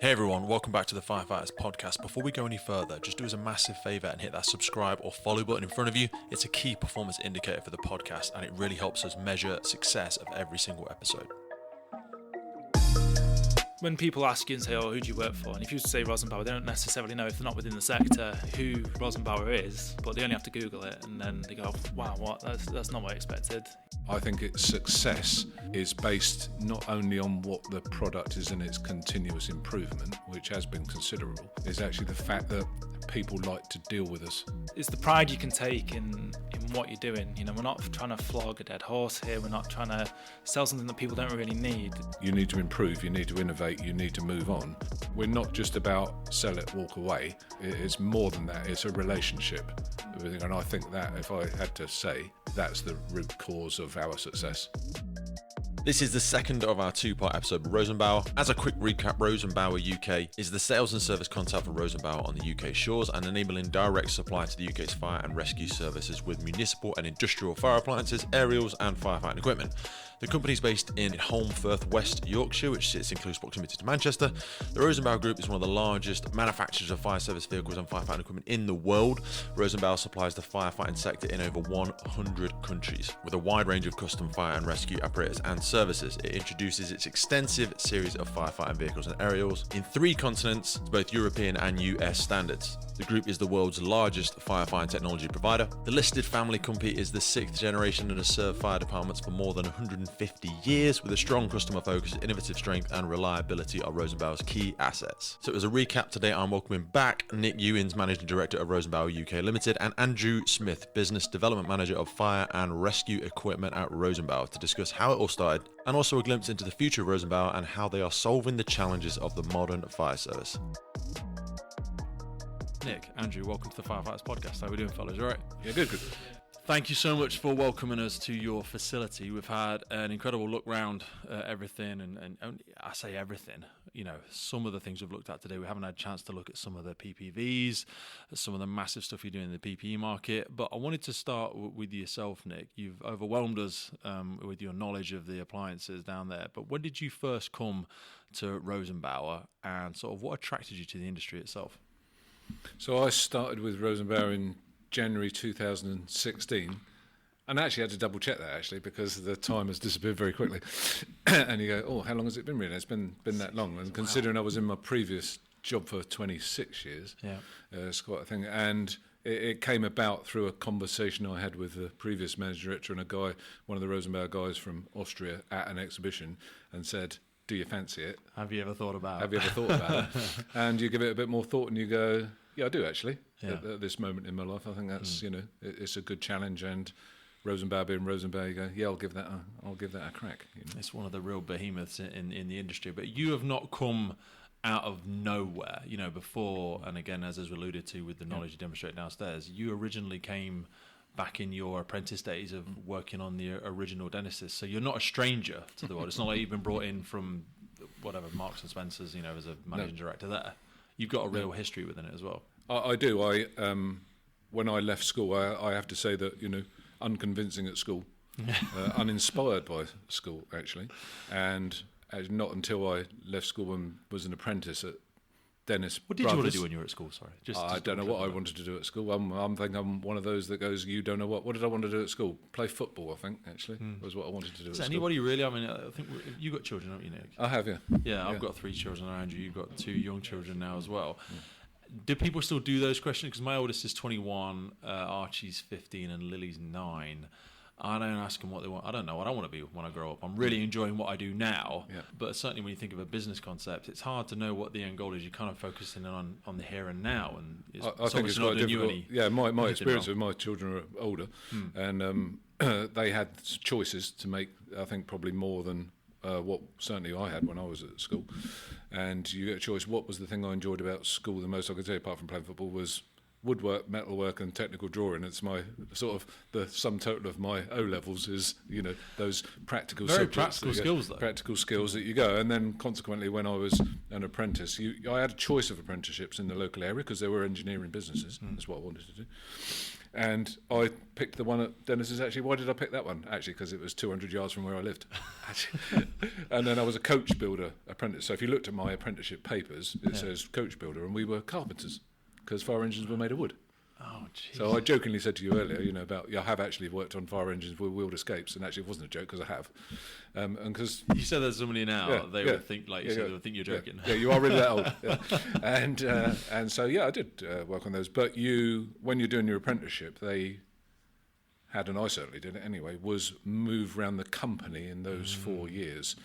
Hey everyone, welcome back to the Firefighters Podcast. Before we go any further, just do us a massive favour and hit that subscribe or follow button in front of you. It's a key performance indicator for the podcast and it really helps us measure success of every single episode. When people ask you and say, oh, who do you work for? And if you say Rosenbauer, they don't necessarily know, if they're not within the sector, who Rosenbauer is, but they only have to Google it and then they go, wow, what? That's not what I expected. I think its success is based not only on what the product is and its continuous improvement, which has been considerable, is actually the fact that people like to deal with us. It's the pride you can take in what you're doing. You know, we're not trying to flog a dead horse here. We're not trying to sell something that people don't really need. You need to improve, you need to innovate, you need to move on. We're not just about sell it, walk away. It's more than that. It's a relationship. And I think that, if I had to say, that's the root cause of our success. This is the second of our two-part episode with Rosenbauer. As a quick recap, Rosenbauer UK is the sales and service contact for Rosenbauer on the UK shores and enabling direct supply to the UK's fire and rescue services with municipal and industrial fire appliances, aerials and firefighting equipment. The company is based in Holmfirth, West Yorkshire, which sits in close proximity to Manchester. The Rosenbauer Group is one of the largest manufacturers of fire service vehicles and firefighting equipment in the world. Rosenbauer supplies the firefighting sector in over 100 countries. With a wide range of custom fire and rescue apparatus and services, it introduces its extensive series of firefighting vehicles and aerials in 3 continents to both European and US standards. The group is the world's largest firefighting technology provider. The listed family company is the 6th generation and has served fire departments for more than 150 years with a strong customer focus, innovative strength and reliability are Rosenbauer's key assets. So as a recap today, I'm welcoming back Nick Uwins, Managing Director of Rosenbauer UK Limited, and Andrew Smith, Business Development Manager of Fire and Rescue Equipment at Rosenbauer, to discuss how it all started and also a glimpse into the future of Rosenbauer and how they are solving the challenges of the modern fire service. Nick, Andrew, welcome to the Firefighters Podcast. How are we doing, fellas? All right? Yeah, good. Thank you so much for welcoming us to your facility. We've had an incredible look round everything, and I say everything. You know, some of the things we've looked at today, we haven't had a chance to look at some of the PPVs, some of the massive stuff you're doing in the PPE market. But I wanted to start with yourself, Nick. You've overwhelmed us with your knowledge of the appliances down there. But when did you first come to Rosenbauer, and sort of what attracted you to the industry itself? So I started with Rosenbauer in January 2016, and I actually had to double check that actually because the time has disappeared very quickly. And you go, oh, how long has it been really? It's been that long. And considering I was in my previous job for 26 years, it's quite a thing. And it came about through a conversation I had with the previous managing director and a guy, one of the Rosenbauer guys from Austria, at an exhibition, and said, do you fancy it? Have you ever thought about it? And you give it a bit more thought and you go, yeah, I do actually. At this moment in my life, I think that's it's a good challenge. And Rosenbauer being Rosenbauer, you go, yeah, I'll give that a crack. You know? It's one of the real behemoths in the industry. But you have not come out of nowhere, you know, before. And again, as was alluded to with the knowledge you demonstrate downstairs, you originally came back in your apprentice days of working on the original Genesis. So you're not a stranger to the world. It's not like you've been brought in from whatever, Marks and Spencer's, you know, as a managing director there. You've got a real history within it as well. I do. When I left school, I have to say that, you know, unconvincing at school, uninspired by school actually, and not until I left school and was an apprentice at Dennis. What did you want to do when you were at school? Sorry, I don't know what I wanted to do at school. I'm thinking I'm one of those that goes, you don't know what. What did I want to do at school? Play football, I think. Actually, was what I wanted to do. Is at anybody really? I mean, I think you got children, haven't you, Nick? I have, yeah. Yeah, I've got 3 children. Andrew, you've got 2 young children now as well. Do people still do those questions? Because my oldest is 21, Archie's 15, and Lily's 9. I don't ask them what they want. I don't know what I want to be when I grow up. I'm really enjoying what I do now, but certainly when you think of a business concept, it's hard to know what the end goal is. You're kind of focusing on the here and now, and I think it's quite difficult. My experience with my children are older, and they had choices to make. I think probably more than what certainly I had when I was at school. And you get a choice. What was the thing I enjoyed about school the most? I could say, apart from playing football, was woodwork, metalwork and technical drawing. It's my sort of the sum total of my O levels is, you know, those practical practical skills that you go. And then consequently, when I was an apprentice, I had a choice of apprenticeships in the local area because there were engineering businesses. That's what I wanted to do. And I picked the one at Dennis's, actually. Why did I pick that one? Actually, because it was 200 yards from where I lived. And then I was a coach builder apprentice. So if you looked at my apprenticeship papers, it says coach builder, and we were carpenters, because fire engines were made of wood. Oh, geez. So I jokingly said to you earlier, about I have actually worked on fire engines with wheeled escapes, and actually it wasn't a joke, because I have. And because you said there's somebody now, they would think like you said, they would think you're joking. Yeah, you are really that old. Yeah. And so I did work on those. But when you're doing your apprenticeship, they had, and I certainly did it anyway, was move around the company in those 4 years.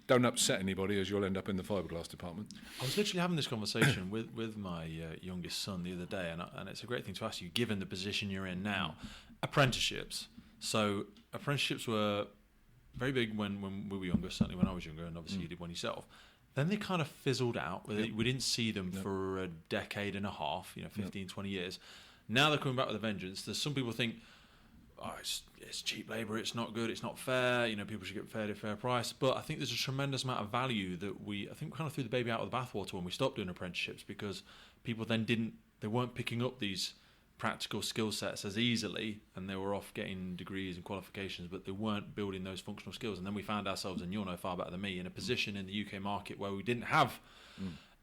Don't upset anybody, as you'll end up in the fiberglass department. I was literally having this conversation with my youngest son the other day, and it's a great thing to ask you, given the position you're in now. Apprenticeships. So apprenticeships were very big when we were younger, certainly when I was younger, and obviously you did one yourself. Then they kind of fizzled out. We didn't see them for a decade and a half, 15, 20 years. Now they're coming back with a vengeance. There's some people think, it's cheap labour, it's not good, it's not fair, people should get fair price. But I think there's a tremendous amount of value that I think we kind of threw the baby out of the bathwater when we stopped doing apprenticeships, because people then they weren't picking up these practical skill sets as easily, and they were off getting degrees and qualifications, but they weren't building those functional skills. And then we found ourselves, and you'll know far better than me, in a position in the UK market where we didn't have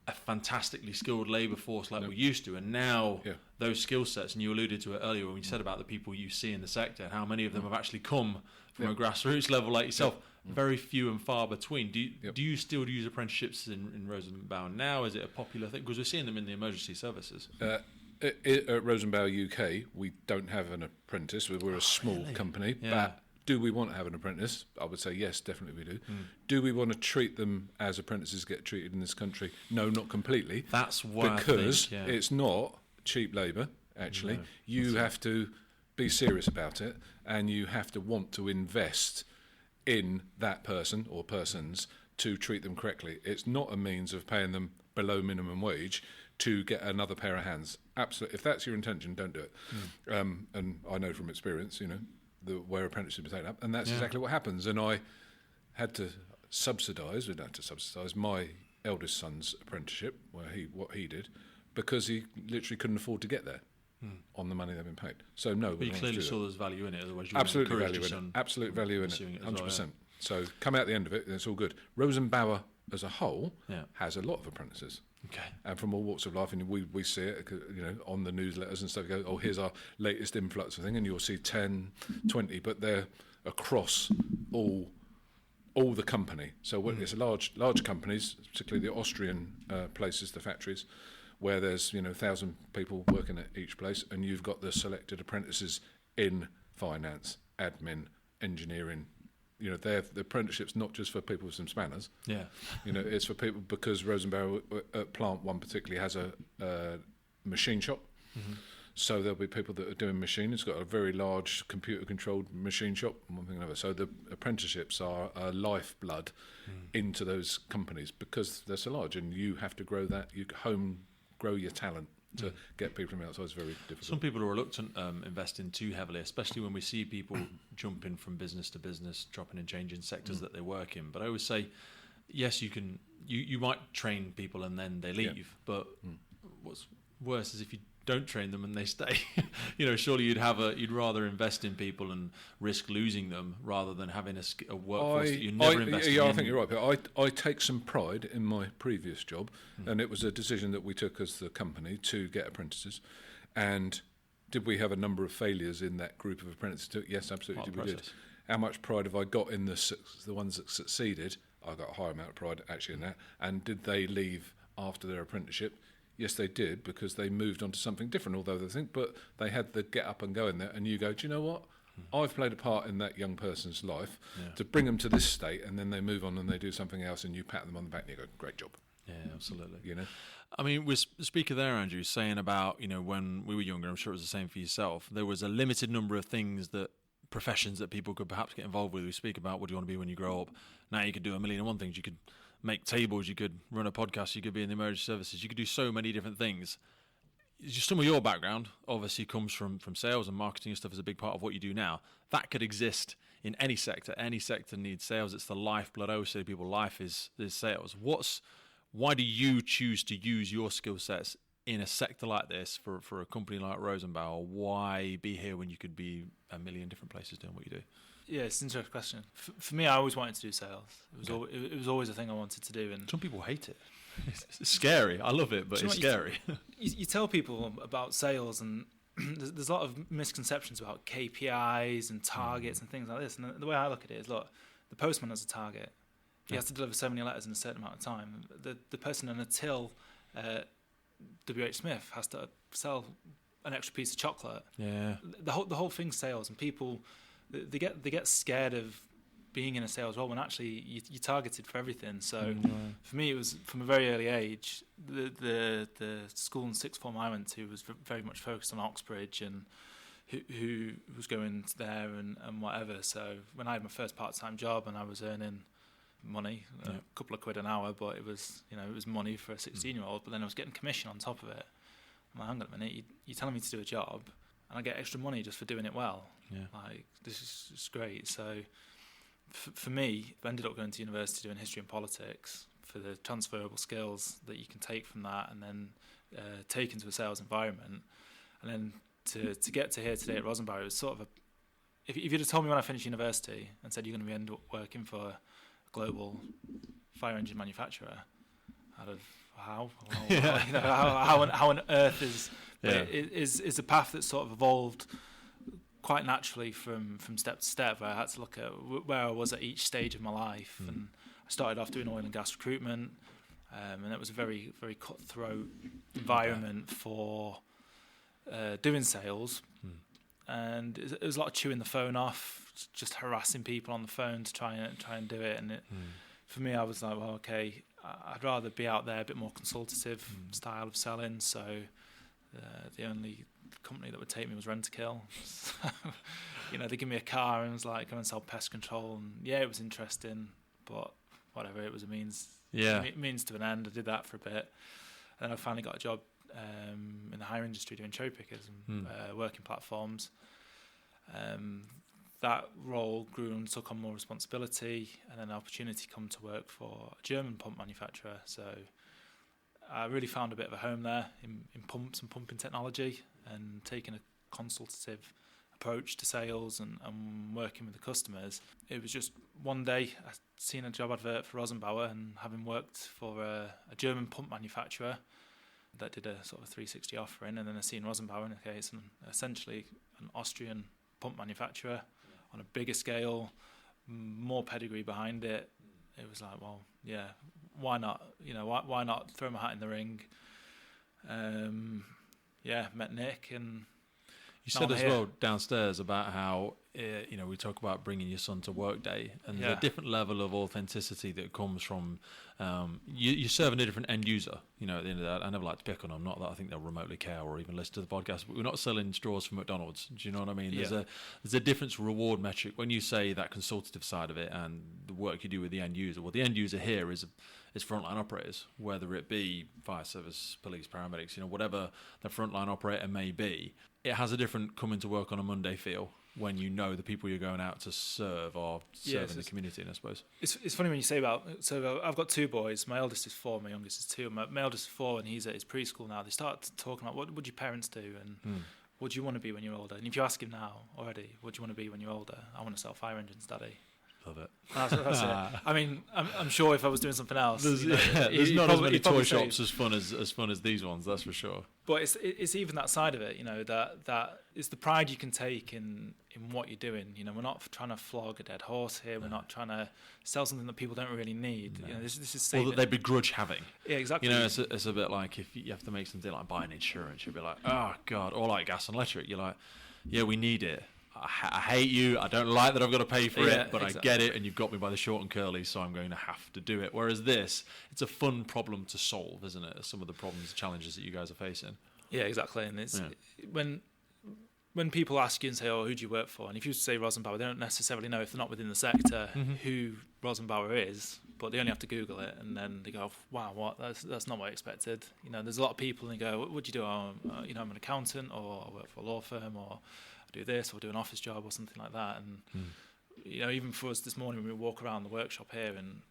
a fantastically skilled labour force like we used to, and now those skill sets, and you alluded to it earlier when you said about the people you see in the sector and how many of them have actually come from a grassroots level like yourself, very few and far between. Do you still use apprenticeships in Rosenbauer now? Is it a popular thing? Because we're seeing them in the emergency services. At Rosenbauer UK, we don't have an apprentice. We're a small company, but do we want to have an apprentice? I would say yes, definitely we do. Do we want to treat them as apprentices get treated in this country? No, not completely. That's why because it's not cheap labour, actually. No, you have to be serious about it, and you have to want to invest in that person or persons to treat them correctly. It's not a means of paying them below minimum wage to get another pair of hands. Absolutely. If that's your intention, don't do it. And I know from experience, where apprenticeship is taken up, and that's exactly what happens. And I had to subsidise my eldest son's apprenticeship, what he did, because he literally couldn't afford to get there on the money they've been paid. So no, but you clearly saw there's value in it. Otherwise, you absolutely value in it. Absolute value in it. 100%. So come out the end of it, and it's all good. Rosenbauer as a whole has a lot of apprentices. Okay. And from all walks of life, and we see it, on the newsletters and stuff. You go, here's our latest influx of thing, and you'll see 10, 20, but they're across all the company. So when it's large companies, particularly the Austrian places, the factories, where there's 1,000 people working at each place, and you've got the selected apprentices in finance, admin, engineering. The apprenticeship's not just for people with some spanners. Yeah. It's for people, because Rosenbauer at Plant 1 particularly has a machine shop. Mm-hmm. So there'll be people that are doing machining. It's got a very large computer-controlled machine shop and one thing and another. So the apprenticeships are a lifeblood into those companies, because they're so large, and you have to grow that. You grow your talent to get people from outside is very difficult. Some people are reluctant investing too heavily, especially when we see people jumping from business to business, dropping and changing sectors that they work in. But I always say, yes, you might train people and then they leave, but what's worse is if you don't train them and they stay. Surely you'd rather invest in people and risk losing them rather than having a workforce that you never invested in. Yeah, I think you're right. But I take some pride in my previous job, and it was a decision that we took as the company to get apprentices. And did we have a number of failures in that group of apprentices? Yes, absolutely, we did. How much pride have I got in the ones that succeeded? I got a higher amount of pride actually in that. And did they leave after their apprenticeship? Yes, they did, because they moved on to something different, although they think, but they had the get up and go in there, and you go, do you know what? I've played a part in that young person's life to bring them to this state, and then they move on and they do something else, and you pat them on the back and you go, great job. Yeah, absolutely. I mean, with the speaker there, Andrew, saying about, when we were younger, I'm sure it was the same for yourself, there was a limited number of professions that people could perhaps get involved with. We speak about what do you want to be when you grow up. Now you could do a million and one things. You could make tables, you could run a podcast, you could be in the emergency services, you could do so many different things. Just some of your background obviously comes from sales, and marketing and stuff is a big part of what you do now. That could exist in any sector. Any sector needs sales. It's the lifeblood. I always say to people, life is sales. Why do you choose to use your skill sets in a sector like this, for a company like Rosenbauer, why be here when you could be a million different places doing what you do? Yeah, it's an interesting question. For me, I always wanted to do sales. It was always a thing I wanted to do. And some people hate it. It's scary. I love it, but it's scary. You tell people about sales, and there's a lot of misconceptions about KPIs and targets and things like this. And the way I look at it is, look, the postman has a target. He has to deliver so many letters in a certain amount of time. The person in a till, WH Smith, has to sell an extra piece of chocolate. Yeah. The whole thing's sales, and people they get scared of being in a sales role when actually you're targeted for everything. So for me, it was from a very early age. The school in sixth form I went to was very much focused on Oxbridge and who was going there and whatever. So when I had my first part-time job and I was earning money, a couple of quid an hour, but it was money for a 16-year-old. But then I was getting commission on top of it. I'm like, hang on a minute, you're telling me to do a job, and I get extra money just for doing it well. Yeah. Like, this is just great. So for me, I ended up going to university doing history and politics for the transferable skills that you can take from that and then take into a sales environment. And then to get to here today at Rosenbauer, it was sort of if you'd have told me when I finished university and said you're going to end up working for a global fire engine manufacturer, I'd have, how on earth is a path that sort of evolved quite naturally from step to step, where I had to look at where I was at each stage of my life. And I started off doing oil and gas recruitment, and it was a very, very cutthroat environment for doing sales. And it was a lot of chewing the phone off, just harassing people on the phone to try and do it. And for me, I was like, well, okay, I'd rather be out there, a bit more consultative style of selling. So the only company that would take me was Rent-A-Kill. So, they give me a car and it was like, go and sell pest control. And yeah, it was interesting, but whatever, it was a means to an end. I did that for a bit. And then I finally got a job in the hire industry doing cherry pickers and working platforms. That role grew and took on more responsibility, and then an opportunity come to work for a German pump manufacturer. So I really found a bit of a home there in pumps and pumping technology, and taking a consultative approach to sales and working with the customers. It was just one day I seen a job advert for Rosenbauer, and having worked for a German pump manufacturer that did a sort of 360 offering, and then I seen Rosenbauer, and okay, it's essentially an Austrian pump manufacturer on a bigger scale, more pedigree behind it. It was like, well, yeah, why not? Why not throw my hat in the ring? Met Nick, and you said as well downstairs about how we talk about bringing your son to work day, and there's a different level of authenticity that comes from you're serving a different end user. At the end of that, I never like to pick on them. Not that I think they'll remotely care or even listen to the podcast, but we're not selling straws from McDonald's. Do you know what I mean? There's a different reward metric when you say that consultative side of it and the work you do with the end user. Well, the end user here is frontline operators, whether it be fire service, police, paramedics, whatever the frontline operator may be. It has a different coming to work on a Monday feel when the people you're going out to serve are serving the community, I suppose. It's funny when you say about, so I've got two boys. My eldest is 4, my youngest is 2. My eldest is 4 and he's at his preschool now. They start talking about what would your parents do and what do you want to be when you're older? And if you ask him now already, what do you want to be when you're older? I want to sell fire engines, Daddy. Love it. That's it. I mean, I'm sure if I was doing something else, there's not as many toy shops as fun as these ones. That's for sure. But it's even that side of it, that it's the pride you can take in what you're doing. We're not trying to flog a dead horse here. We're not trying to sell something that people don't really need. No. This is saving. Or that they begrudge having. Yeah, exactly. It's a bit like if you have to make something like buying insurance, you'll be like, oh God, or like gas and electric. You're like, yeah, we need it. I hate you. I don't like that I've got to pay for it, but exactly. I get it, and you've got me by the short and curly, so I'm going to have to do it. Whereas this, it's a fun problem to solve, isn't it? Some of the problems, challenges that you guys are facing. Yeah, exactly. And it's when people ask you and say, "Oh, who do you work for?" and if you say Rosenbauer, they don't necessarily know, if they're not within the sector, who Rosenbauer is, but they only have to Google it, and then they go, "Wow, what? That's not what I expected." There's a lot of people, and they go, "What do you do?" I'm an accountant, or I work for a law firm, or do this or do an office job or something like that. And even for us this morning, when we walk around the workshop here, and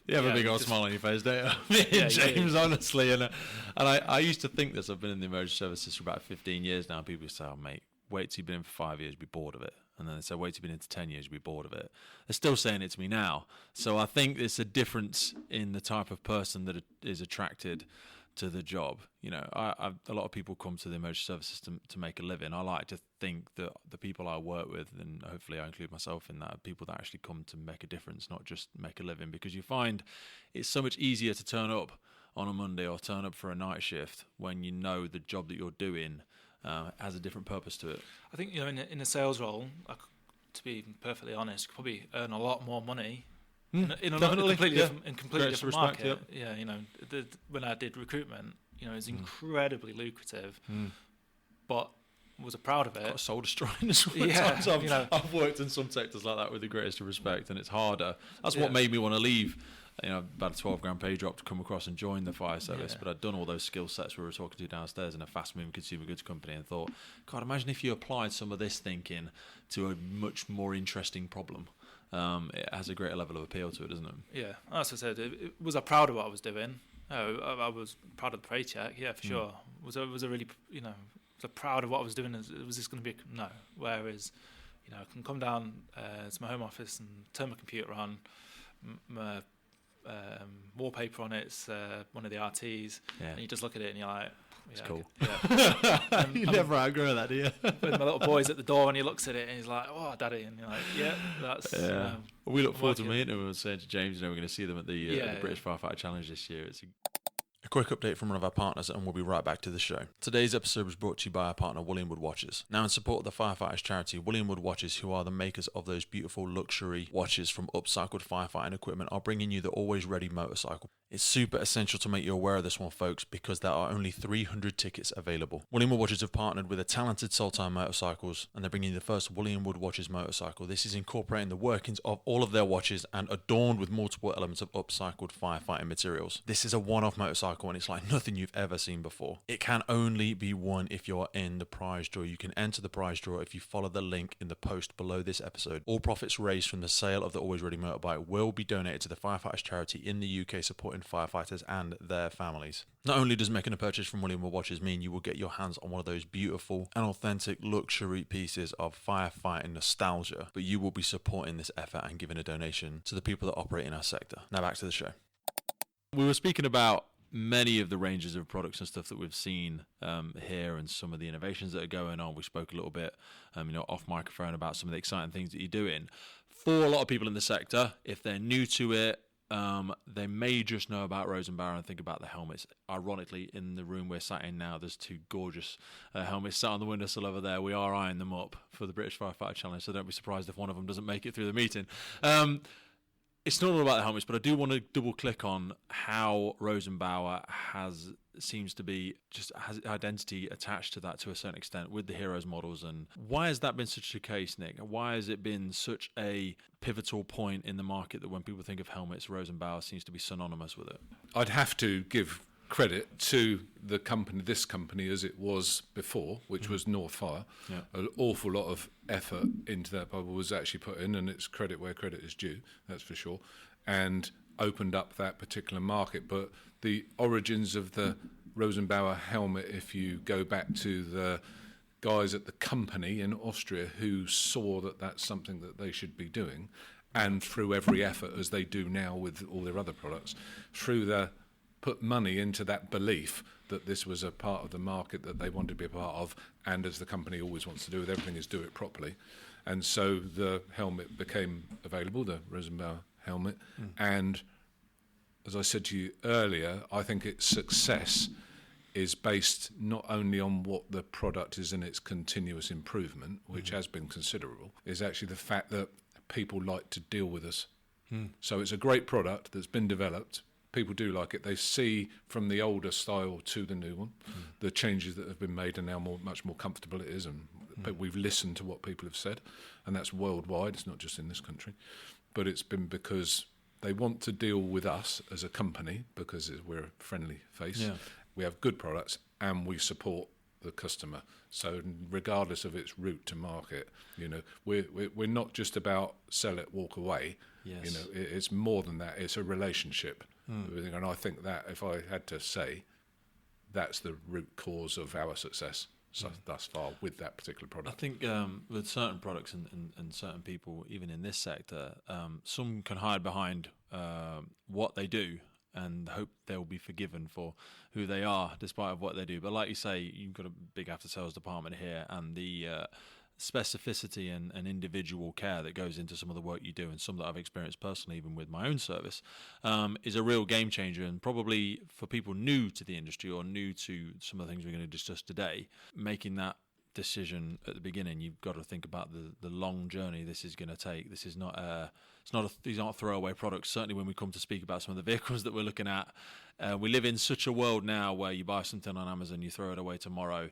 You have a big old smile on your face, don't you? Me and James, honestly. And I used to think this. I've been in the emergency services for about 15 years now. People say, oh, mate, wait till you've been in for 5 years, be bored of it. And then they say, wait till you've been in for 10 years, be bored of it. They're still saying it to me now. So I think there's a difference in the type of person that is attracted to the job. You know, a lot of people come to the emergency service system to make a living. I like to think that the people I work with, and hopefully I include myself in that, are people that actually come to make a difference, not just make a living, because you find it's so much easier to turn up on a Monday or turn up for a night shift when you know the job that you're doing has a different purpose to it. I think, you know, in a sales role, to be perfectly honest, you could probably earn a lot more money in a completely different market. Yep. Yeah, you know, when I did recruitment, you know, it was incredibly lucrative, but was proud of it. Quite soul destroying as well. Times. I've worked in some sectors like that with the greatest of respect, and it's harder. That's what made me want to leave. You know, about a 12 grand pay drop to come across and join the fire service, but I'd done all those skill sets we were talking to downstairs in a fast-moving consumer goods company, and thought, God, imagine if you applied some of this thinking to a much more interesting problem. It has a greater level of appeal to it, doesn't it? Yeah, as I said, was I proud of what I was doing? I was proud of the paycheck, yeah, for sure. Was I really, you know, was I proud of what I was doing? Was this going to be no? Whereas, you know, I can come down to my home office and turn my computer on, my wallpaper on it's one of the RTs, and you just look at it and you're like, it's cool. You never outgrow that, do you? When my little boy's at the door and he looks at it and he's like, oh, daddy, and you're like, yeah, that's well, we look forward to meeting him. We were saying to James, you know, we're going to see them at the British Firefighter Challenge this year. It's a quick update from one of our partners, and we'll be right back to the show. Today's episode was brought to you by our partner, William Wood Watches. Now, in support of the Firefighters charity, William Wood Watches, who are the makers of those beautiful luxury watches from upcycled firefighting equipment, are bringing you the always ready motorcycle. It's super essential to make you aware of this one, folks, because there are only 300 tickets available. William Wood Watches have partnered with the talented Sultan Motorcycles, and they're bringing you the first William Wood Watches motorcycle. This is incorporating the workings of all of their watches and adorned with multiple elements of upcycled firefighting materials. This is a one-off motorcycle, and it's like nothing you've ever seen before. It can only be won if you're in the prize draw. You can enter the prize draw if you follow the link in the post below this episode. All profits raised from the sale of the Always Ready motorbike will be donated to the Firefighters charity in the UK, supporting firefighters and their families. Not only does making a purchase from William Wood Watches mean you will get your hands on one of those beautiful and authentic luxury pieces of firefighting nostalgia, but you will be supporting this effort and giving a donation to the people that operate in our sector. Now back to the show. We were speaking about many of the ranges of products and stuff that we've seen here, and some of the innovations that are going on. We spoke a little bit, off microphone about some of the exciting things that you're doing. For a lot of people in the sector, if they're new to it, they may just know about Rosenbauer and think about the helmets. Ironically, in the room we're sat in now, there's two gorgeous helmets sat on the windowsill over there. We are eyeing them up for the British Firefighter Challenge, so don't be surprised if one of them doesn't make it through the meeting. It's not all about the helmets, but I do want to double click on how Rosenbauer seems to be just has identity attached to that to a certain extent with the Heroes models. And why has that been such a case, Nick? Why has it been such a pivotal point in the market that when people think of helmets, Rosenbauer seems to be synonymous with it? I'd have to give credit to this company as it was before, which was North Fire. Yeah. An awful lot of effort into that bubble was actually put in, and it's credit where credit is due, that's for sure, and opened up that particular market. But the origins of the Rosenbauer helmet, if you go back to the guys at the company in Austria who saw that that's something that they should be doing, and through every effort, as they do now with all their other products, put money into that belief that this was a part of the market that they wanted to be a part of, and as the company always wants to do with everything, is do it properly. And so the helmet became available, the Rosenbauer helmet, and as I said to you earlier, I think its success is based not only on what the product is in its continuous improvement, which has been considerable, is actually the fact that people like to deal with us. So it's a great product that's been developed. People do like it. They see from the older style to the new one, the changes that have been made, and now much more comfortable it is. And we've listened to what people have said, and that's worldwide. It's not just in this country, but it's been because they want to deal with us as a company because we're a friendly face. Yeah. We have good products and we support the customer. So regardless of its route to market, we're not just about sell it, walk away. Yes. It's more than that. It's a relationship. And I think that if I had to say, that's the root cause of our success thus far with that particular product. I think with certain products and certain people, even in this sector, some can hide behind what they do and hope they'll be forgiven for who they are, despite of what they do. But like you say, you've got a big after-sales department here, and the specificity and individual care that goes into some of the work you do, and some that I've experienced personally, even with my own service, is a real game changer. And probably for people new to the industry or new to some of the things we're going to discuss today, making that decision at the beginning, you've got to think about the long journey this is going to take. This is not these aren't throwaway products. Certainly when we come to speak about some of the vehicles that we're looking at, we live in such a world now where you buy something on Amazon, you throw it away tomorrow.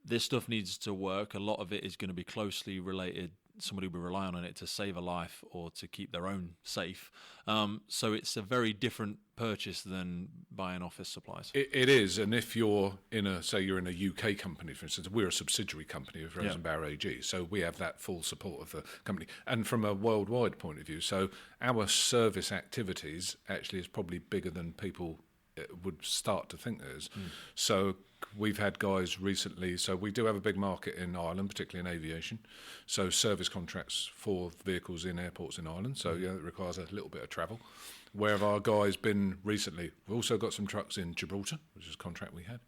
This stuff needs to work. A lot of it is going to be closely related. Somebody will be relying on it to save a life or to keep their own safe. So it's a very different purchase than buying office supplies. It is. And if you're in a UK company, for instance, we're a subsidiary company of Rosenbauer AG. So we have that full support of the company. And from a worldwide point of view, so our service activities actually is probably bigger than people would start to think it is. So we've had guys recently, so we do have a big market in Ireland, particularly in aviation, so service contracts for vehicles in airports in Ireland, so it requires a little bit of travel. Where have our guys been recently? We've also got some trucks in Gibraltar, which is a contract we had,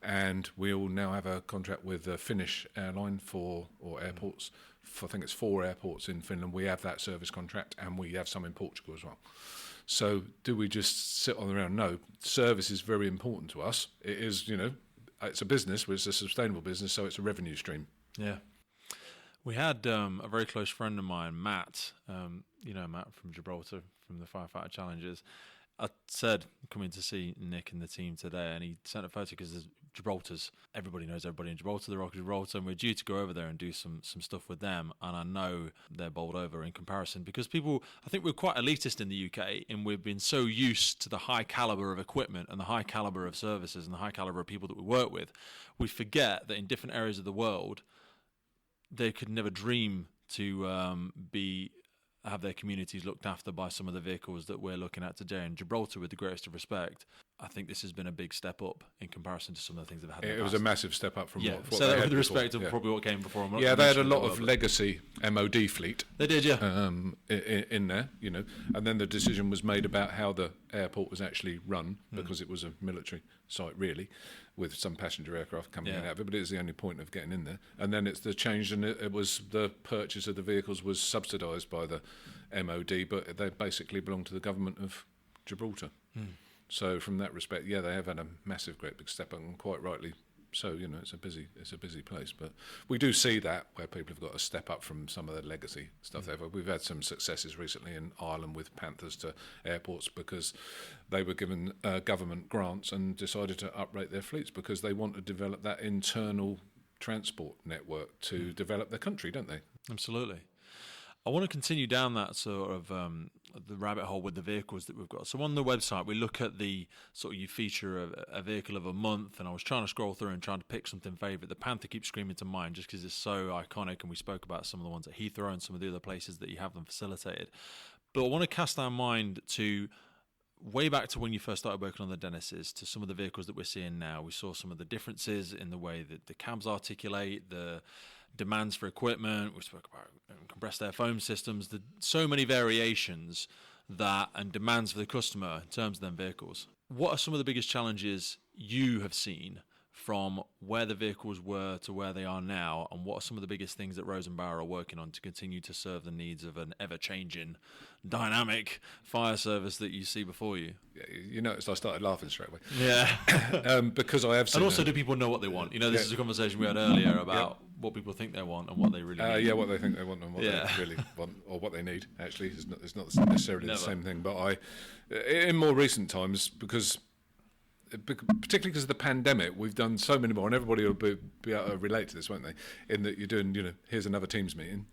and we'll now have a contract with a Finnish airline or airports. I think it's 4 airports in Finland. We have that service contract, and we have some in Portugal as well. So do we just sit on the ground? No, service is very important to us. It is, it's a business, but it's a sustainable business, so it's a revenue stream. Yeah. We had a very close friend of mine, Matt, Matt from Gibraltar, from the Firefighter Challenges. I said, coming to see Nick and the team today, and he sent a photo because Gibraltar's, everybody knows everybody in Gibraltar, the Rock of Gibraltar, and we're due to go over there and do some stuff with them, and I know they're bowled over in comparison because people, I think we're quite elitist in the UK, and we've been so used to the high calibre of equipment and the high calibre of services and the high calibre of people that we work with, we forget that in different areas of the world, they could never dream to have their communities looked after by some of the vehicles that we're looking at today. In Gibraltar, with the greatest of respect, I think this has been a big step up in comparison to some of the things they've had in the past. It was a massive step up from what so they that had with the respect before. of probably what came before. They had a lot of legacy MOD fleet. They did, in there, and then the decision was made about how the airport was actually run because it was a military site, really, with some passenger aircraft coming in and out of it, but it was the only point of getting in there. And then it's the change, and it was the purchase of the vehicles was subsidised by the MOD, but they basically belong to the government of Gibraltar. So from that respect, they have had a massive, great big step up, and quite rightly so. It's a busy place, but we do see that where people have got to step up from some of the legacy stuff. We've had some successes recently in Ireland with Panthers to airports because they were given government grants and decided to uprate their fleets because they want to develop that internal transport network to develop their country, don't they? Absolutely. I want to continue down that sort of the rabbit hole with the vehicles that we've got. So on the website, we look at the sort of you feature a vehicle of a month, and I was trying to scroll through and trying to pick something favourite. The Panther keeps screaming to mind just because it's so iconic, and we spoke about some of the ones at Heathrow and some of the other places that you have them facilitated. But I want to cast our mind to way back to when you first started working on the Dennis's to some of the vehicles that we're seeing now. We saw some of the differences in the way that the cabs articulate, the demands for equipment. We spoke about compressed air foam systems. So many variations and demands for the customer in terms of them vehicles. What are some of the biggest challenges you have seen from where the vehicles were to where they are now, and what are some of the biggest things that Rosenbauer are working on to continue to serve the needs of an ever-changing, dynamic fire service that you see before you? Yeah, you noticed I started laughing straight away. Yeah. Because I have seen... And also, do people know what they want? This is a conversation we had earlier about what people think they want and what they really need. What they think they want and what they really want, or what they need, actually. It's not necessarily the same thing. But in more recent times, particularly because of the pandemic, we've done so many more, and everybody will be able to relate to this, won't they? In that you're doing, here's another Teams meeting,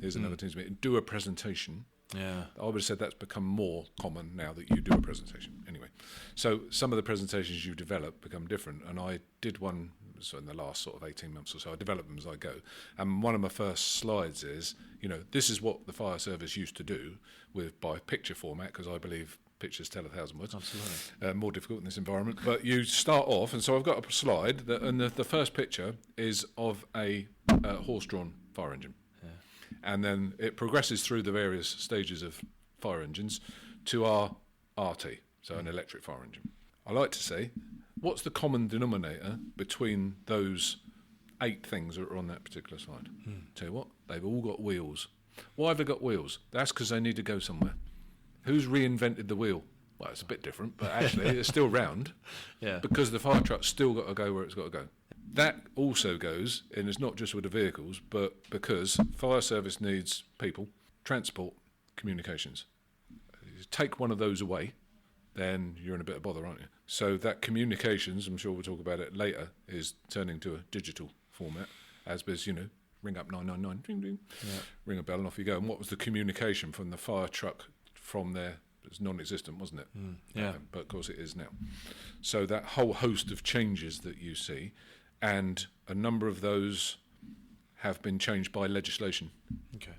do a presentation, Yeah. I would have said that's become more common now that you do a presentation. Anyway, so some of the presentations you develop become different, and I did one in the last sort of 18 months or so. I develop them as I go. And one of my first slides is, this is what the fire service used to do by picture format, because I believe pictures tell 1,000 words. Absolutely. More difficult in this environment. But you start off, and so I've got a slide, and the first picture is of a horse-drawn fire engine. Yeah. And then it progresses through the various stages of fire engines to our RT, so an electric fire engine. I like to say, what's the common denominator between those 8 things that are on that particular slide? Tell you what, they've all got wheels. Why have they got wheels? That's because they need to go somewhere. Who's reinvented the wheel? Well, it's a bit different, but actually it's still round. Yeah. Because the fire truck's still got to go where it's got to go. That also goes, and it's not just with the vehicles, but because fire service needs people, transport, communications. You take one of those away, then you're in a bit of bother, aren't you? So that communications, I'm sure we'll talk about it later, is turning to a digital format, as biz, ring up 999, ding, ding, ring a bell and off you go. And what was the communication from the fire truck from there? It was non-existent, wasn't it? But of course it is now. So that whole host of changes that you see, and a number of those have been changed by legislation. Okay.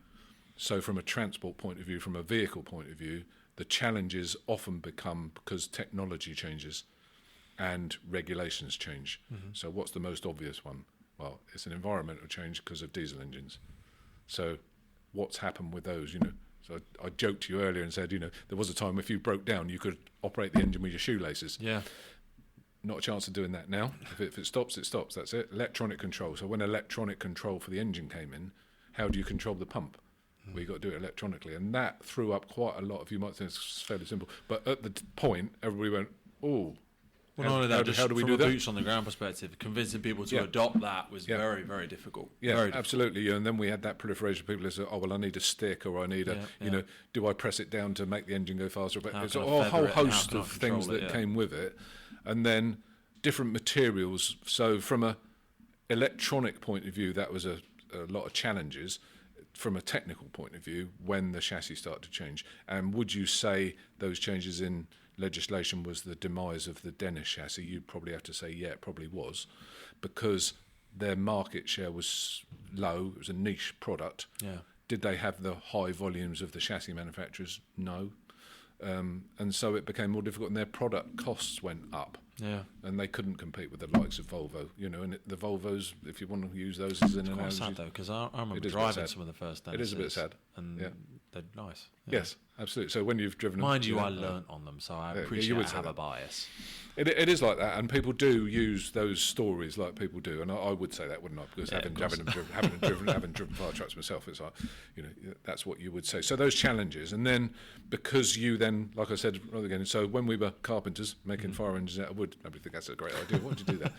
So from a transport point of view, from a vehicle point of view, the challenges often become because technology changes and regulations change. So what's the most obvious one? Well, it's an environmental change because of diesel engines. So what's happened with those, So I joked to you earlier and said, there was a time if you broke down, you could operate the engine with your shoelaces. Yeah. Not a chance of doing that now. If it stops, it stops. That's it. Electronic control. So when electronic control for the engine came in, how do you control the pump? Well, you got to do it electronically, and that threw up quite a lot of. You might think it's fairly simple, but at the point, everybody went, "Oh." Well, not only that, just how do we do that? From a boots on the ground perspective, convincing people to adopt that was very, very difficult. Yeah, very absolutely. And then we had that proliferation of people who said, "Oh, well, I need a stick, or I need do I press it down to make the engine go faster?" But it's a whole host of things that came with it, and then different materials. So from a electronic point of view, that was a lot of challenges. From a technical point of view, when the chassis started to change, and would you say those changes in legislation was the demise of the Dennis chassis? You'd probably have to say, yeah, it probably was, because their market share was low. It was a niche product. Yeah. Did they have the high volumes of the chassis manufacturers? No. And so it became more difficult, and their product costs went up. Yeah, and they couldn't compete with the likes of Volvo, and the Volvos, if you want to use those as an analogy. It's quite sad though, because I remember driving some of the first Dennis's. It is a bit sad, and they're nice. Yeah. Yes, absolutely. So when you've driven, mind you, I learnt on them, so I appreciate I have a bias. It is like that, and people do use those stories like people do, and I would say that, wouldn't I? Because having driven fire trucks myself, it's like, that's what you would say. So those challenges, and then because you then, like I said again, so when we were carpenters making fire engines out of wood, nobody think that's a great idea. Why do you do that?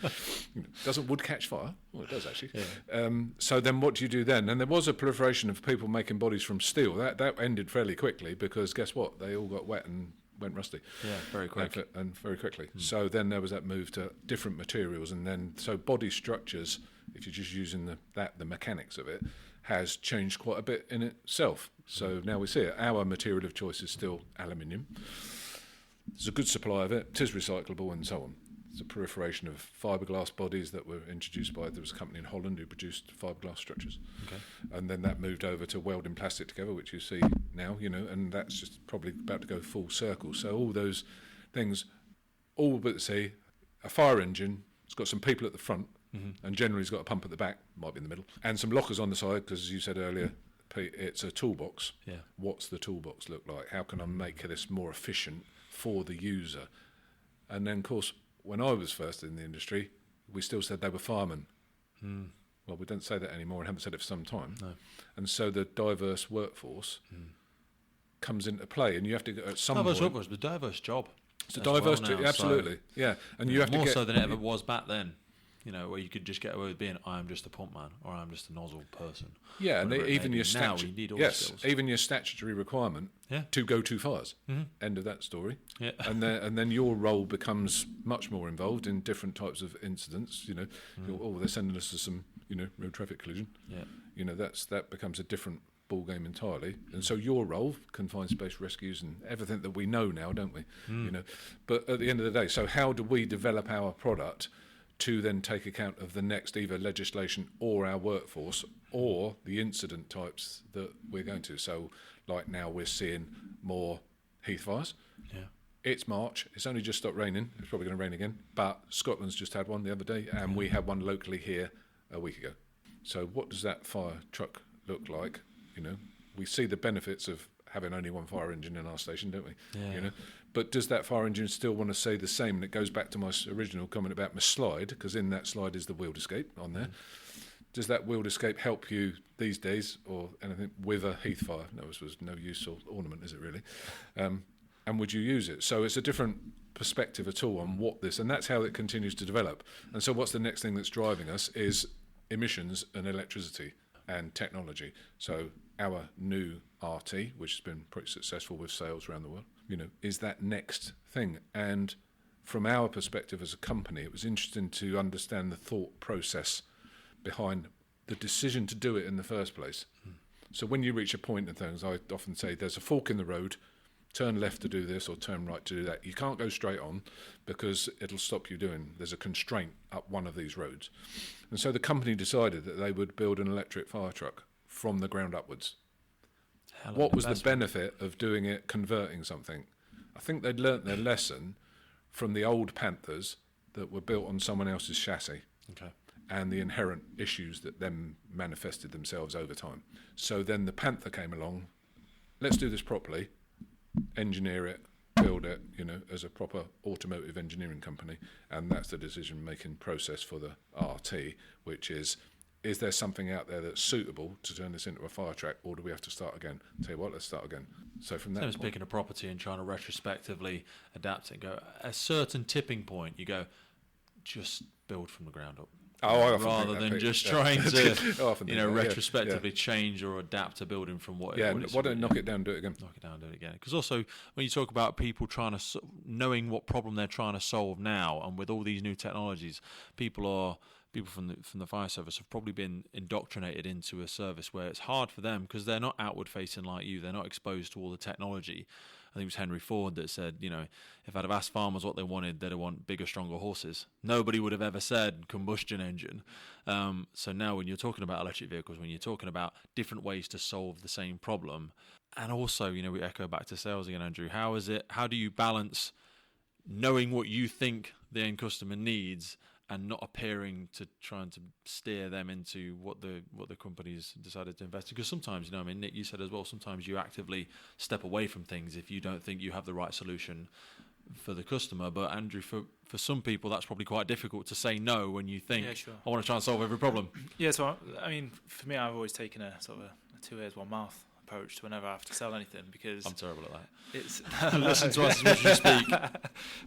Doesn't wood catch fire? Well, it does actually. Yeah. So then what do you do then? And there was a proliferation of people making bodies from steel. That ended fairly quickly, because guess what? They all got wet and went rusty. Yeah, very quick. And very quickly. So then there was that move to different materials, and then so body structures, if you're just using the mechanics of it, has changed quite a bit in itself. So now we see it. Our material of choice is still aluminium. There's a good supply of it. It is recyclable and so on. There's a proliferation of fiberglass bodies that were introduced by, there was a company in Holland who produced fiberglass structures. Okay. And then that moved over to welding plastic together, which you see now, and that's just probably about to go full circle. So all those things, all but say, a fire engine, it's got some people at the front, and generally it's got a pump at the back, might be in the middle, and some lockers on the side, because as you said earlier, Pete, it's a toolbox. Yeah. What's the toolbox look like? How can I make this more efficient for the user? And then, of course, when I was first in the industry, we still said they were firemen. Well, we don't say that anymore, and haven't said it for some time. No. And so the diverse workforce comes into play, and you have to, at some point... Diverse workforce, but diverse job. It's a diverse job, absolutely. So, yeah, and you have to more so than it ever was back then. Where you could just get away with being, I'm just a pump man, or I'm just a nozzle person. Yeah, and even your now you need all the skills. Even your statutory requirement to go to fires. End of that story. Yeah. and then your role becomes much more involved in different types of incidents. They're sending us to some road traffic collision. Yeah. That becomes a different ball game entirely. And so your role, confined space rescues and everything that we know now, don't we? You know, but at the end of the day, so how do we develop our product to then take account of the next either legislation or our workforce or the incident types that we're going to? So like now we're seeing more heath fires. Yeah. It's March. It's only just stopped raining. It's probably going to rain again. But Scotland's just had one the other day, and we had one locally here a week ago. So what does that fire truck look like? You know, we see the benefits of having only one fire engine in our station, don't we? Yeah. You know, but does that fire engine still want to say the same? And it goes back to my original comment about my slide, because in that slide is the wheeled escape on there. Does that wheeled escape help you these days or anything with a heath fire? No, this was no use or ornament, is it really? And would you use it? So it's a different perspective at all on what this, and that's how it continues to develop. And so what's the next thing that's driving us is emissions and electricity and technology. So our new RT, which has been pretty successful with sales around the world, you know, is that next thing. And from our perspective as a company, it was interesting to understand the thought process behind the decision to do it in the first place. So when you reach a point in things, I often say there's a fork in the road, turn left to do this or turn right to do that. You can't go straight on because it'll stop you doing. There's a constraint up one of these roads. And so the company decided that they would build an electric fire truck from the ground upwards. What was the benefit of doing it, converting something? I think they'd learnt their lesson from the old Panthers that were built on someone else's chassis. Okay. And the inherent issues that then manifested themselves over time. So then the Panther came along, let's do this properly, engineer it, build it, you know, as a proper automotive engineering company, and that's the decision-making process for the RT, which is there something out there that's suitable to turn this into a fire track, or do we have to start again? Tell you what, let's start again. So from that Same as picking a property and trying to retrospectively adapt it. Go at a certain tipping point, you go, just build from the ground up. Rather than just trying to, you know, retrospectively change or adapt a building from what. Yeah, why don't knock it down, and do it again? Knock it down, do it again. Because also, when you talk about people trying to knowing what problem they're trying to solve now, and with all these new technologies, people from the fire service have probably been indoctrinated into a service where it's hard for them because they're not outward facing like you. They're not exposed to all the technology. I think it was Henry Ford that said, you know, if I'd have asked farmers what they wanted, they'd want bigger, stronger horses. Nobody would have ever said combustion engine. So now when you're talking about electric vehicles, when you're talking about different ways to solve the same problem, and also, you know, we echo back to sales again, Andrew, how do you balance knowing what you think the end customer needs and not appearing to trying to steer them into what the company's decided to invest in? Because sometimes, you know, I mean, Nick, you said as well, sometimes you actively step away from things if you don't think you have the right solution for the customer. But Andrew, for some people, that's probably quite difficult to say no when you think, I want to try and solve every problem. Yeah, so I mean, for me, I've always taken a sort of a two ears, one mouth approach to whenever I have to sell anything, because I'm terrible at that. It's listen to us as much as you speak.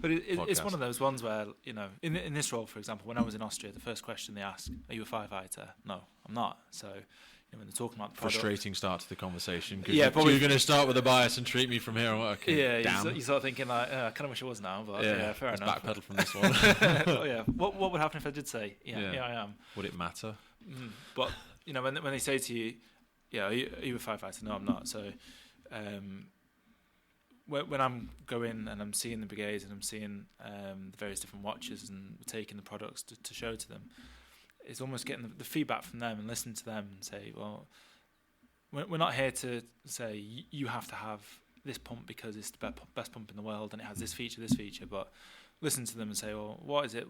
But it's one of those ones where, you know, in this role, for example, when I was in Austria, the first question they ask, "Are you a firefighter?" No, I'm not. So, you know, when they're talking about the product, frustrating start to the conversation. Yeah, probably you're going to start with a bias and treat me from here. Okay, yeah, damn. you start thinking like, I kind of wish I was now, but yeah, fair let's enough. Backpedal from this one. Oh, yeah. What would happen if I did say, yeah, I am? Would it matter? But you know, when they say to you, yeah, are you a firefighter? No, I'm not. So, when I'm going and I'm seeing the brigades and I'm seeing the various different watches and taking the products to show to them, it's almost getting the feedback from them and listening to them and say, well, we're not here to say you have to have this pump because it's the best pump in the world and it has this feature, but listen to them and say, well, what is it?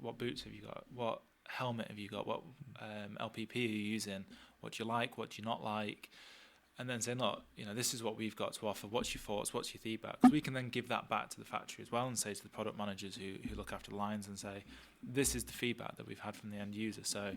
What boots have you got? What helmet have you got? What LPP are you using? What do you like? What do you not like? And then say, look, you know, this is what we've got to offer. What's your thoughts? What's your feedback? Because we can then give that back to the factory as well and say to the product managers who look after the lines and say, this is the feedback that we've had from the end user. So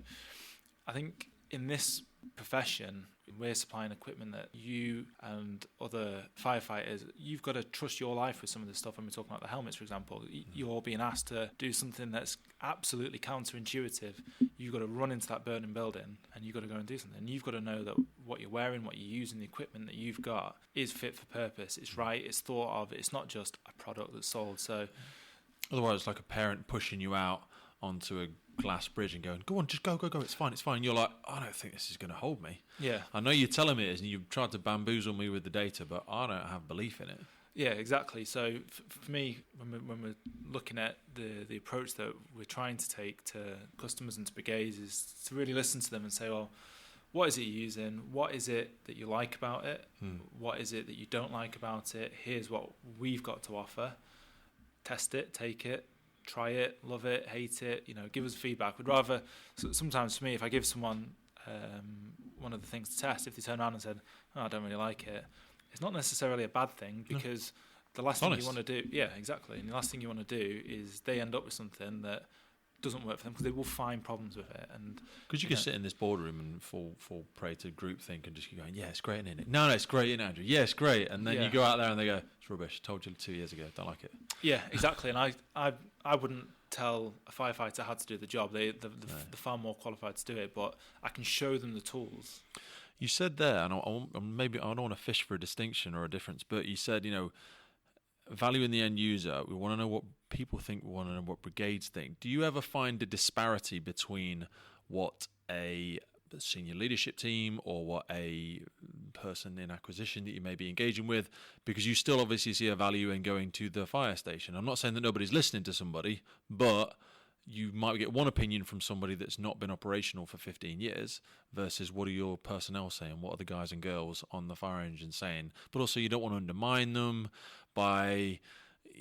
I think in this profession, we're supplying equipment that you and other firefighters, you've got to trust your life with some of this stuff. When we're talking about the helmets, for example, you're being asked to do something that's absolutely counterintuitive. You've got to run into that burning building and you've got to go and do something. And you've got to know that what you're wearing, what you're using, the equipment that you've got is fit for purpose. It's right. It's thought of. It's not just a product that's sold. So otherwise, it's like a parent pushing you out onto a glass bridge and going, go on, just go, it's fine. And you're like, I don't think this is going to hold me. Yeah. I know you're telling me it is, and you've tried to bamboozle me with the data, but I don't have belief in it. Yeah, exactly. So for me, when we're looking at the approach that we're trying to take to customers and to brigades, is to really listen to them and say, well, what is it you're using? What is it that you like about it? What is it that you don't like about it? Here's what we've got to offer. Test it, take it, try it, love it, hate it. Give us feedback. We'd rather, sometimes for me, if I give someone one of the things to test, if they turn around and said, oh, I don't really like it, it's not necessarily a bad thing, because the last thing you want to do, exactly, and the last thing you want to do is they end up with something that doesn't work for them, because they will find problems with it. And because you can sit in this boardroom and fall prey to groupthink and just keep going, yeah, it's great, isn't it? No, it's great, isn't it, Andrew? Yeah, it's great. And then you go out there and they go, it's rubbish. Told you 2 years ago, don't like it. Yeah, exactly. And I wouldn't tell a firefighter how to do the job. They're far more qualified to do it, but I can show them the tools. You said there, and maybe I don't want to fish for a distinction or a difference, but you said, valuing the end user, we want to know what people think, we want to know what brigades think. Do you ever find a disparity between what a senior leadership team or what a person in acquisition that you may be engaging with, because you still obviously see a value in going to the fire station? I'm not saying that nobody's listening to somebody, but you might get one opinion from somebody that's not been operational for 15 years versus what are your personnel saying, what are the guys and girls on the fire engine saying. But also you don't want to undermine them by,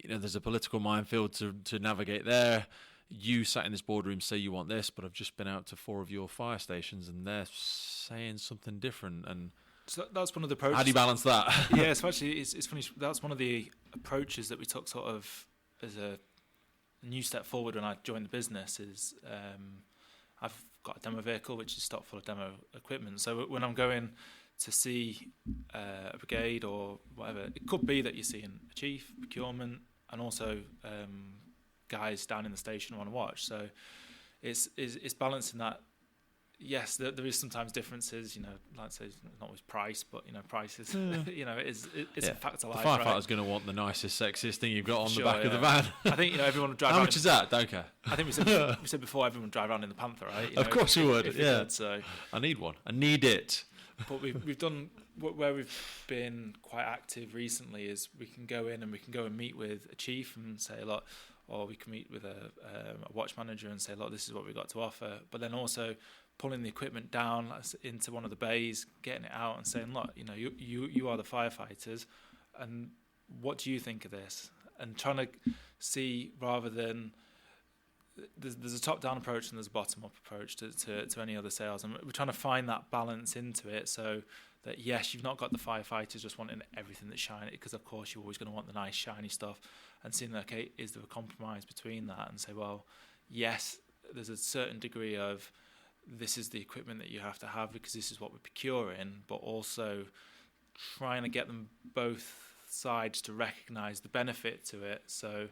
there's a political minefield to navigate there. You sat in this boardroom, say you want this, but I've just been out to 4 of your fire stations and they're saying something different. And so that's one of the approaches. How do you balance that? Yeah, it's actually, it's funny. That's one of the approaches that we took sort of as a new step forward when I joined the business. Is I've got a demo vehicle which is stocked full of demo equipment. So when I'm going to see a brigade or whatever, it could be that you're seeing a chief, procurement, and also guys down in the station on watch. So it's balancing that. Yes, there is sometimes differences. Like I say, not always price, but price is it's a fact of life. The firefighter's going to want the nicest, sexiest thing you've got on the back of the van. I think everyone would drive. How much is that? Don't care. I think we said before, everyone would drive around in the Panther, right? Of course you would. Yeah. Did, so I need one. I need it. But we've done where we've been quite active recently is we can go in and we can go and meet with a chief and say, look, or we can meet with a watch manager and say, look, this is what we've got to offer. But then also pulling the equipment down into one of the bays, getting it out and saying, look, you are the firefighters, and what do you think of this? And trying to see, rather than there's a top-down approach and there's a bottom-up approach to any other sales, and we're trying to find that balance into it, so that yes, you've not got the firefighters just wanting everything that's shiny, because of course you're always going to want the nice shiny stuff, and seeing, okay, is there a compromise between that, and say, well, yes, there's a certain degree of this is the equipment that you have to have because this is what we're procuring, but also trying to get them both sides to recognise the benefit to it. So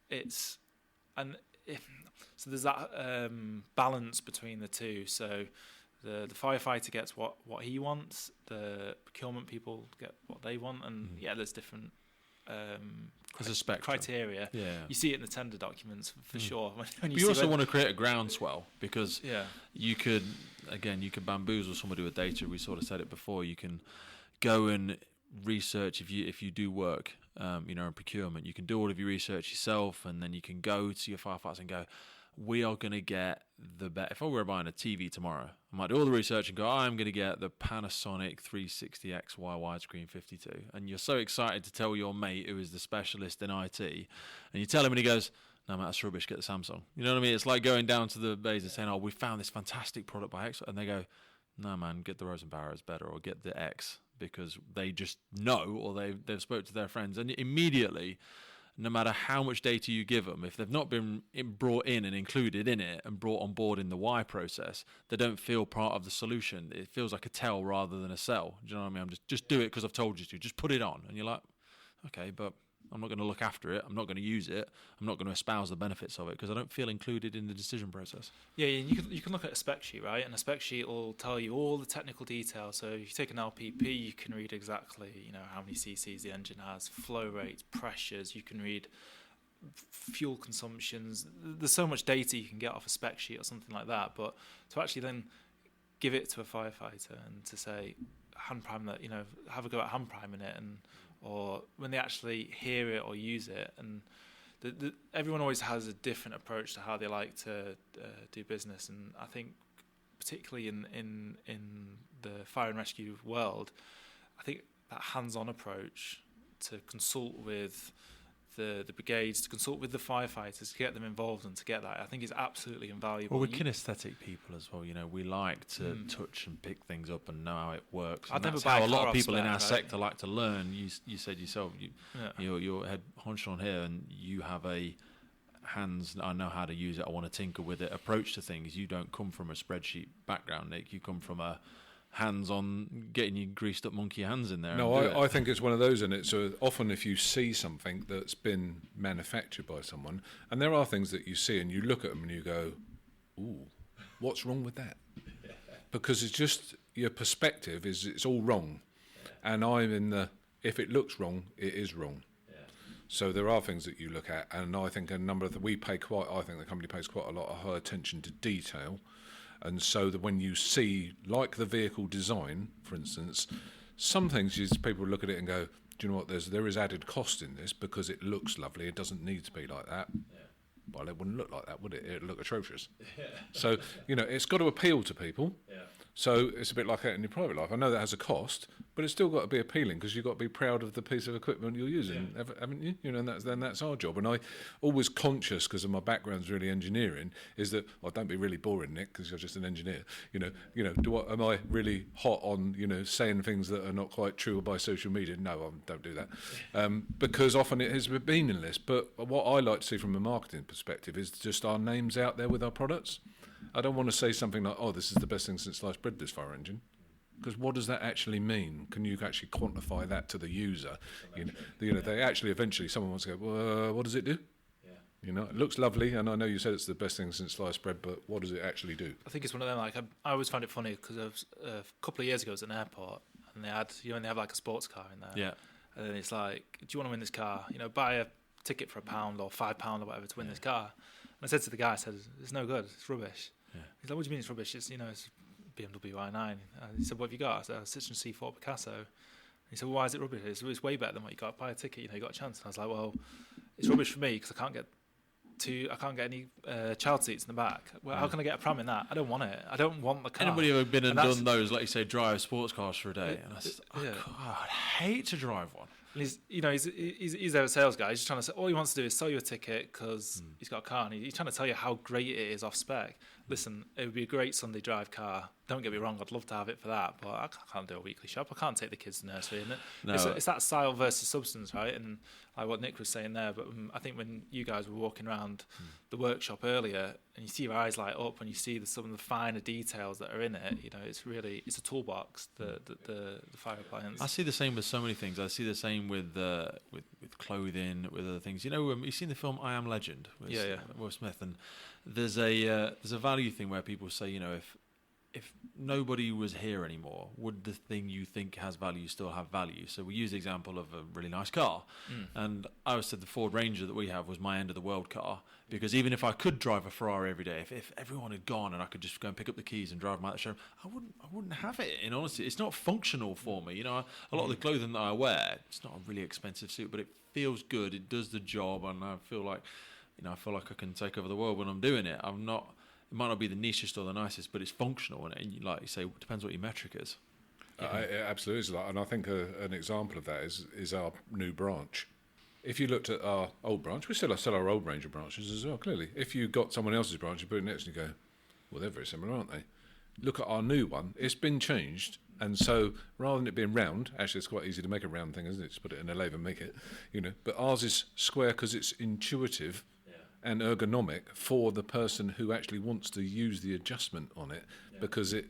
there's that balance between the two. So the firefighter gets what he wants, the procurement people get what they want, and there's different there's a spectrum. Criteria. Yeah. You see it in the tender documents for sure. When you also want to create a groundswell, because you could bamboozle somebody with data. We sort of said it before. You can go and research if you do work, in procurement. You can do all of your research yourself, and then you can go to your firefighters and go, we are going to get the best. If I were buying a TV tomorrow, I might do all the research and go, I'm going to get the Panasonic 360XY widescreen 52. And you're so excited to tell your mate who is the specialist in IT, and you tell him and he goes, no, mate, that's rubbish, get the Samsung. You know what I mean? It's like going down to the base and saying, oh, we found this fantastic product by X. And they go, no, man, get the Rosenbauer, it's better, or get the X, because they just know, or they've spoke to their friends. And immediately, no matter how much data you give them, if they've not been brought in and included in it and brought on board in the why process, they don't feel part of the solution. It feels like a tell rather than a sell. Do you know what I mean? I'm just do it because I've told you to. Just put it on. And you're like, okay, but I'm not going to look after it. I'm not going to use it. I'm not going to espouse the benefits of it because I don't feel included in the decision process. Yeah, you can look at a spec sheet, right? And a spec sheet will tell you all the technical details. So if you take an LPP, you can read exactly, how many cc's the engine has, flow rates, pressures. You can read fuel consumptions. There's so much data you can get off a spec sheet or something like that, but to actually then give it to a firefighter and to say hand prime that, have a go at hand priming it, or when they actually hear it or use it, and everyone always has a different approach to how they like to do business, and I think particularly in the fire and rescue world, I think that hands-on approach to consult with the brigades, to consult with the firefighters, to get them involved and to get that, I think is absolutely invaluable. Well, we're kinesthetic people as well, we like to touch and pick things up and know how it works. I'd never that's buy how a a lot car of people off in our spec, sector like to learn. You said yourself, you're head honcho on here, and you have a hands, I know how to use it, I want to tinker with it approach to things. You don't come from a spreadsheet background, Nick. You come from a hands-on, getting your greased up monkey hands in there. No, I think it's one of those, and it's often if you see something that's been manufactured by someone, and there are things that you see and you look at them and you go, ooh, what's wrong with that? Because it's just your perspective is it's all wrong, and I'm in the if it looks wrong, it is wrong. So there are things that you look at, and I think a number of I think the company pays quite a lot of high attention to detail. And so that when you see, like the vehicle design, for instance, some things people look at it and go, do you know what, there is added cost in this because it looks lovely, it doesn't need to be like that. Yeah. Well, it wouldn't look like that, would it? It'd look atrocious. Yeah. So, it's got to appeal to people. Yeah. So it's a bit like that in your private life. I know that has a cost, but it's still got to be appealing because you've got to be proud of the piece of equipment you're using, haven't you? And that's our job. And I always conscious, because of my background's really engineering, is that, don't be really boring, Nick, because you're just an engineer. Am I really hot on, saying things that are not quite true by social media? No, don't do that. Because often it has been meaningless. But what I like to see from a marketing perspective is just our names out there with our products. I don't want to say something like, this is the best thing since sliced bread, this fire engine. Because what does that actually mean? Can you actually quantify that to the user? They actually eventually, someone wants to go, well, what does it do? Yeah. It looks lovely, and I know you said it's the best thing since sliced bread, but what does it actually do? I think it's one of them, I always find it funny, because a couple of years ago I was at an airport, and they have like a sports car in there. Yeah. And then it's like, do you want to win this car? Buy a ticket for £1 or £5 or whatever to win this car. I said to the guy, it's no good, it's rubbish. Yeah. He's like, what do you mean it's rubbish? It's BMW i9. He said, what have you got? I said, Citroen C4 Picasso. He said, well, why is it rubbish? It's way better than what you got. Buy a ticket, you got a chance. And I was like, well, it's rubbish for me because I can't get any child seats in the back. Well, how can I get a pram in that? I don't want it. I don't want the car. Anybody ever been and done those, like you say, drive sports cars for a day? And I said, God, I'd hate to drive one. And he's there a sales guy. He's just trying to say, all he wants to do is sell you a ticket because he's got a car, and he's trying to tell you how great it is off spec. Listen, it would be a great Sunday drive car. Don't get me wrong, I'd love to have it for that, but I can't do a weekly shop. I can't take the kids to nursery. And it's that style versus substance, right? And like what Nick was saying there, but I think when you guys were walking around the workshop earlier, and you see your eyes light up when you see some of the finer details that are in it, it's a toolbox, the fire appliance. I see the same with so many things. I see the same with clothing, with other things. You've seen the film I Am Legend with Will Smith, and there's a value thing where people say, if nobody was here anymore, would the thing you think has value still have value? So we use the example of a really nice car. And I always said the Ford Ranger that we have was my end of the world car, because even if I could drive a Ferrari every day, if everyone had gone and I could just go and pick up the keys and drive them out the showroom, I wouldn't have it, in honesty. It's not functional for me. A lot of the clothing that I wear, it's not a really expensive suit, but it feels good, it does the job, and I feel like I can take over the world when I'm doing it. It might not be the nichest or the nicest, but it's functional, and like you say, it depends what your metric is. It absolutely is, and I think an example of that is our new branch. If you looked at our old branch, we still sell our old range of branches as well, clearly. If you got someone else's branch, you put it next and you go, well, they're very similar, aren't they? Look at our new one. It's been changed, and so rather than it being round, actually it's quite easy to make a round thing, isn't it? Just put it in a lathe and make it, But ours is square because it's intuitive and ergonomic for the person who actually wants to use the adjustment on it, because it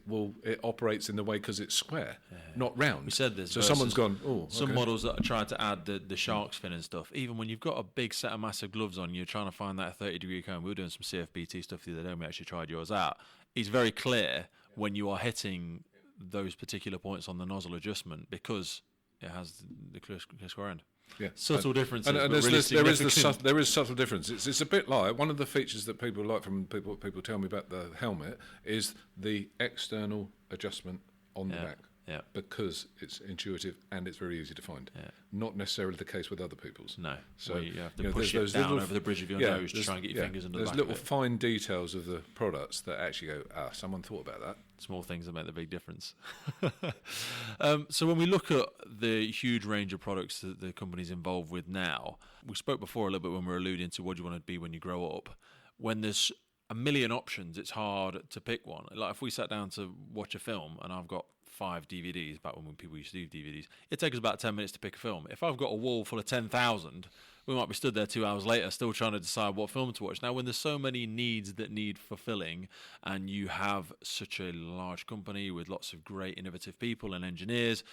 operates in the way because it's square, not round. We said this. So someone's gone, some models that are trying to add the shark's fin and stuff, even when you've got a big set of massive gloves on, you're trying to find that 30-degree cone. We were doing some CFBT stuff the other day, and we actually tried yours out. It's very clear when you are hitting those particular points on the nozzle adjustment, because it has the clear square end. Subtle differences. And there is subtle difference. It's a bit like one of the features that people like from people tell me about the helmet is the external adjustment on the back. Yeah. Because it's intuitive and it's very easy to find. Yeah. Not necessarily the case with other people's. No. So you have to push it down over the bridge of your nose to try and get your fingers under the back. There's little fine details of the products that actually go, someone thought about that. Small things that make the big difference. So when we look at the huge range of products that the company's involved with now, we spoke before a little bit when we were alluding to what you want to be when you grow up. When there's a million options, it's hard to pick one. Like if we sat down to watch a film and I've got 5 DVDs, back when people used to do DVDs, it takes us about 10 minutes to pick a film. If I've got a wall full of 10,000, we might be stood there 2 hours later still trying to decide what film to watch. Now, when there's so many needs that need fulfilling and you have such a large company with lots of great innovative people and engineers,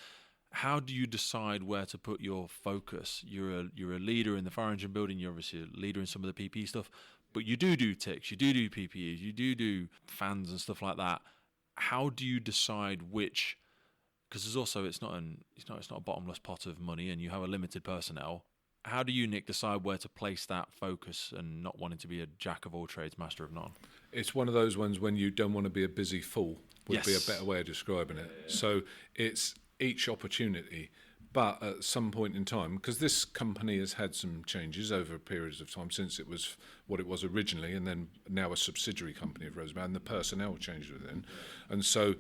how do you decide where to put your focus? You're a leader in the fire engine building, you're obviously a leader in some of the PPE stuff, but you do ticks, you do PPEs, you do fans and stuff like that. How do you decide which? Because there's also it's not a bottomless pot of money, and you have a limited personnel. How do you, Nick, decide where to place that focus and not wanting to be a jack of all trades, master of none? It's one of those ones when you don't want to be a busy fool. Would be a better way of describing it. So it's each opportunity, but at some point in time, because this company has had some changes over periods of time since it was what it was originally, and then now a subsidiary company of Rosenbauer, and the personnel changed within. And so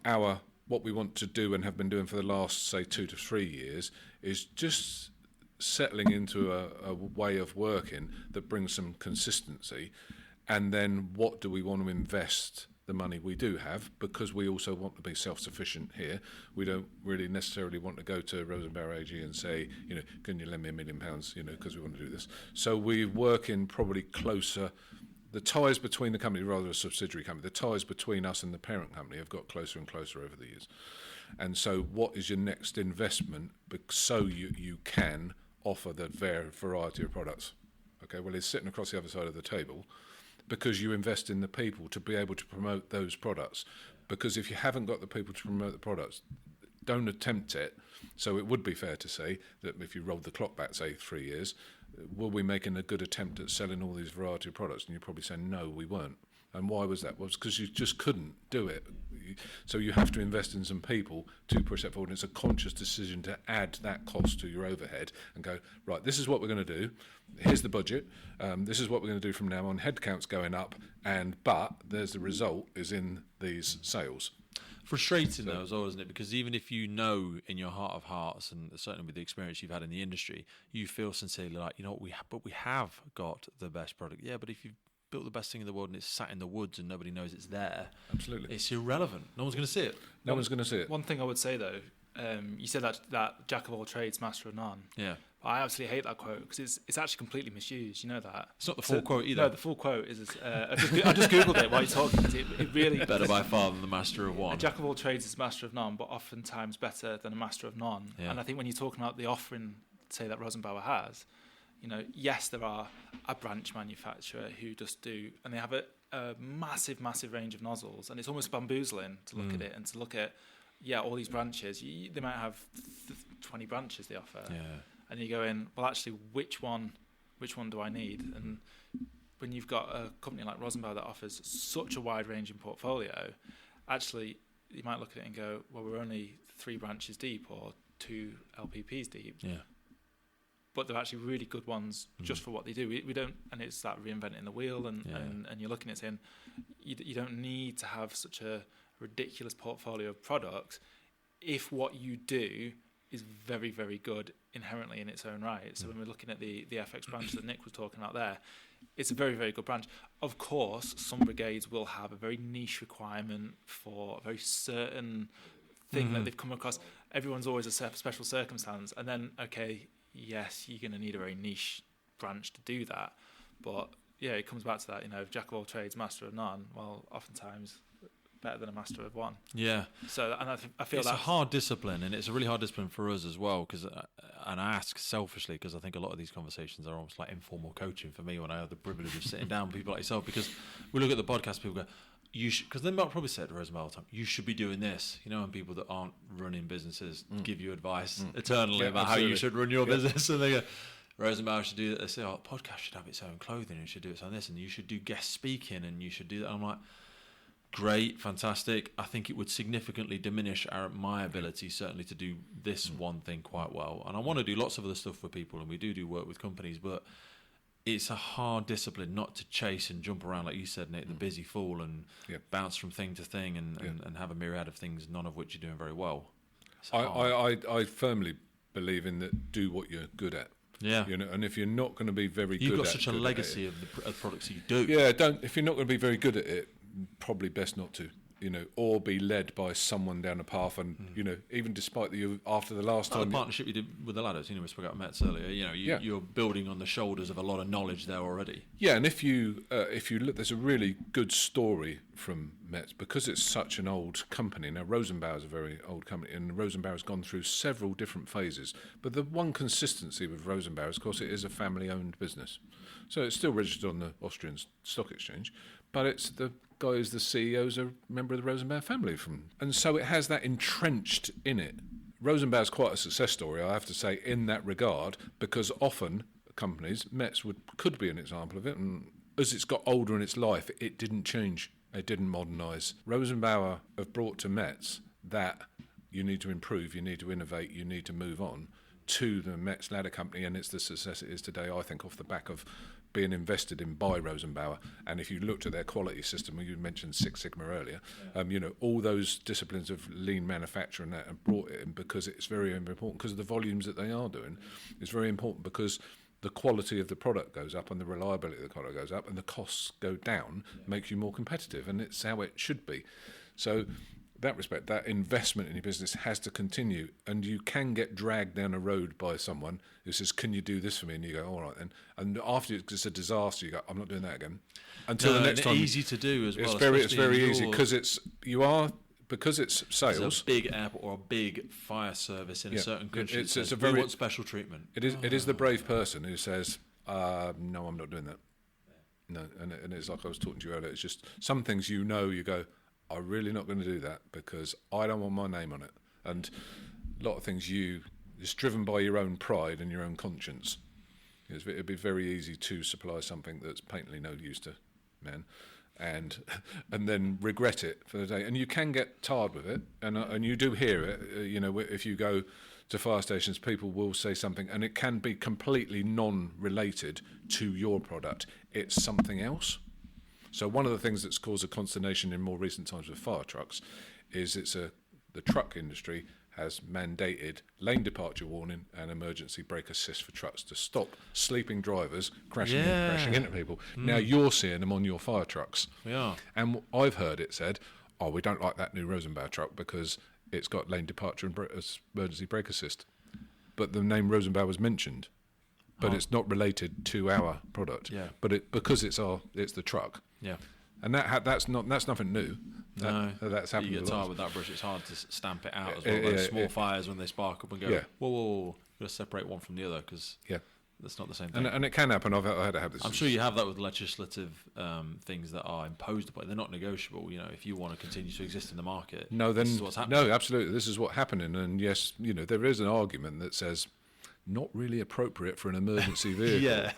our what we want to do and have been doing for the last, say, 2 to 3 years is just settling into a way of working that brings some consistency. And then what do we want to invest the money we do have, because we also want to be self-sufficient here. We don't really necessarily want to go to Rosenbauer AG and say, can you lend me £1 million, because we want to do this. So we work in probably closer. The ties between the company, rather a subsidiary company, the ties between us and the parent company have got closer and closer over the years. And so what is your next investment so you can offer the variety of products? Okay, well, it's sitting across the other side of the table, because you invest in the people to be able to promote those products. Because if you haven't got the people to promote the products, don't attempt it. So it would be fair to say that if you rolled the clock back, say, 3 years, were we making a good attempt at selling all these variety of products? And you're probably saying, no, we weren't. And why was that? Well, it's because you just couldn't do it. So you have to invest in some people to push that forward. And it's a conscious decision to add that cost to your overhead and go, right, this is what we're going to do. Here's the budget. This is what we're going to do from now on. Headcount's going up, but there's the result is in these sales. Frustrating though as well, isn't it? Because even if you know in your heart of hearts, and certainly with the experience you've had in the industry, you feel sincerely like, we have got the best product. Yeah, but if you've built the best thing in the world and it's sat in the woods and nobody knows it's there, absolutely, it's irrelevant. No one's going to see it. No one's going to see it. One thing I would say though, you said that jack of all trades, master of none. Yeah. I absolutely hate that quote because it's actually completely misused. You know that. It's not the full quote either. No, the full quote is. I just googled it while you're talking. It really better by far than the master of one. A jack of all trades is master of none, but oftentimes better than a master of none. Yeah. And I think when you're talking about the offering, say that Rosenbauer has, yes, there are a branch manufacturer who just do, and they have a massive range of nozzles, and it's almost bamboozling to look at it and to look at, all these branches. They might have 20 branches they offer. Yeah. And you go in, well, actually, which one do I need? And when you've got a company like Rosenbauer that offers such a wide-ranging portfolio, actually, you might look at it and go, well, we're only 3 branches deep or 2 LPPs deep. Yeah. But they're actually really good ones just for what they do. We don't, and it's that reinventing the wheel, and you're looking at saying, you don't need to have such a ridiculous portfolio of products if what you do is very, very good inherently in its own right. So when we're looking at the FX branch that Nick was talking about there, it's a very, very good branch. Of course, some brigades will have a very niche requirement for a very certain thing that they've come across. Everyone's always a special circumstance. And then, okay, yes, you're going to need a very niche branch to do that. But, it comes back to that, jack of all trades, master of none. Well, oftentimes better than a master of one. Yeah. So, and I feel it's a hard discipline, and it's a really hard discipline for us as well. Because, and I ask selfishly, because I think a lot of these conversations are almost like informal coaching for me when I have the privilege of sitting down with people like yourself. Because we look at the podcast, people go, you should, because they might probably say to Rosenbauer all the time, you should be doing this, and people that aren't running businesses give you advice eternally about how you should run your business, and they go, Rosenbauer should do that. They say, podcast should have its own clothing, and should do its own this, and you should do guest speaking, and you should do that. I'm like, great, fantastic. I think it would significantly diminish my ability, certainly, to do this one thing quite well. And I want to do lots of other stuff for people, and we do work with companies, but it's a hard discipline not to chase and jump around, like you said, Nick, the busy fool, and bounce from thing to thing, and have a myriad of things, none of which you're doing very well. I firmly believe in that. Do what you're good at. Yeah, and if you're not going to be very you've good got at such a legacy of the products you do. Yeah, if you're not going to be very good at it, probably best not to. Or be led by someone down a path, and even despite after the last time, the partnership you did with the ladders, we spoke about Mets earlier. You're building on the shoulders of a lot of knowledge there already. Yeah, and if you look, there's a really good story from Mets because it's such an old company. Now Rosenbauer is a very old company, and Rosenbauer has gone through several different phases. But the one consistency with Rosenbauer is, of course, it is a family-owned business, so it's still registered on the Austrian Stock Exchange, but it's the guys, the CEOs, are a member of the Rosenbauer family and so it has that entrenched in it. Rosenbauer's quite a success story, I have to say, in that regard, because often companies, Mets could be an example of it, and as it's got older in its life, it didn't change, it didn't modernise. Rosenbauer have brought to Mets that you need to improve, you need to innovate, you need to move on to the Mets ladder company, and it's the success it is today, I think, off the back of being invested in by Rosenbauer. And if you looked at their quality system, you mentioned Six Sigma earlier, all those disciplines of lean manufacturing that have brought it in, because it's very important because of the volumes that they are doing. It's very important because the quality of the product goes up and the reliability of the product goes up and the costs go down, makes you more competitive, and it's how it should be. So that respect, that investment in your business has to continue, and you can get dragged down a road by someone who says, can you do this for me? And you go, all right then. And after it's a disaster, you go, I'm not doing that again. Until the next time. It's easy to do as well. It's very easy because it's sales. It's a big airport or a big fire service in a certain country. It's a very, we want special treatment. It is the brave person who says, no, I'm not doing that. No, and it's like I was talking to you earlier. It's just some things you go, I'm really not going to do that because I don't want my name on it. And a lot of things it's driven by your own pride and your own conscience. It'd be very easy to supply something that's patently no use to men, and then regret it for the day. And you can get tired with it, and you do hear it. If you go to fire stations, people will say something, and it can be completely non-related to your product. It's something else. So one of the things that's caused a consternation in more recent times with fire trucks is the truck industry has mandated lane departure warning and emergency brake assist for trucks to stop sleeping drivers crashing into people. Now you're seeing them on your fire trucks. Yeah. And I've heard it said, we don't like that new Rosenbauer truck because it's got lane departure and emergency brake assist. But the name Rosenbauer was mentioned. But it's not related to our product. Yeah. But because it's the truck. Yeah. And that's nothing new. That's happened. You get tired with that brush. It's hard to stamp it out as well. Those small fires when they spark up and go, whoa, you've got to separate one from the other because that's not the same thing. And it can happen. I've had to have this. I'm sure you have that with legislative things that are imposed upon. They're not negotiable. If you want to continue to exist in the market, this is what's happening. No, absolutely, this is what's happening. And yes, there is an argument that says not really appropriate for an emergency vehicle. Yeah.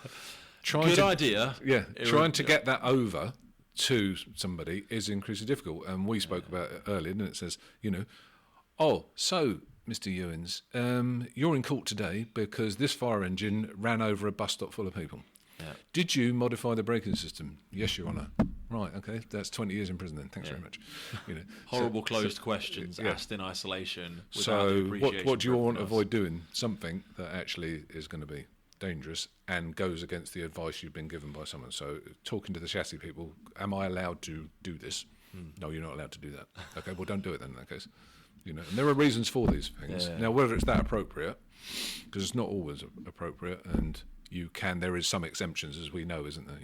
Good idea. Yeah, trying to get that over to somebody is increasingly difficult. And we spoke about it earlier, and it says, so, Mr. Uwins, you're in court today because this fire engine ran over a bus stop full of people. Yeah. Did you modify the braking system? Yes, Your Honour. Right, okay, that's 20 years in prison then. Thanks very much. Horrible closed questions asked in isolation. So what do you want to avoid doing? Something that actually is going to be dangerous and goes against the advice you've been given by someone. So talking to the chassis people, am I allowed to do this? No, you're not allowed to do that. Okay, well, don't do it then in that case. And there are reasons for these things. Now, whether it's that appropriate, because it's not always appropriate, and there is some exemptions, as we know, isn't there?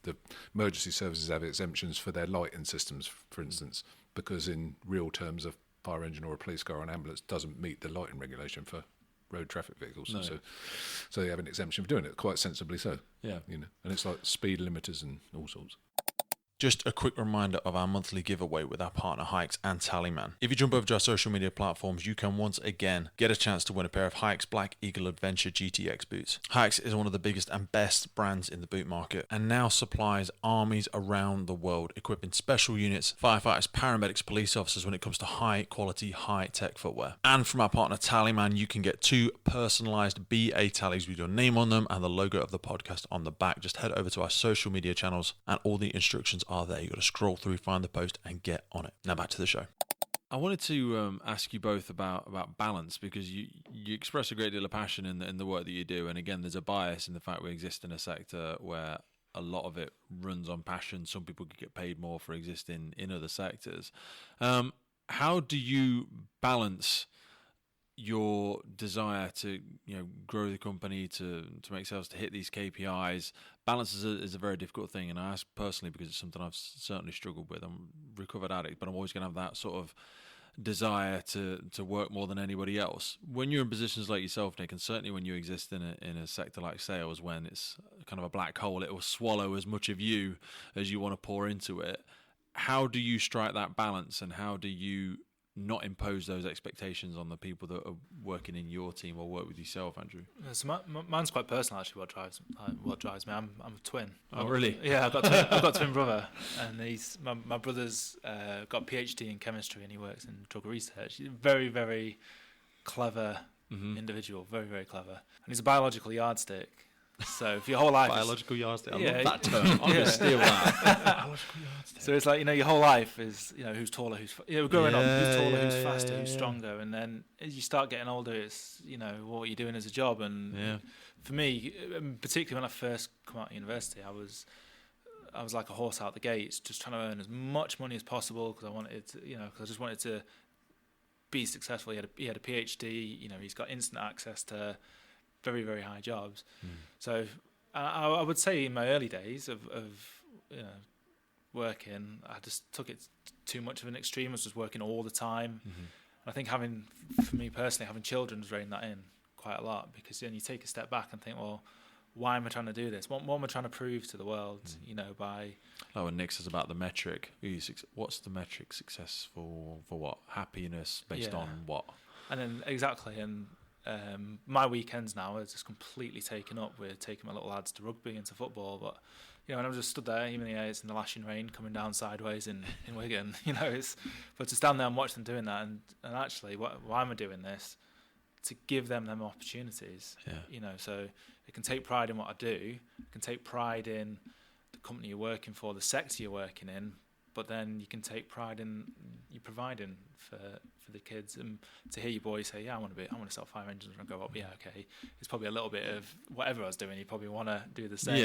The emergency services have exemptions for their lighting systems, for instance, because in real terms, a fire engine or a police car or an ambulance doesn't meet the lighting regulation for road traffic vehicles. No. So they have an exemption for doing it, quite sensibly so. Yeah. And it's like speed limiters and all sorts. Just a quick reminder of our monthly giveaway with our partner Hikes and Tallyman. If you jump over to our social media platforms, you can once again get a chance to win a pair of Hikes Black Eagle Adventure GTX boots. Hikes is one of the biggest and best brands in the boot market and now supplies armies around the world, equipping special units, firefighters, paramedics, police officers when it comes to high quality, high tech footwear. And from our partner Tallyman, you can get 2 personalized BA tallies with your name on them and the logo of the podcast on the back. Just head over to our social media channels and all the instructions are there. You got to scroll through, find the post and get on it. Now back to the show. I wanted to ask you both about balance, because you express a great deal of passion in the work that you do, and again there's a bias in the fact we exist in a sector where a lot of it runs on passion. Some people could get paid more for existing in other sectors. How do you balance your desire to grow the company, to make sales, to hit these KPIs? Balance is a very difficult thing, and I ask personally because it's something I've certainly struggled with. I'm a recovered addict, but I'm always going to have that sort of desire to work more than anybody else. When you're in positions like yourself, Nick, and certainly when you exist in a sector like sales, when it's kind of a black hole, it will swallow as much of you as you want to pour into it. How do you strike that balance, and how do you not impose those expectations on the people that are working in your team or work with yourself, Andrew? So mine's quite personal, actually. What drives me? I'm a twin. Oh, really? Yeah, I've got a twin brother, and my brother's got a PhD in chemistry, and he works in drug research. He's a very, very clever individual, very, very clever, and he's a biological yardstick. So if your whole life biological yardstick, I love that term. I'm going to steal that. Biological yardstick. So it's like, your whole life is, who's taller, who's growing up, who's taller, who's faster, who's stronger, and then as you start getting older, it's what you're doing as a job. And for me, particularly when I first come out of university, I was like a horse out the gates, just trying to earn as much money as possible because I wanted to, because I just wanted to be successful. He had a PhD, he's got instant access to very, very high jobs. So I would say in my early days of working, I just took it too much of an extreme. I was just working all the time. I think for me personally, having children has reined that in quite a lot, because then you take a step back and think, well, why am I trying to do this? What am I trying to prove to the world, by... Oh, and Nick says about the metric. What's the metric? Success for what? Happiness based on what? And then exactly, and my weekends now are just completely taken up with taking my little lads to rugby and to football. But and I'm just stood there, even though it's in the lashing rain coming down sideways in Wigan. But to stand there and watch them doing that, and actually, why am I doing this? To give them opportunities. So I can take pride in what I do. I can take pride in the company you're working for, the sector you're working in. But then you can take pride in you providing for the kids, and to hear your boy say, "Yeah, I want to sell fire engines and go up." Yeah, okay. It's probably a little bit of whatever I was doing. You probably want to do the same.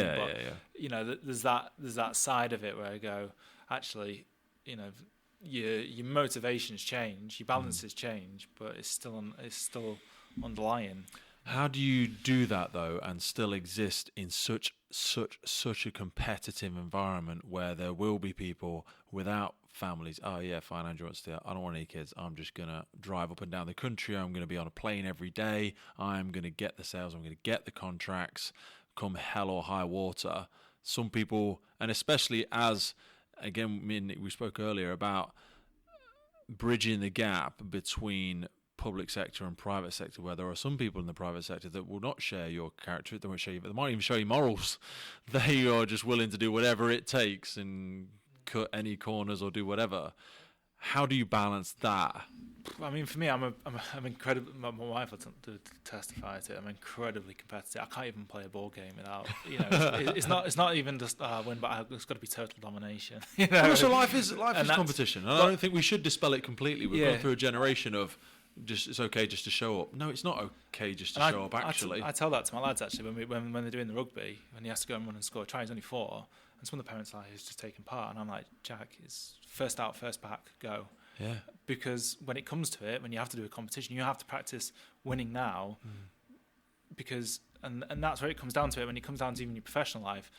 There's that side of it where I go, actually, your motivations change, your balances change, but it's still underlying. How do you do that though, and still exist in such a competitive environment where there will be people without families? Oh yeah, fine, Andrew wants to. I don't want any kids. I'm just gonna drive up and down the country. I'm gonna be on a plane every day. I'm gonna get the sales. I'm gonna get the contracts, come hell or high water. Some people, and especially as again, we spoke earlier about bridging the gap between public sector and private sector, where there are some people in the private sector that will not share your character, they won't show you, but they might even show you morals. They are just willing to do whatever it takes and cut any corners or do whatever. How do you balance that? I mean, for me, I'm incredibly. My wife will testify to it. I'm incredibly competitive. I can't even play a ball game without. It's not even just win, but it's got to be total domination. So life is competition, and I don't think we should dispel it completely. We've gone through a generation of just it's okay just to show up. No, it's not okay just to show up. Actually, I tell that to my lads actually when they're doing the rugby, when he has to go and run and score a try. He's only 4, and some of the parents are like, he's just taking part, and I'm like, Jack, it's first out, first back, go. Yeah. Because when it comes to it, when you have to do a competition, you have to practice winning now. because and that's where it comes down to it. When it comes down to even your professional life,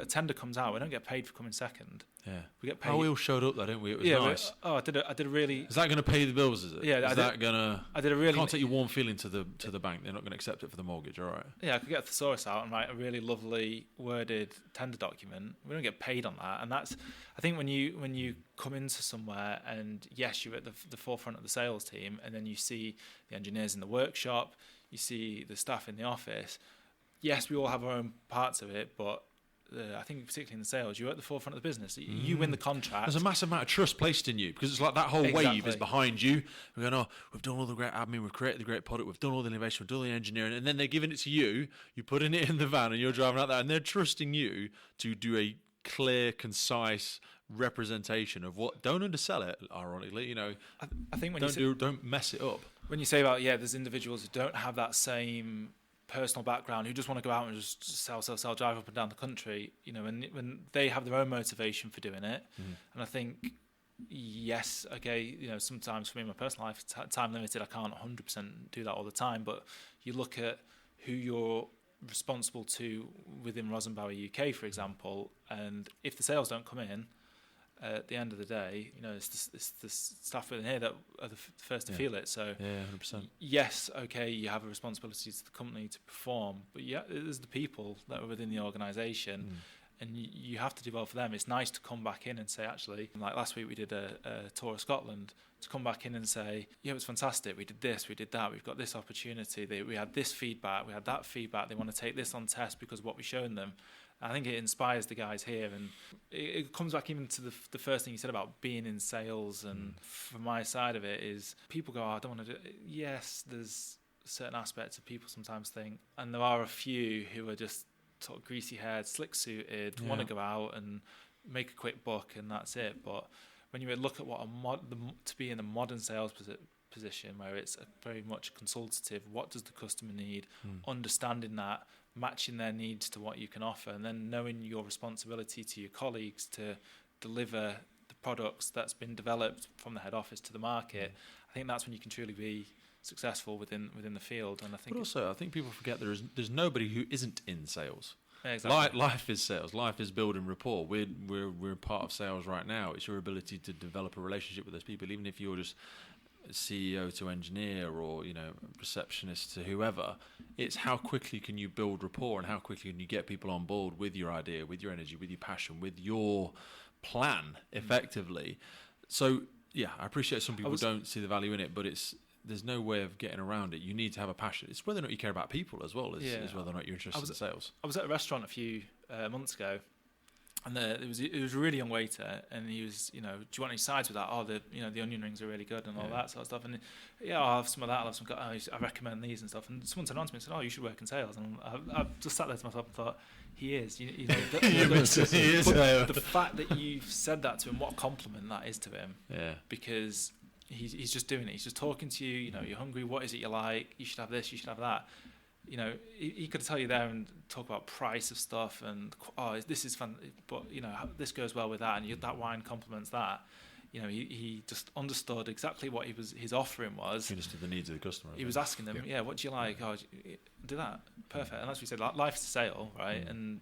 a tender comes out, we don't get paid for coming second. Yeah, we get paid. Oh, we all showed up though, didn't we? It was nice. I did a really. Is that going to pay the bills? Is it? Yeah, is that going to? I did a really. Can't take your warm feeling to the bank. They're not going to accept it for the mortgage. All right. Yeah, I could get a thesaurus out and write a really lovely worded tender document. We don't get paid on that, and that's. I think when you come into somewhere and yes, you're at the forefront of the sales team, and then you see the engineers in the workshop, you see the staff in the office. Yes, we all have our own parts of it, but I think particularly in the sales, you're at the forefront of the business. You win the contract. There's a massive amount of trust placed in you because it's like that whole wave is behind you. We're going, we've done all the great admin, we've created the great product, we've done all the innovation, we've done all the engineering, and then they're giving it to you. You're putting it in the van and you're driving out there, and they're trusting you to do a clear, concise representation of what. Don't undersell it. Ironically, I think don't mess it up. When you say about there's individuals who don't have that same personal background, who just want to go out and just sell, drive up and down the country, when they have their own motivation for doing it. And I think, yes, okay, sometimes for me in my personal life, time limited, I can't 100% do that all the time, but you look at who you're responsible to within Rosenbauer UK, for example, and if the sales don't come in, at the end of the day, it's the staff within here that are the first to feel it. So, 100%. Yes, okay, you have a responsibility to the company to perform, but there's the people that are within the organisation, and you have to do well for them. It's nice to come back in and say, actually, like last week we did a tour of Scotland, to come back in and say, it was fantastic, we did this, we did that, we've got this opportunity, we had this feedback, we had that feedback, they want to take this on test because of what we've shown them. I think it inspires the guys here, and it comes back even to the first thing you said about being in sales. And from my side of it is people go, I don't want to do it. Yes, there's certain aspects of people sometimes think, and there are a few who are just sort of greasy haired, slick suited, want to go out and make a quick buck, and that's it. But when you look at what to be in a modern sales position where it's very much consultative, what does the customer need, understanding that, matching their needs to what you can offer, and then knowing your responsibility to your colleagues to deliver the products that's been developed from the head office to the market. I think that's when you can truly be successful within the field. And I think, but also, I think people forget there's nobody who isn't in sales. Exactly. Life is sales. Life is building rapport. We're part of sales right now. It's your ability to develop a relationship with those people, even if you're just CEO to engineer or receptionist to whoever. It's how quickly can you build rapport and how quickly can you get people on board with your idea, with your energy, with your passion, with your plan effectively. So I appreciate some people don't see the value in it, but there's no way of getting around it. You need to have a passion. It's whether or not you care about people as well as whether or not you're interested in sales. I was at a restaurant a few months ago, and it was a really young waiter, and he was, do you want any sides with that? Oh, the onion rings are really good and all that sort of stuff. And I'll have some of that. I'll have some. I recommend these and stuff. And someone turned on to me and said, "Oh, you should work in sales." And I've just sat there to myself and thought, he is. He is. The fact that you've said that to him, what a compliment that is to him. Yeah. Because he's just doing it. He's just talking to you. You're hungry. What is it you like? You should have this. You should have that. He could tell you there and talk about price of stuff and this is fun, but this goes well with that, and that wine complements that. He just understood exactly what his offering was. He understood the needs of the customer. He was asking them, what do you like? Oh, do that, perfect. And as we said, life's a sale, right? And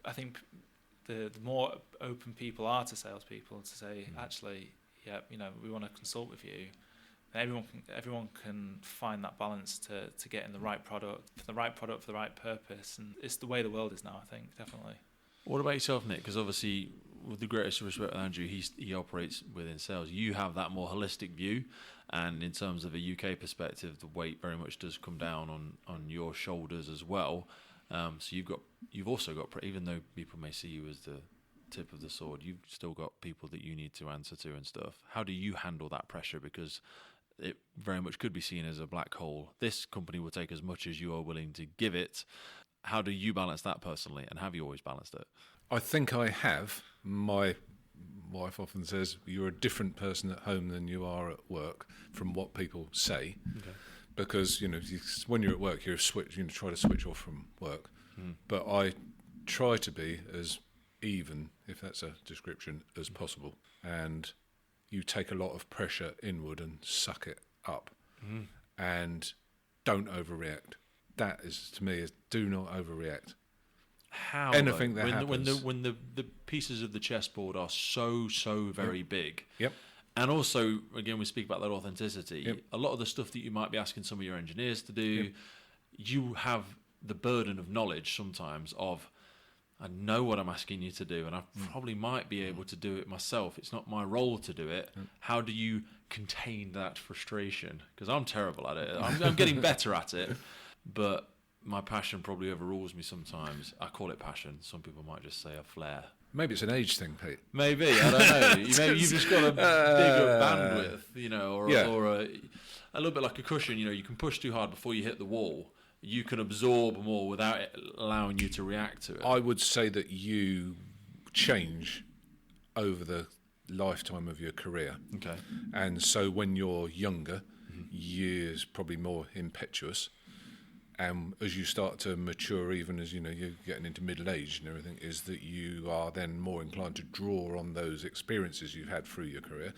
I think the more open people are to salespeople to say, actually, we want to consult with you. Everyone can find that balance to get in the right product for the right purpose, and it's the way the world is now. I think definitely. What about yourself, Nick? Because obviously, with the greatest respect, Andrew, he operates within sales. You have that more holistic view, and in terms of a UK perspective, the weight very much does come down on your shoulders as well. So you've also got, even though people may see you as the tip of the sword, you've still got people that you need to answer to and stuff. How do you handle that pressure? Because it very much could be seen as a black hole. This company will take as much as you are willing to give it. How do you balance that personally, and have you always balanced it? I think I have. My wife often says, you're a different person at home than you are at work, from what people say. Okay. Because, when you're at work, you're try to switch off from work. But I try to be as even, if that's a description, as possible. And you take a lot of pressure inward and suck it up. And don't overreact. That is, to me, is do not overreact. How anything though? that happens when the pieces of the chessboard are so very big. Yep. And also, again, we speak about that authenticity. Yep. A lot of the stuff that you might be asking some of your engineers to do, Yep. you have the burden of knowledge sometimes of, I know what I'm asking you to do, and I probably might be able to do it myself. It's not my role to do it. How do you contain that frustration? Because I'm terrible at it. I'm getting better at it, but my passion probably overrules me sometimes. I call it passion. Some people might just say a flair. Maybe it's an age thing, Pete. Maybe, I don't know. Maybe you've just got a bigger bandwidth, or a little bit like a cushion. You can push too hard before you hit the wall. You can absorb more without it allowing you to react to it. I would say that you change over the lifetime of your career. Okay. And so when you're younger, you're probably more impetuous. And as you start to mature, even as you're getting into middle age and everything, is that you are then more inclined to draw on those experiences you've had through your career.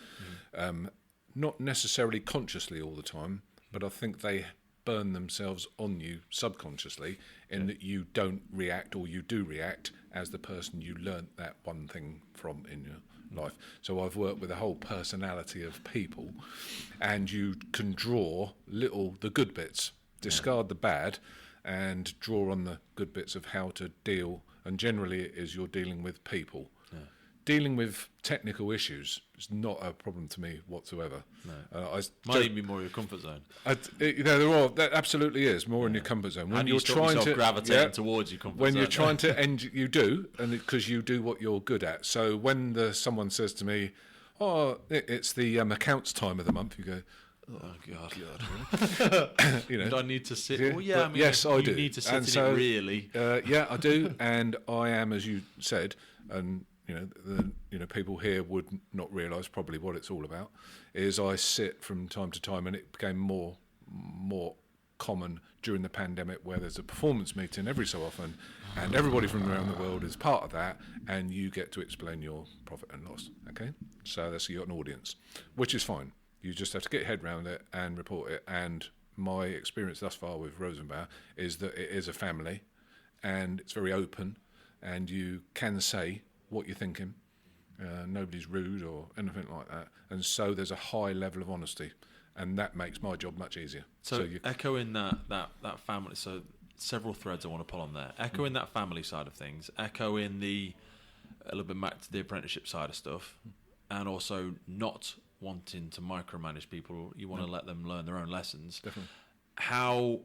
Not necessarily consciously all the time, but I think they burn themselves on you subconsciously in that you don't react, or you do react as the person you learnt that one thing from in your life. So I've worked with a whole personality of people, and you can draw the good bits, discard the bad, and draw on the good bits of how to deal. And generally it is you're dealing with people. Dealing with technical issues is not a problem to me whatsoever. No. Might even be more your comfort zone. That absolutely is more in your comfort zone. When you're trying to gravitate towards your comfort zone. When you're trying to you do, and because you do what you're good at. So when someone says to me, "Oh, it's the accounts time of the month," you go, "Oh God, really?" Do I need to sit? Well, yeah, yes, I do. You need to sit in it, really. Yeah, I do, and I am, as you said, and people here would not realise probably what it's all about. Is I sit from time to time, and it became more common during the pandemic, where there's a performance meeting every so often, and everybody from around the world is part of that, and you get to explain your profit and loss. Okay, so that's, you got an audience, which is fine. You just have to get your head around it and report it. And my experience thus far with Rosenbauer is that it is a family, and it's very open, and you can say what you're thinking. Nobody's rude or anything like that. And so there's a high level of honesty, and that makes my job much easier. So echoing that family, so several threads I want to pull on there. Echoing that family side of things, echoing a little bit back to the apprenticeship side of stuff, and also not wanting to micromanage people. You want to let them learn their own lessons. Definitely. How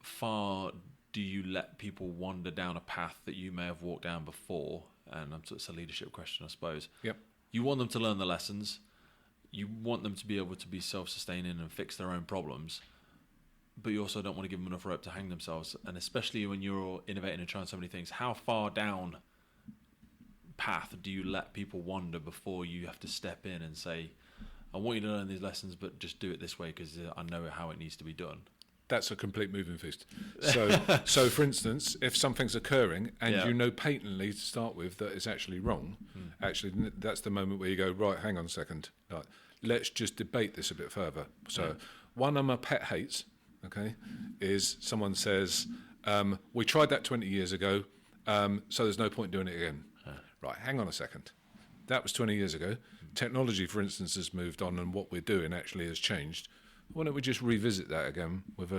far do you let people wander down a path that you may have walked down before? And it's a leadership question, I suppose. Yep. You want them to learn the lessons. You want them to be able to be self-sustaining and fix their own problems. But you also don't want to give them enough rope to hang themselves. And especially when you're innovating and trying so many things, how far down path do you let people wander before you have to step in and say, I want you to learn these lessons, but just do it this way because I know how it needs to be done? That's a complete moving feast. So for instance, if something's occurring and you know patently to start with that it's actually wrong, actually that's the moment where you go, right, hang on a second, let's just debate this a bit further. So one of my pet hates, okay, is someone says, we tried that 20 years ago, so there's no point doing it again. Right, hang on a second. That was 20 years ago. Technology, for instance, has moved on, and what we're doing actually has changed. Why don't we just revisit that again with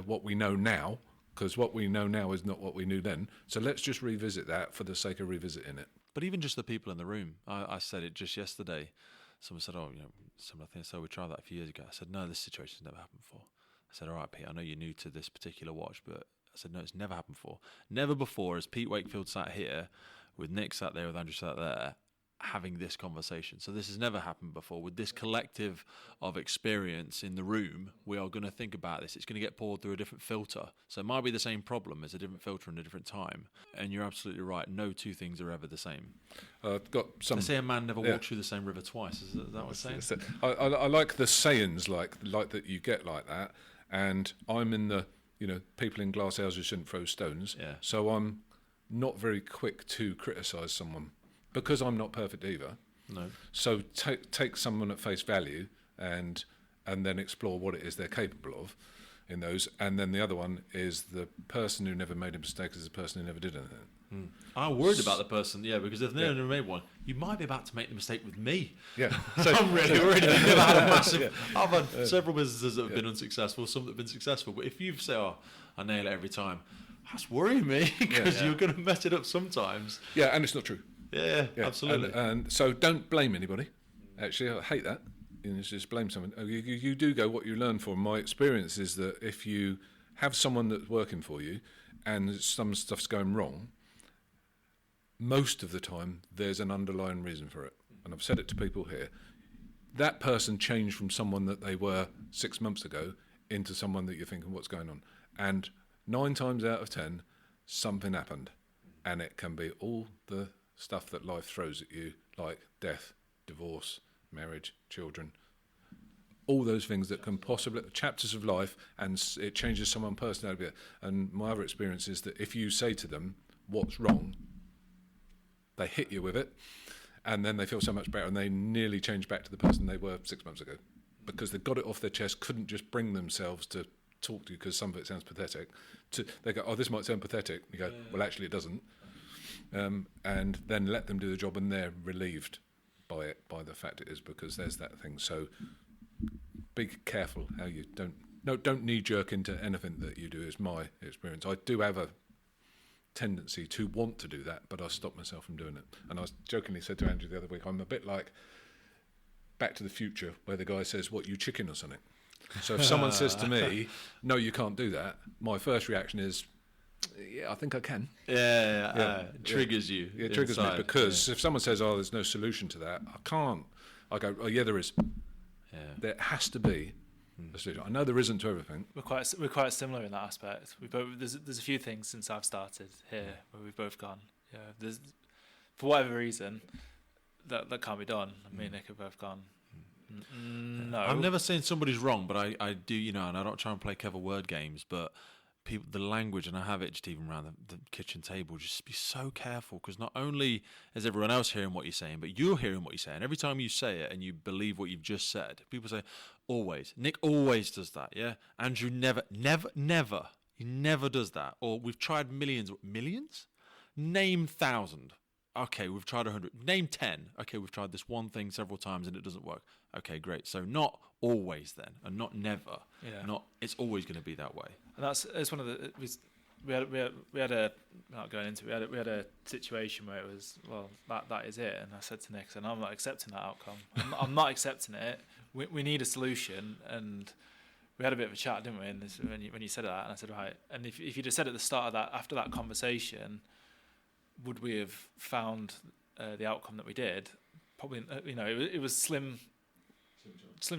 what we know now? Because what we know now is not what we knew then. So let's just revisit that for the sake of revisiting it. But even just the people in the room, I said it just yesterday. Someone said, similar thing. So we tried that a few years ago. I said, no, this situation's never happened before. I said, all right, Pete, I know you're new to this particular watch, but I said, no, it's never happened before. Never before has Pete Wakefield sat here with Nick sat there, with Andrew sat there, having this conversation. So this has never happened before. With this collective of experience in the room, we are going to think about this. It's going to get poured through a different filter. So it might be the same problem as a different filter in a different time. And you're absolutely right. No two things are ever the same. I've got some. They say a man never walks through the same river twice. Is that what I'm saying? I like the sayings like that you get like that. And I'm in the, people in glass houses shouldn't throw stones. Yeah. So I'm not very quick to criticise someone. Because I'm not perfect either. No. So take someone at face value and then explore what it is they're capable of. in those. And then the other one is the person who never made a mistake is the person who never did anything. I'm worried about the person, because if they've never made one, you might be about to make the mistake with me. Yeah, so I'm really worried. I've never had a massive. I've had several businesses that have been unsuccessful, some that have been successful. But if you say, "Oh, I nail it every time," that's worrying me because you're going to mess it up sometimes. Yeah, and it's not true. Yeah, absolutely. And so don't blame anybody. Actually, I hate that. You just blame someone. You do go what you learn from. My experience is that if you have someone that's working for you and some stuff's going wrong, most of the time there's an underlying reason for it. And I've said it to people here. That person changed from someone that they were 6 months ago into someone that you're thinking, what's going on? And 9 times out of 10, something happened. And it can be all the stuff that life throws at you, like death, divorce, marriage, children, all those things that can possibly, chapters of life, and it changes someone's personality. And my other experience is that if you say to them, what's wrong, they hit you with it, and then they feel so much better, and they nearly change back to the person they were 6 months ago, because they got it off their chest, couldn't just bring themselves to talk to you because some of it sounds pathetic. They go, oh, this might sound pathetic. You go, well, actually it doesn't. And then let them do the job, and they're relieved by it, by the fact it is, because there's that thing. So be careful how you don't knee-jerk into anything that you do, is my experience. I do have a tendency to want to do that, but I stop myself from doing it. And I jokingly said to Andrew the other week, I'm a bit like Back to the Future, where the guy says, what, you chicken or something? So if someone says to me, no, you can't do that, my first reaction is, yeah, I think I can. It triggers you. It triggers me, because if someone says, oh, there's no solution to that, I can't. I go, oh, yeah, there is. Yeah. There has to be a solution. I know there isn't to everything. We're quite similar in that aspect. There's a few things since I've started here where we've both gone, there's, for whatever reason, that can't be done. Me and Nick have both gone, no. I've never seen somebody's wrong, but I do, and I don't try and play clever word games, but people, the language, and I have it just even around the kitchen table, just be so careful, because not only is everyone else hearing what you're saying, but you're hearing what you're saying. Every time you say it and you believe what you've just said, people say, always. Nick always does that, yeah? Andrew never, he never does that. Or we've tried millions? Name 1,000. Okay, we've tried 100. Name 10. Okay, we've tried this one thing several times and it doesn't work. Okay, great. So not always then, and not never. Yeah. Not. It's always going to be that way. And it's one of the. We had a not going into it, we had a situation where it was, well, that is it. And I said to Nick, and I'm not accepting that outcome. I'm not accepting it. We need a solution. And we had a bit of a chat, didn't we? And when you said that, and I said, right. And if you'd have said at the start of that, after that conversation, would we have found the outcome that we did? Probably, it was slim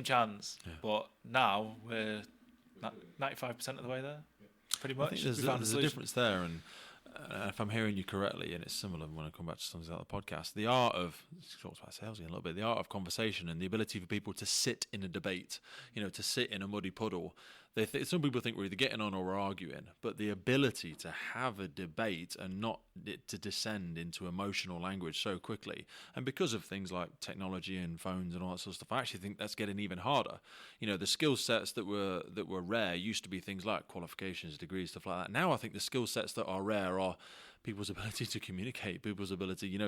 chance. Yeah. But now we're 95% of the way there. Pretty much. I think there's a difference there, and if I'm hearing you correctly, and it's similar when I come back to something like the podcast, the art of, talks about sales again a little bit, the art of conversation and the ability for people to sit in a debate, to sit in a muddy puddle. Some people think we're either getting on or we're arguing, but the ability to have a debate and not it to descend into emotional language so quickly, and because of things like technology and phones and all that sort of stuff, I actually think that's getting even harder. The skill sets that were rare used to be things like qualifications, degrees, stuff like that. Now I think the skill sets that are rare are people's ability to communicate, people's ability,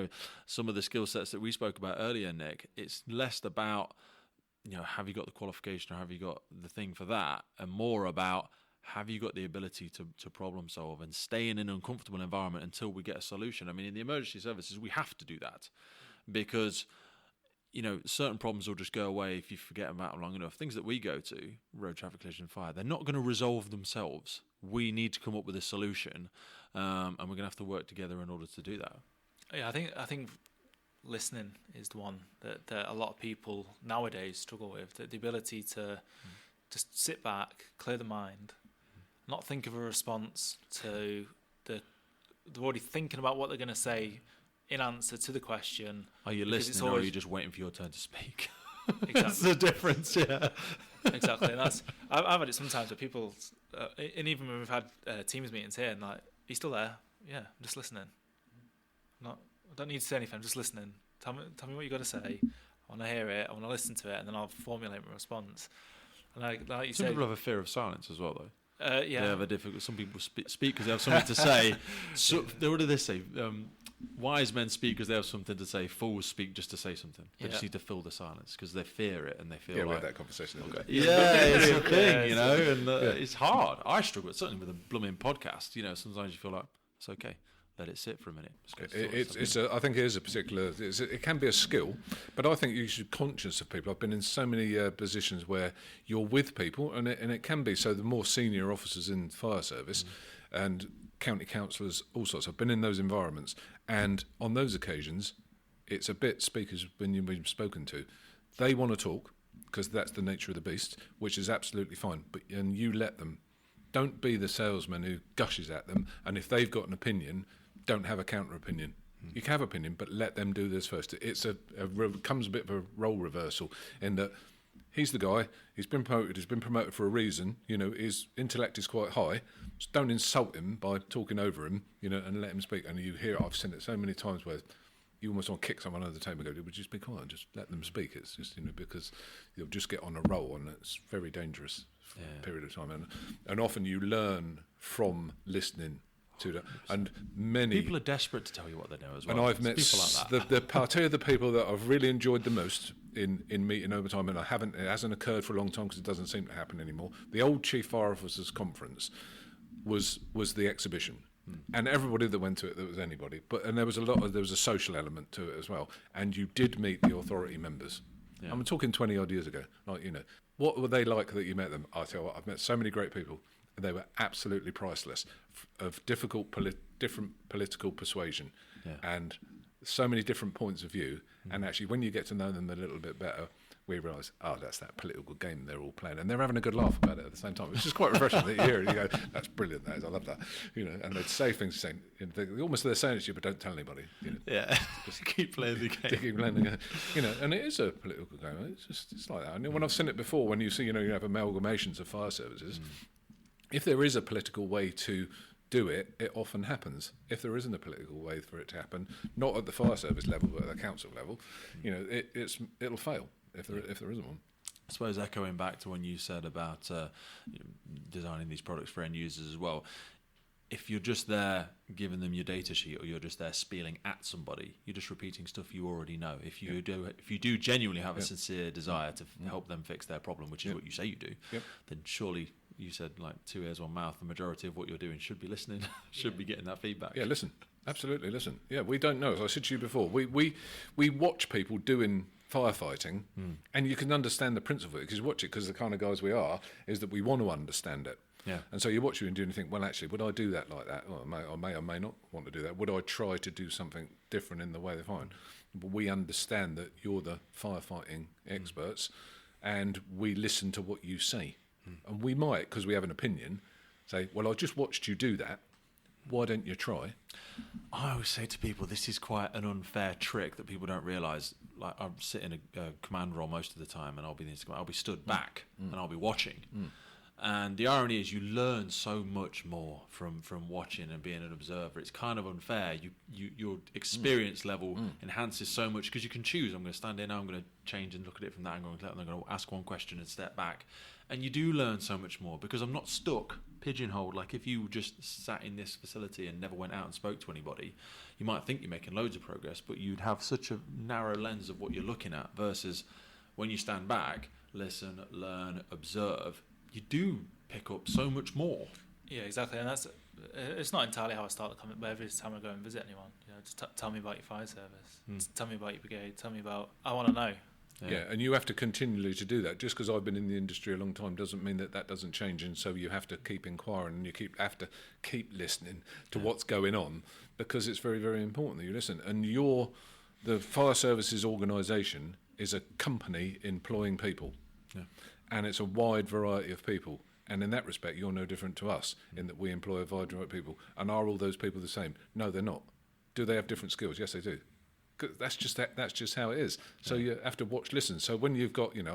some of the skill sets that we spoke about earlier, Nick. It's less about have you got the qualification or have you got the thing for that, and more about have you got the ability to problem solve and stay in an uncomfortable environment until we get a solution. I mean, in the emergency services, we have to do that because, certain problems will just go away if you forget about them long enough. Things that we go to, road traffic collision, fire, they're not going to resolve themselves. We need to come up with a solution, and we're going to have to work together in order to do that. Yeah, I think listening is the one that a lot of people nowadays struggle with. The ability to just sit back, clear the mind, not think of a response to they're already thinking about what they're going to say in answer to the question. Are you listening, or are you just waiting for your turn to speak? Exactly. That's the difference, yeah. Exactly, and I've had it sometimes where people, and even when we've had Teams meetings here, and like, are you still there? Yeah, I'm just listening. I don't need to say anything. I'm just listening. Tell me what you got to say. I want to hear it. I want to listen to it, and then I'll formulate my response. And like you some said, people have a fear of silence as well, though. Yeah, they have a difficult. Some people speak because they have something to say. So, what do they say? Wise men speak because they have something to say. Fools speak just to say something. They just need to fill the silence because they fear it and they feel like we had that conversation. It's a thing, and it's hard. I struggle certainly with a blooming podcast. Sometimes you feel like it's okay. Let it sit for a minute. I think it is a particular. It can be a skill, but I think you should be conscious of people. I've been in so many positions where you're with people, and it can be. So the more senior officers in fire service, and county councillors, all sorts. I've been in those environments, and on those occasions, it's a bit speakers when you've been spoken to. They want to talk because that's the nature of the beast, which is absolutely fine. And you let them. Don't be the salesman who gushes at them, and if they've got an opinion, don't have a counter opinion. You can have opinion, but let them do this first. It's comes a bit of a role reversal in that he's the guy. He's been promoted. He's been promoted for a reason. His intellect is quite high. Just don't insult him by talking over him. And let him speak. And you hear it. I've seen it so many times where you almost want to kick someone under the table and go, "Would you just be quiet and just let them speak?" It's just because you'll just get on a roll, and it's very dangerous for a period of time. And often you learn from listening to that. And many people are desperate to tell you what they know as well. And I've met people like that. the party of the people that I've really enjoyed the most in meeting over time, and it hasn't occurred for a long time because it doesn't seem to happen anymore. The old Chief Fire Officers Conference was the exhibition. And everybody that went to it, there was anybody, and there was a social element to it as well. And you did meet the authority members. Yeah. I'm talking 20 odd years ago. What were they like that you met them? I tell you what, I've met so many great people. They were absolutely priceless, of different political persuasion, and so many different points of view. And actually, when you get to know them a little bit better, we realise, that's that political game they're all playing, and they're having a good laugh about it at the same time. It's just quite refreshing that you hear it. You go, "That's brilliant, that is. I love that." And they'd say things saying, almost they're saying it to you, but don't tell anybody. Yeah, just keep playing the game. Keep playing the game. And it is a political game. It's like that. And when I've seen it before, when you see, you have amalgamations of fire services. If there is a political way to do it, it often happens. If there isn't a political way for it to happen, not at the fire service level, but at the council level, it'll fail if there isn't one. I suppose echoing back to when you said about designing these products for end users as well, if you're just there giving them your data sheet, or you're just there spieling at somebody, you're just repeating stuff you already know. If you do genuinely have a sincere desire to help them fix their problem, which is what you say you do, then surely, you said, like 2 ears, 1 mouth, the majority of what you're doing should be listening, should be getting that feedback. Yeah, listen. Absolutely, listen. Yeah, we don't know. As I said to you before, we watch people doing firefighting, and you can understand the principle of it, because you watch it, because the kind of guys we are, is that we want to understand it. Yeah. And so you watch you and do anything, well, actually, would I do that like that? Well, I may or may not want to do that. Would I try to do something different in the way they find? But we understand that you're the firefighting experts, and we listen to what you say. And we might, because we have an opinion, say, well, I just watched you do that. Why don't you try? I always say to people, this is quite an unfair trick that people don't realise. Like, I sit in a command role most of the time, and I'll be stood back, and I'll be watching. And the irony is, you learn so much more from watching and being an observer. It's kind of unfair. Your experience level enhances so much, because you can choose. I'm going to stand here now. I'm going to change and look at it from that angle. I'm going to ask one question and step back. And you do learn so much more, because I'm not stuck, pigeonholed. Like, if you just sat in this facility and never went out and spoke to anybody, you might think you're making loads of progress, but you'd have such a narrow lens of what you're looking at, versus when you stand back, listen, learn, observe, you do pick up so much more. Yeah, exactly. And it's not entirely how I start the comment, but every time I go and visit anyone, just tell me about your fire service, just tell me about your brigade, tell me about, I want to know. Yeah, and you have to continually to do that. Just because I've been in the industry a long time doesn't mean that doesn't change, and so you have to keep inquiring, and you have to keep listening to what's going on, because it's very, very important that you listen. And the fire services organisation is a company employing people, and it's a wide variety of people. And in that respect, you're no different to us, in that we employ a wide variety of people. And are all those people the same? No, they're not. Do they have different skills? Yes, they do. That's just how it is. So you have to listen. So when you've got, I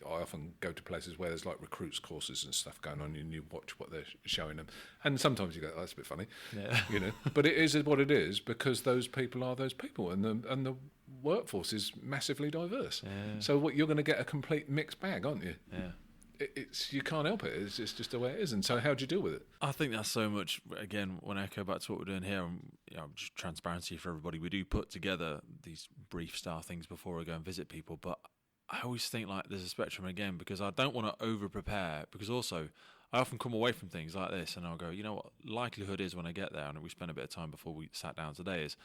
often go to places where there's like recruits courses and stuff going on, and you watch what they're showing them, and sometimes you go, that's a bit funny, But it is what it is, because those people are those people, and the workforce is massively diverse. So what you're going to get a complete mixed bag, aren't you? It's you can't help it. It's just the way it is. And so how do you deal with it? I think that's so much, again, when I echo back to what we're doing here, just transparency for everybody. We do put together these brief style things before we go and visit people, but I always think like there's a spectrum again, because I don't want to over prepare, because also I often come away from things like this and I'll go, you know what, likelihood is when I get there, and we spent a bit of time before we sat down today, is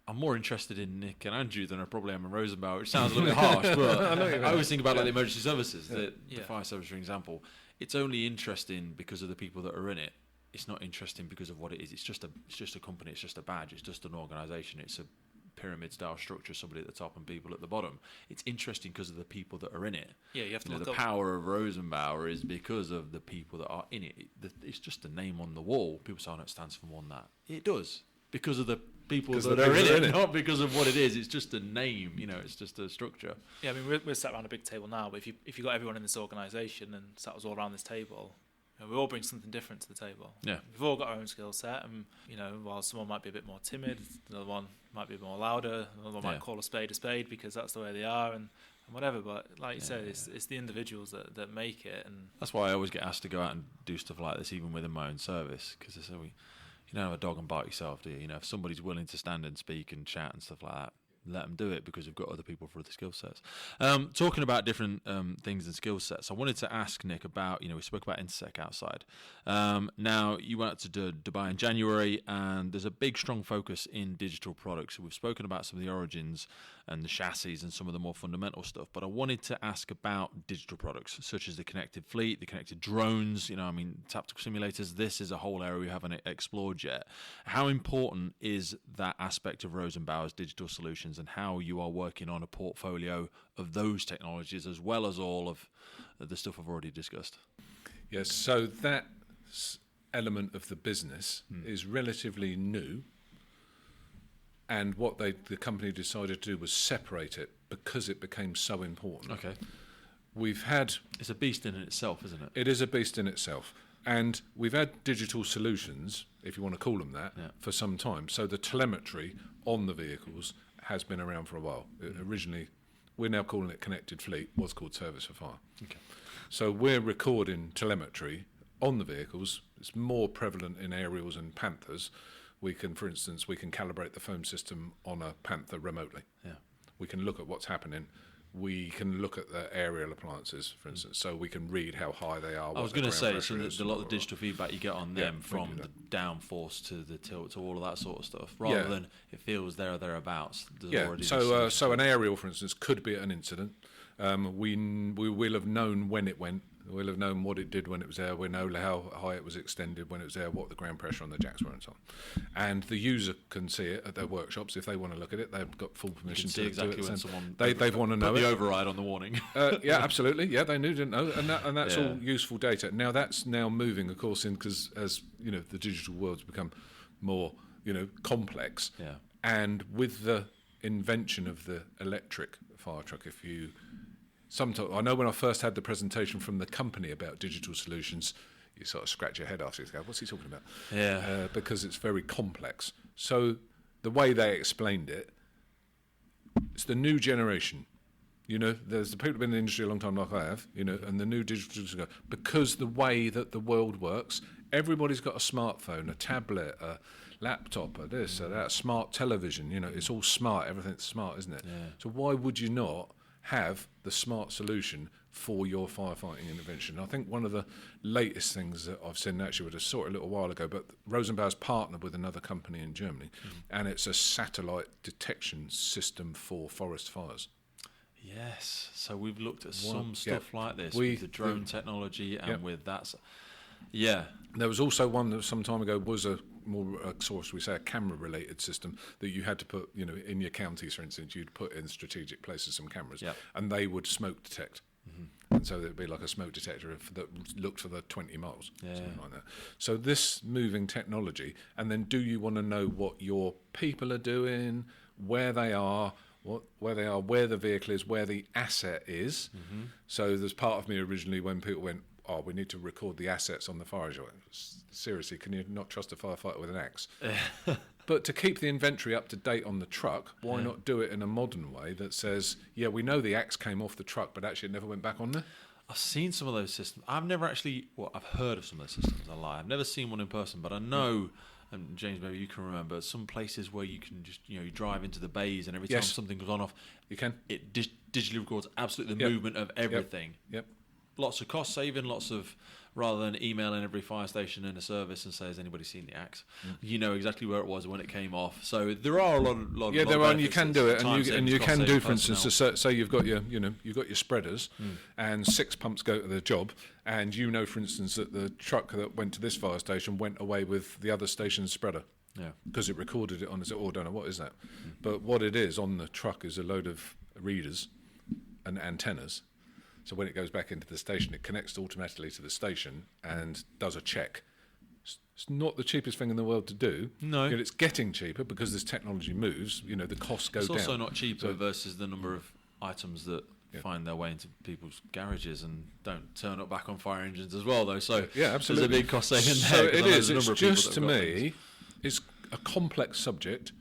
I'm more interested in Nick and Andrew than I probably am in Rosenbauer, which sounds a little bit harsh, but I always think about like the emergency services, the fire service, for example. It's only interesting because of the people that are in it. It's not interesting because of what it is. It's just a company. It's just a badge. It's just an organisation. It's a pyramid-style structure, somebody at the top and people at the bottom. It's interesting because of the people that are in it. Yeah, you have to look the power of Rosenbauer is because of the people that are in it. It's just a name on the wall. People say, "Oh, no, it stands for more than that." It does, because of the people that are in it, not because of what it is. It's just a name, it's just a structure. Yeah, I mean, we're sat around a big table now, but if you got everyone in this organisation and sat us all around this table, we all bring something different to the table. Yeah, we've all got our own skill set, and while someone might be a bit more timid, another one might be a bit more louder, another one might call a spade because that's the way they are, and whatever. But like you said, it's the individuals that make it, and that's why I always get asked to go out and do stuff like this, even within my own service, because they say you don't have a dog and bite yourself, do you? If somebody's willing to stand and speak and chat and stuff like that, let them do it, because we've got other people for other skill sets. Talking about different things and skill sets, I wanted to ask Nick about, we spoke about Intersec outside. Now, you went to Dubai in January, and there's a big, strong focus in digital products. So we've spoken about some of the origins and the chassis and some of the more fundamental stuff, but I wanted to ask about digital products, such as the connected fleet, the connected drones, tactical simulators. This is a whole area we haven't explored yet. How important is that aspect of Rosenbauer's digital solutions, and how you are working on a portfolio of those technologies as well as all of the stuff I've already discussed? Yes, so that element of the business is relatively new, and what the company decided to do was separate it because it became so important. Okay. It's a beast in itself, isn't it? It is a beast in itself. And we've had digital solutions, if you want to call them that, for some time. So the telemetry on the vehicles has been around for a while. Originally, we're now calling it connected fleet, was called service for fire. Okay. So we're recording telemetry on the vehicles. It's more prevalent in aerials and Panthers. For instance, we can calibrate the foam system on a Panther remotely. Yeah. We can look at what's happening. We can look at the aerial appliances, for instance, so we can read how high they are. I was going to say, so there's a lot of digital feedback you get on them, from the downforce to the tilt to all of that sort of stuff, rather than it feels there or thereabouts. So an aerial, for instance, could be an incident. We will have known when it went. We'll have known what it did when it was there. We know how high it was extended when it was there, what the ground pressure on the jacks were, and so on. And the user can see it at their workshops if they want to look at it. They've got full permission to exactly do it. When someone they want to know put the override on the warning. Yeah, absolutely. Yeah, they knew, didn't know, and that's all useful data. Now that's moving, of course, in because as the digital world's become more complex. Yeah. And with the invention of the electric fire truck, sometimes, I know when I first had the presentation from the company about digital solutions, you sort of scratch your head after you go, what's he talking about? Yeah. Because it's very complex. So the way they explained it, it's the new generation. There's the people who've been in the industry a long time like I have, and the new digital solutions, because the way that the world works, everybody's got a smartphone, a tablet, a laptop, a this, a that, a smart television, it's all smart, everything's smart, isn't it? Yeah. So why would you not have the smart solution for your firefighting intervention? I think one of the latest things that I've seen, actually, I saw it a little while ago, but Rosenbauer's partnered with another company in Germany, and it's a satellite detection system for forest fires. Yes, so we've looked at some stuff like this with the drone technology and with that. Yeah. There was also one that some time ago was a camera-related system that you had to put, in your counties, for instance, you'd put in strategic places some cameras, and they would smoke detect. And so there'd be like a smoke detector that looked for the 20 miles, something like that. So this moving technology, and then do you want to know what your people are doing, where they are, where the vehicle is, where the asset is. So there's part of me originally when people went, we need to record the assets on the fire. Seriously, can you not trust a firefighter with an axe? But to keep the inventory up to date on the truck, why not do it in a modern way that says, yeah, we know the axe came off the truck, but actually it never went back on there? I've seen some of those systems. I've never actually, I've heard of some of those systems. I lie. I've never seen one in person, but I know, and James, maybe you can remember, some places where you can just, you drive into the bays and every time something's gone off, you can. It digitally records absolutely the movement of everything. Yep. Lots of cost saving, lots of, rather than emailing every fire station in a service and say, has anybody seen the axe? You know exactly where it was when it came off. So there are a lot of there are, and you can do it, and you can do, for instance, say you've got your you've got your spreaders, and 6 pumps go to the job, and for instance, that the truck that went to this fire station went away with the other station's spreader. Yeah, because it recorded it on its. I don't know what is that, but what it is on the truck is a load of readers and antennas. So when it goes back into the station, it connects automatically to the station and does a check. It's not the cheapest thing in the world to do. No. It's getting cheaper because this technology moves. The costs go down. It's also not cheaper versus the number of items that find their way into people's garages and don't turn up back on fire engines as well, though. So absolutely. There's a big cost saving there. So it is. It's just, to me, it's a complex subject.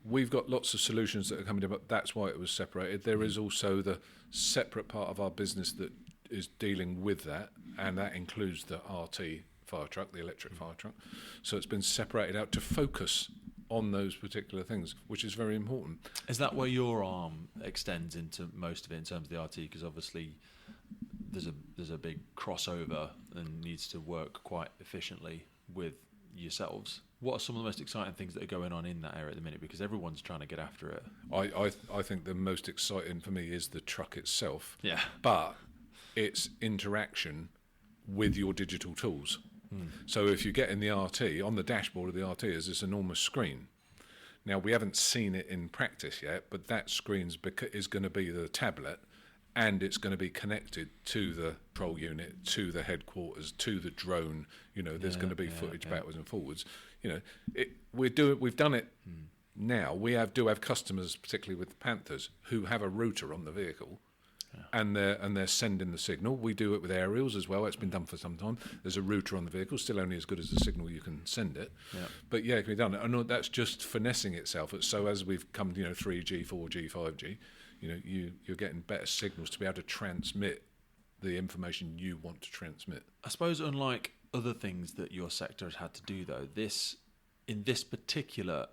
We've got lots of solutions that are coming in, but that's why it was separated. There is also the separate part of our business that is dealing with that, and that includes the RT fire truck, the electric fire truck. So it's been separated out to focus on those particular things, which is very important. Is that where your arm extends into most of it in terms of the RT? Because obviously there's a big crossover and needs to work quite efficiently with yourselves. What are some of the most exciting things that are going on in that area at the minute? Because everyone's trying to get after it. I think the most exciting for me is the truck itself. Yeah. But its interaction with your digital tools. So if you get in the RT, on the dashboard of the RT is this enormous screen. Now, we haven't seen it in practice yet, but that screen is going to be the tablet, and it's going to be connected to the control unit, to the headquarters, to the drone. There's going to be footage backwards and forwards. We've done it now. We do have customers, particularly with Panthers, who have a router on the vehicle, and they're sending the signal. We do it with aerials as well. It's been done for some time. There's a router on the vehicle, still only as good as the signal you can send it. Yeah. But it can be done. And that's just finessing itself. So as we've come, 3G, 4G, 5G, you're getting better signals to be able to transmit the information you want to transmit. I suppose unlike other things that your sector has had to do, though, in this particular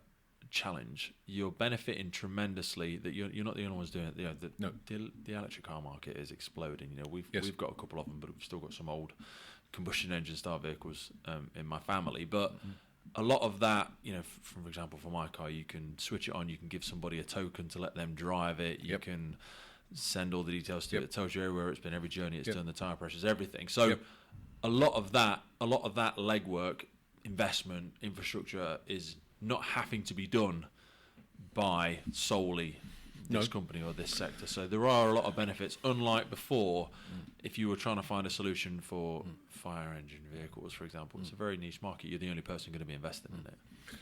challenge, you're benefiting tremendously. That you're not the only ones doing it. The electric car market is exploding. We've got a couple of them, but we've still got some old combustion engine style vehicles in my family. But a lot of that, for example, for my car, you can switch it on. You can give somebody a token to let them drive it. You can send all the details to it. It tells you everywhere it's been, every journey it's done, the tyre pressures, everything. So a lot of that legwork, investment, infrastructure is not having to be done by solely this company or this sector. So there are a lot of benefits. Unlike before, if you were trying to find a solution for fire engine vehicles, for example, it's a very niche market. You're the only person going to be investing in it.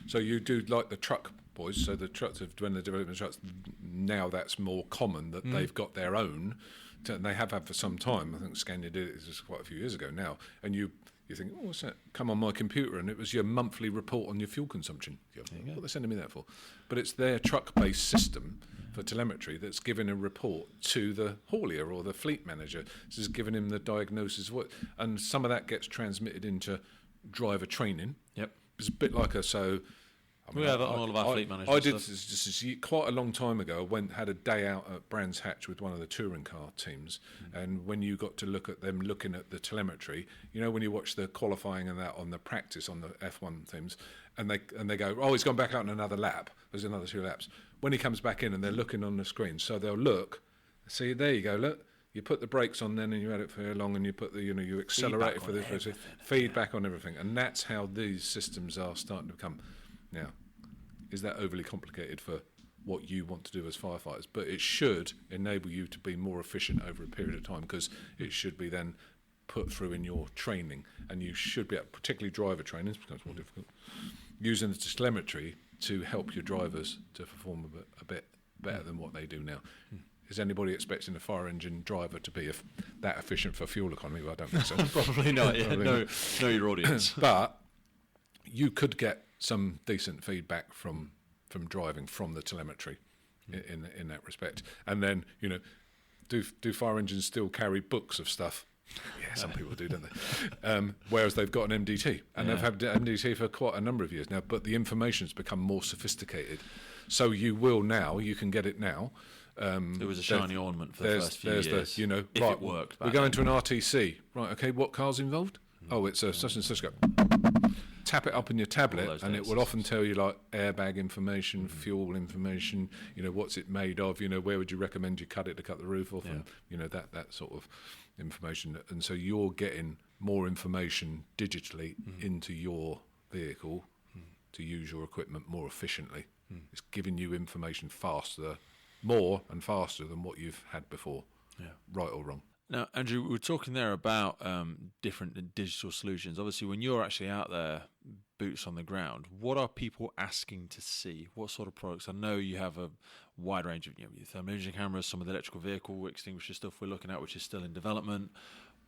So you do like the truck boys. So the trucks, when they're developing trucks, now that's more common that they've got their own. And they have had for some time. I think Scania did it just quite a few years ago now. And you think, what's that? Come on my computer, and it was your monthly report on your fuel consumption. What are they sending me that for? But it's their truck-based system for telemetry that's giving a report to the haulier or the fleet manager. This is giving him the diagnosis of and some of that gets transmitted into driver training. Yep, it's a bit like we have it on all of our fleet managers. I did this quite a long time ago. Had a day out at Brands Hatch with one of the touring car teams, and when you got to look at them looking at the telemetry, when you watch the qualifying and that on the practice on the F1 teams, and they go, oh, he's gone back out on another lap. There's another 2 laps. When he comes back in, and they're looking on the screen, so they'll look. See, there you go. Look. You put the brakes on then, and you had it for how long, and you put you accelerate it for this, feedback on everything, and that's how these systems are starting to become. Now, is that overly complicated for what you want to do as firefighters? But it should enable you to be more efficient over a period of time, because it should be then put through in your training, and you should be, particularly driver training, it becomes more difficult, using the telemetry to help your drivers to perform a bit better than what they do now. Is anybody expecting a fire engine driver to be that efficient for fuel economy? Well, I don't think so. Probably not. Yeah. Know your audience. But you could get some decent feedback from driving from the telemetry in that respect. And then, do fire engines still carry books of stuff? Yeah, some people do, don't they? Whereas they've got an MDT, and they've had MDT for quite a number of years now, but the information's become more sophisticated. So you can get it now. There was a shiny ornament for the first few years. If it worked. We're going to an RTC. Right, okay, what car's involved? Oh, it's a such and such. Go. Tap it up in your tablet, and it will often tell you like airbag information, fuel information. What's it made of? Where would you recommend you cut it to cut the roof off? And that sort of information. And so you're getting more information digitally into your vehicle to use your equipment more efficiently. It's giving you information more and faster than what you've had before. Yeah, right or wrong. Now, Andrew, we were talking there about different digital solutions. Obviously, when you're actually out there, boots on the ground, what are people asking to see? What sort of products? I know you have a wide range of your thermal imaging cameras, some of the electrical vehicle extinguisher stuff we're looking at, which is still in development.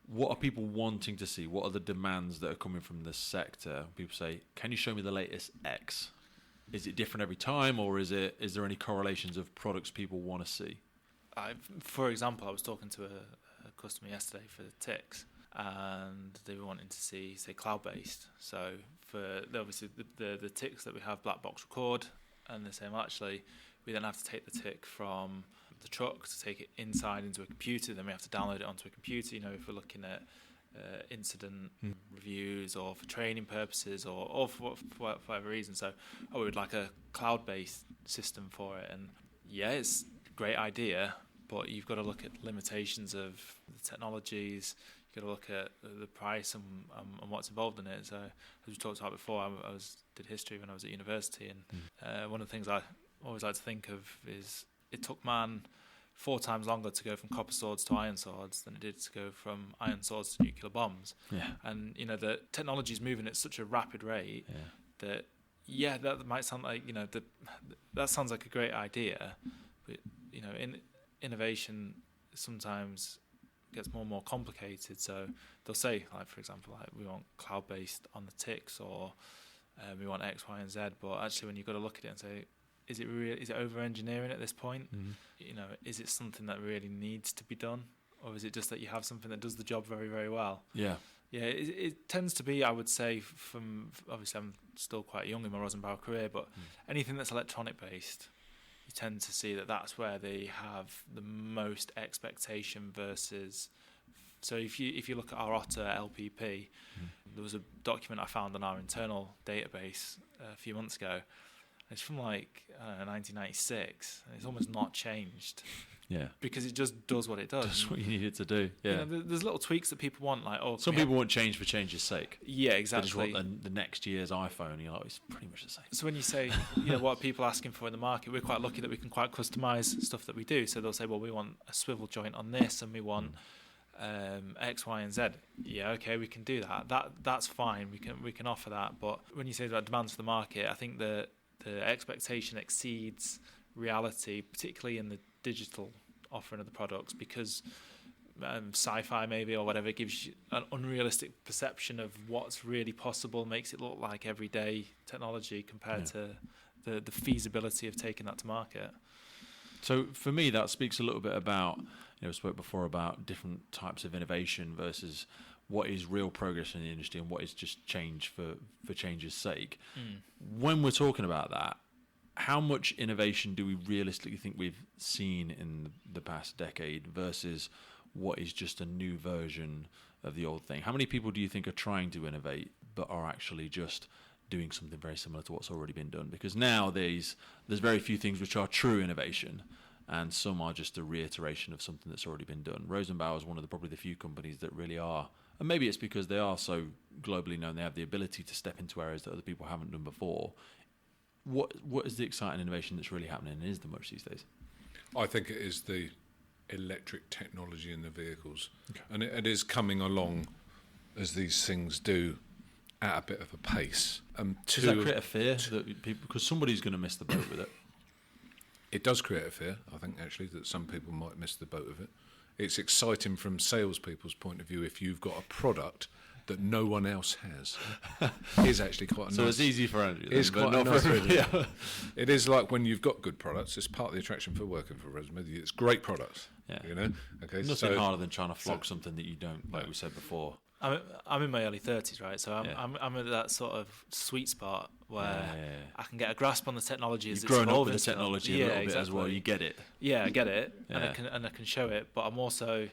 What are people wanting to see? What are the demands that are coming from the sector? People say, can you show me the latest X? Is it different every time, or is there any correlations of products people want to see? For example, I was talking to a customer yesterday for the ticks, and they were wanting to see, say, cloud-based. So for obviously the ticks that we have black box record, and they're saying, well, actually, we then have to take the tick from the truck to take it inside into a computer. Then we have to download it onto a computer. If we're looking at incident reviews or for training purposes or for whatever reason. So we would like a cloud-based system for it. And yeah, it's a great idea, but you've got to look at limitations of the technologies. You've got to look at the price and what's involved in it. So as we talked about before, I did history when I was at university, and one of the things I always like to think of is it took man 4 times longer to go from copper swords to iron swords than it did to go from iron swords to nuclear bombs. Yeah. And the technology is moving at such a rapid rate that that might sound like that sounds like a great idea, but in innovation sometimes gets more and more complicated. So they'll say, like, for example, like, we want cloud based on the ticks, or we want X, Y, and Z. But actually, when you've got to look at it and say, is it over engineering at this point? Is it something that really needs to be done, or is it just that you have something that does the job very, very well? Yeah, it tends to be, I would say, from obviously I'm still quite young in my Rosenbauer career, but anything that's electronic based, you tend to see that that's where they have the most expectation versus. So if you look at our Otter LPP, there was a document I found on our internal database a few months ago. It's from 1996, and it's almost not changed. Yeah, because it just does what it does. That's what you need it to do. Yeah, there's little tweaks that people want, like some people want change for change's sake. Yeah, exactly. They just want the next year's iPhone. It's pretty much the same. So when you say, what are people asking for in the market, we're quite lucky that we can quite customize stuff that we do. So they'll say, well, we want a swivel joint on this, and we want X, Y, and Z. Yeah, okay, we can do that. That's fine. We can offer that. But when you say about demands for the market, I think the expectation exceeds reality, particularly in the digital offering of the products, because sci-fi maybe or whatever gives you an unrealistic perception of what's really possible, makes it look like everyday technology compared to the feasibility of taking that to market. So for me, that speaks a little bit about, we spoke before about different types of innovation versus what is real progress in the industry and what is just change for change's sake. When we're talking about that, how much innovation do we realistically think we've seen in the past decade versus what is just a new version of the old thing? How many people do you think are trying to innovate but are actually just doing something very similar to what's already been done? Because nowadays there's very few things which are true innovation, and some are just a reiteration of something that's already been done. Rosenbauer is one of probably the few companies that really are. And maybe it's because they are so globally known, they have the ability to step into areas that other people haven't done before. What is the exciting innovation that's really happening, and is there much these days? I think it is the electric technology in the vehicles. Okay. And it is coming along, as these things do, at a bit of a pace. Does that create a fear that people, because somebody's going to miss the boat with it? It does create a fear, I think, actually, that some people might miss the boat with it. It's exciting from salespeople's point of view if you've got a product that no one else has is actually quite nice. So it's easy for Andrew. It's then, quite but not for nice. everybody else. It is like when you've got good products. It's part of the attraction for working for Rosenbauer. It's great products. Yeah. You know. Okay. Nothing harder than trying to flog something that you don't, like we said before. I'm in my early 30s, right? So I'm at that sort of sweet spot where I can get a grasp on the technology as You've it's grown up evolving. with the technology a little bit as well. You get it. Yeah, I get it, and I can show it. But I'm also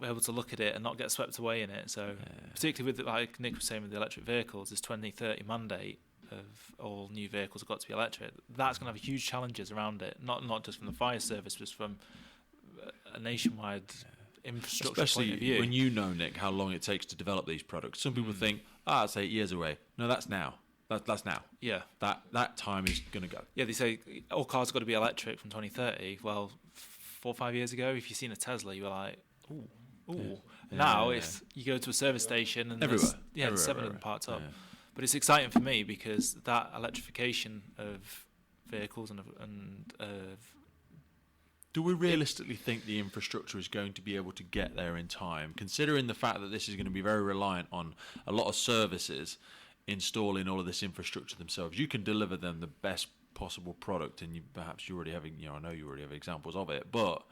able to look at it and not get swept away in it. So particularly with, like Nick was saying, with the electric vehicles, this 2030 mandate of all new vehicles have got to be electric. That's going to have huge challenges around it, not just from the fire service, but from a nationwide infrastructure Especially point of view. when you know, Nick, how long it takes to develop these products. Some people think, it's 8 years away. No, that's now. That's now. Yeah. That time is going to go. Yeah, they say all cars have got to be electric from 2030. Well, 4 or 5 years ago, if you've seen a Tesla, you were like, ooh. Now, if you go to a service station and everywhere, there's 7 of them parked up. But it's exciting for me because that electrification of vehicles and of do we realistically think the infrastructure is going to be able to get there in time, considering the fact that this is going to be very reliant on a lot of services installing all of this infrastructure themselves? You can deliver them the best possible product, and you already have, I know you already have examples of it, but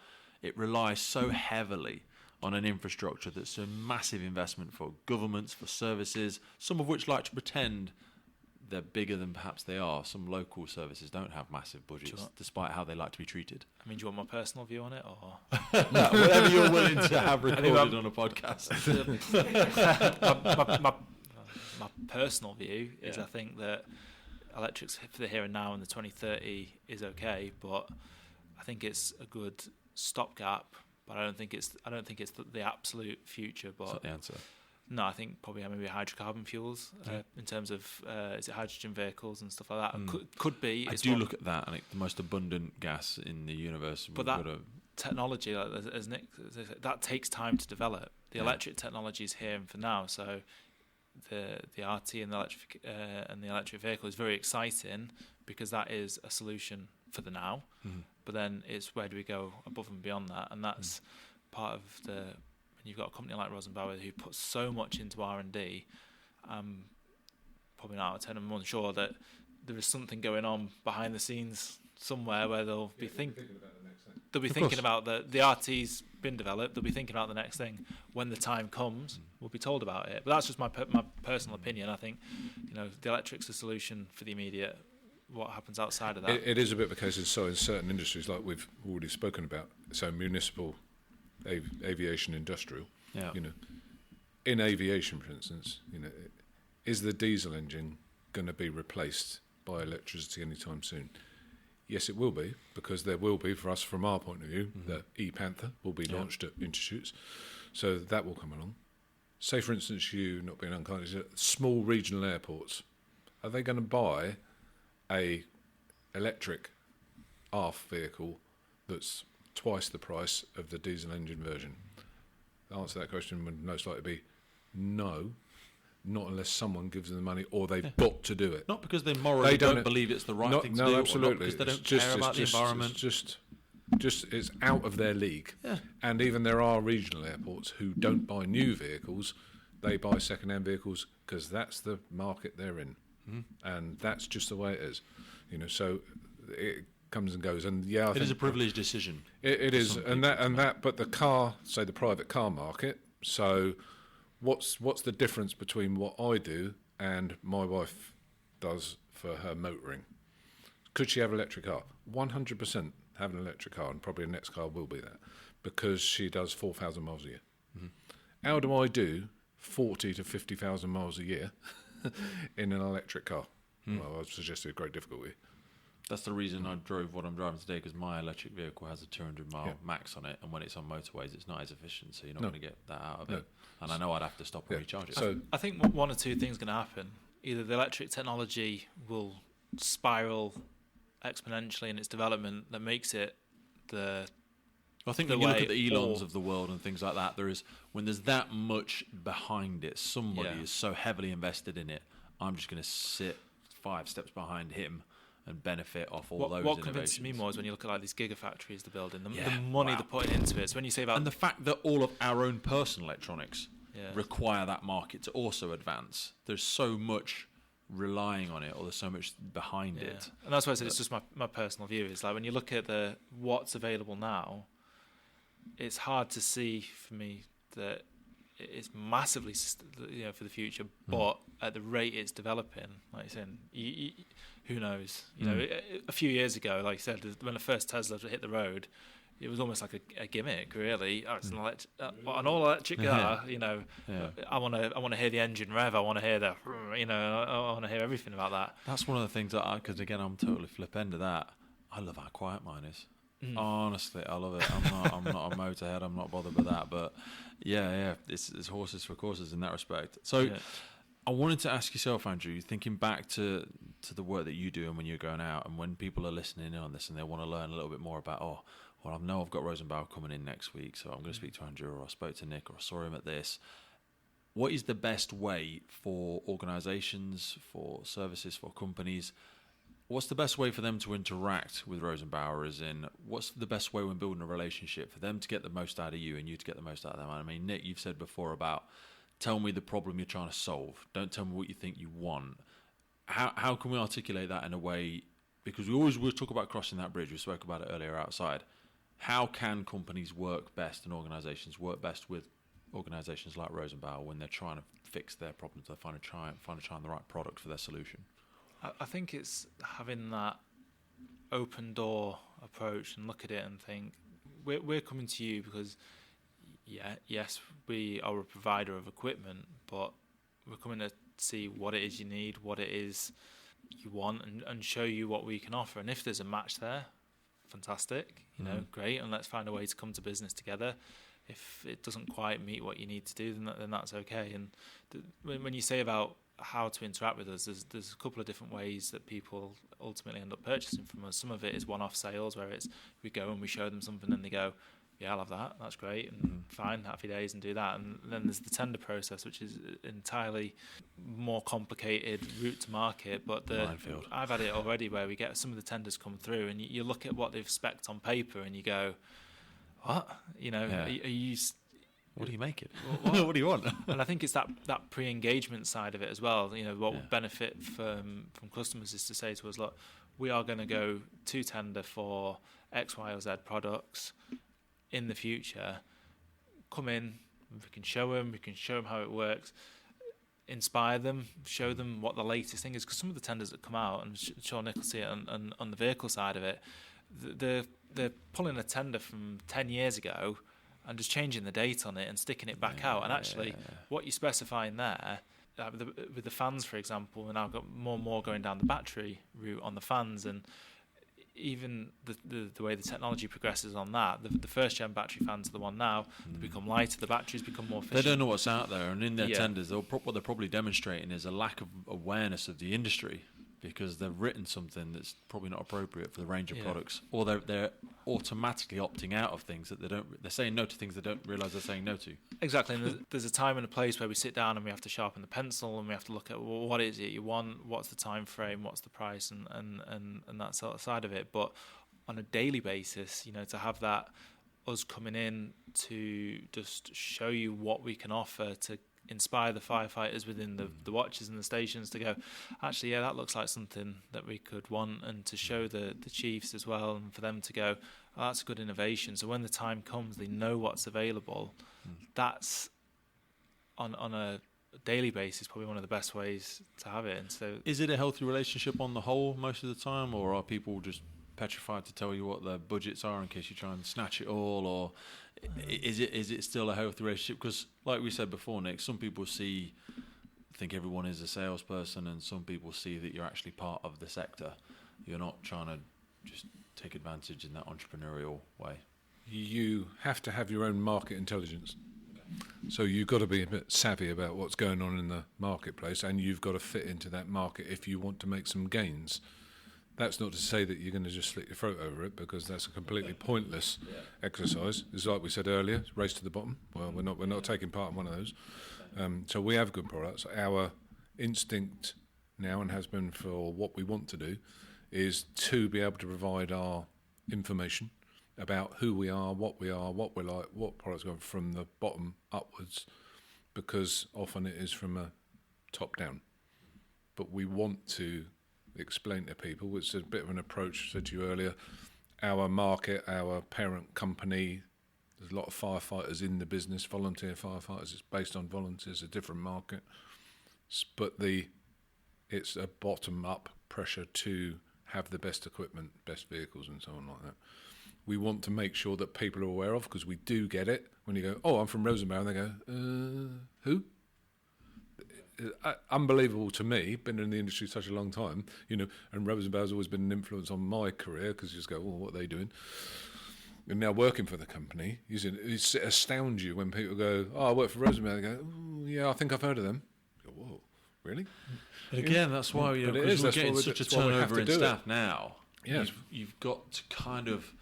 it relies so heavily on an infrastructure that's a massive investment for governments, for services, some of which like to pretend they're bigger than perhaps they are. Some local services don't have massive budgets, despite how they like to be treated. I mean, do you want my personal view on it, or whatever you're willing to have recorded on a podcast? my personal view is I think that electrics for the here and now in the 2030 is okay, but I think it's a good stopgap. But I don't think it's the absolute future. But that's not the answer. No, I think probably maybe hydrocarbon fuels in terms of is it hydrogen vehicles and stuff like that. Could be. I do look at that, and the most abundant gas in the universe. But that technology, like, as Nick, that takes time to develop. The electric technology is here and for now. So the RT and the electric vehicle is very exciting because that is a solution for the now. Mm-hmm. But then it's where do we go above and beyond that, and that's part of the. When you've got a company like Rosenbauer who puts so much into R&D, probably not out of 10, I'm unsure that there is something going on behind the scenes somewhere where they'll be thinking about the next thing. They'll be thinking about the RT's been developed. They'll be thinking about the next thing. When the time comes, we'll be told about it. But that's just my personal opinion. I think the electric's a solution for the immediate. What happens outside of that? It is a bit of a case of in certain industries, like we've already spoken about, so municipal, aviation, industrial. Yeah. In aviation, for instance, is the diesel engine going to be replaced by electricity anytime soon? Yes, it will be, because there will be, for us, from our point of view, the E-Panther will be launched at Intershoots, so that will come along. Say, for instance, you, not being unkind, small regional airports, are they going to buy a electric ARF vehicle that's twice the price of the diesel engine version? The answer to that question would most likely be no, not unless someone gives them the money or they've got to do it. Not because they morally don't believe it's the right thing to do, absolutely. Or not because they don't care about the environment. It's it's out of their league. Yeah. And even there are regional airports who don't buy new vehicles, they buy second-hand vehicles because that's the market they're in. And that's just the way it is, so it comes and goes. And I think it is a privileged decision. It is, and that. But the private car market. So, what's the difference between what I do and my wife does for her motoring? Could she have an electric car? 100% have an electric car, and probably the next car will be that, because she does 4,000 miles a year. How do I do 40 to 50,000 miles a year in an electric car? Well, I've suggested a great difficulty. That's the reason I drove what I'm driving today, because my electric vehicle has a 200-mile max on it, and when it's on motorways, it's not as efficient, so you're not going to get that out of it. And I know I'd have to stop and recharge it. So I think one or two things are going to happen. Either the electric technology will spiral exponentially in its development that makes it I think when you look at the Elons of the world and things like that, when there's that much behind it, somebody is so heavily invested in it, I'm just going to sit 5 steps behind him and benefit off all those innovations. What convinces me more is when you look at these gigafactories they're building, the money they're putting into it. So when you say about... And the fact that all of our own personal electronics require that market to also advance. There's so much relying on it, or there's so much behind it. And that's why I said it's just my personal view. Is like when you look at what's available now, it's hard to see for me that it's massively, for the future. But at the rate it's developing, like you said, who knows? A few years ago, like you said, when the first Tesla hit the road, it was almost like a gimmick, really. Oh, it's an all-electric car. I want to hear the engine rev. I want to hear I want to hear everything about that. That's one of the things that because again, I'm totally flip end of that. I love how quiet mine is. Honestly, I love it. I'm not a motorhead. I'm not bothered by that. But it's horses for courses in that respect. So I wanted to ask yourself, Andrew, thinking back to the work that you do and when you're going out, and when people are listening in on this and they want to learn a little bit more about, I know I've got Rosenbauer coming in next week, so I'm going to speak to Andrew, or I spoke to Nick, or I saw him at this. What is the best way for organisations, for services, for companies? What's the best way for them to interact with Rosenbauer? As in, what's the best way when building a relationship for them to get the most out of you and you to get the most out of them? I mean, Nick, you've said before about tell me the problem you're trying to solve. Don't tell me what you think you want. How can we articulate that in a way? Because we'll talk about crossing that bridge. We spoke about it earlier outside. How can companies work best and organisations work best with organisations like Rosenbauer when they're trying to fix their problems? They're trying the right product for their solution. I think it's having that open door approach and look at it and think, we're coming to you because, yes, we are a provider of equipment, but we're coming to see what it is you need, what it is you want, and show you what we can offer. And if there's a match there, fantastic, great, and let's find a way to come to business together. If it doesn't quite meet what you need to do, then that's okay. And when you say about how to interact with us, there's a couple of different ways that people ultimately end up purchasing from us. Some of it is one-off sales, where it's we go and we show them something and they go, yeah, I'll have that, that's great, and fine, happy days, and do that. And then there's the tender process, which is entirely more complicated route to market. But I've had it already where we get some of the tenders come through and you look at what they've spec'd on paper and you go, what? Are you... What do you make it? What do you want? And I think it's that pre-engagement side of it as well. What would benefit from customers is to say to us, look, we are going to go to tender for X, Y, or Z products in the future. Come in, we can show them how it works, inspire them, show them what the latest thing is. Because some of the tenders that come out, and sure Nick will see it on the vehicle side of it, they're pulling a tender from 10 years ago and just changing the date on it and sticking it back out. And actually, what you're specifying there, with the fans, for example, we've now got more and more going down the battery route on the fans, and even the way the technology progresses on that, the first-gen battery fans are the one now, they become lighter, the batteries become more efficient. They don't know what's out there, and in their tenders, what they're probably demonstrating is a lack of awareness of the industry, because they've written something that's probably not appropriate for the range of products, or they're automatically opting out of things that they're saying no to things they don't realise they're saying no to. Exactly, and there's a time and a place where we sit down and we have to sharpen the pencil and we have to look at what is it you want, what's the time frame, what's the price, and that sort of side of it. But on a daily basis, to have that us coming in to just show you what we can offer to inspire the firefighters within the watches and the stations to go, actually, that looks like something that we could want, and to show the chiefs as well, and for them to go, that's a good innovation. So when the time comes, they know what's available. That's on a daily basis probably one of the best ways to have it. And so, is it a healthy relationship on the whole most of the time, or are people just petrified to tell you what their budgets are in case you try and snatch it all, or is it still a healthy relationship? Because like we said before, Nick, some people think everyone is a salesperson, and some people see that you're actually part of the sector. You're not trying to just take advantage in that entrepreneurial way. You have to have your own market intelligence. So you've got to be a bit savvy about what's going on in the marketplace, and you've got to fit into that market if you want to make some gains. That's not to say that you're going to just slit your throat over it, because that's a completely pointless exercise. It's like we said earlier, race to the bottom. Well, we're not taking part in one of those. So we have good products. Our instinct now, and has been for what we want to do, is to be able to provide our information about who we are, what we're like, what products go from the bottom upwards, because often it is from a top down. But we want to explain to people, which is a bit of an approach I said to you earlier, our market, our parent company, there's a lot of firefighters in the business, volunteer firefighters, it's based on volunteers, a different market. But it's a bottom-up pressure to have the best equipment, best vehicles and so on like that. We want to make sure that people are aware of, because we do get it when you go, oh, I'm from Rosenbauer, and they go, who? Unbelievable to me, been in the industry such a long time, and Rosenbauer's always been an influence on my career, because you just go, well, what are they doing? And now working for the company, it astounds you when people go, oh, I work for Rosenbauer. They go, oh, yeah, I think I've heard of them. You go, whoa, really? But again, that's why because we're getting such a turnover in staff now. Yes. You've got to kind of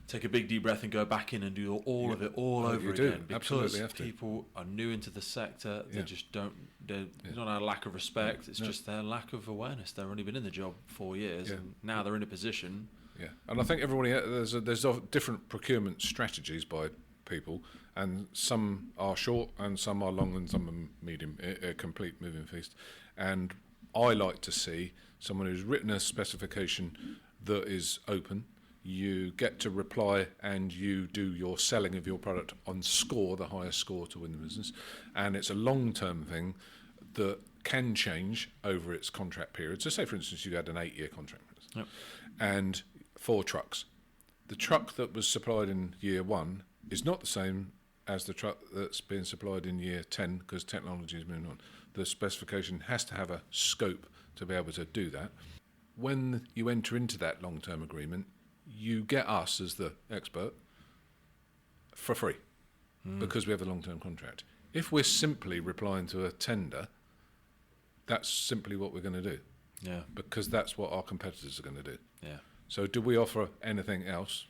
take a big deep breath and go back in and do all of it all over again, because people are new into the sector. They just don't. It's not a lack of respect. It's just their lack of awareness. They've only been in the job 4 years, and now they're in a position. Yeah, and I think everybody there's different procurement strategies by people, and some are short, and some are long, and some are medium. A complete moving feast. And I like to see someone who's written a specification that is open. You get to reply and you do your selling of your product on score, the highest score to win the business. And it's a long-term thing that can change over its contract period. So say, for instance, you had an 8-year contract. Yep. And 4 trucks. The truck that was supplied in year 1 is not the same as the truck that's being supplied in year 10, because technology is moving on. The specification has to have a scope to be able to do that. When you enter into that long-term agreement, you get us as the expert for free because we have a long-term contract. If we're simply replying to a tender, that's simply what we're going to do. Yeah. Because that's what our competitors are going to do. Yeah. So do we offer anything else?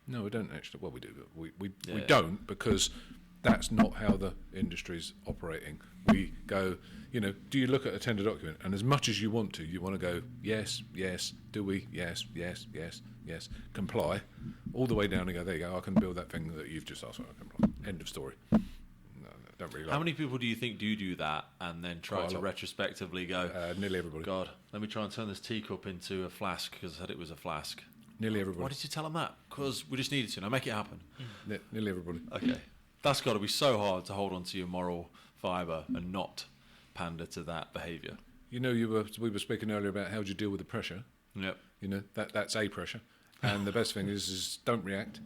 No, we don't actually. Well, we do, but we don't, because that's not how the industry's operating. We go, do you look at a tender document, and as much as you want to go, yes, yes, do we, yes, yes, yes, yes, comply, all the way down and go, there you go, I can build that thing that you've just asked for, I comply. End of story. No, don't really like How many people do you think do that and then try to retrospectively go, nearly everybody. God, let me try and turn this teacup into a flask because I said it was a flask. Nearly everybody. Why did you tell them that? Because we just needed to. Now make it happen. Nearly everybody. Okay. That's got to be so hard to hold on to your moral fibre and not pander to that behaviour. We were speaking earlier about how do you deal with the pressure. Yep. That's a pressure. And the best thing is don't react.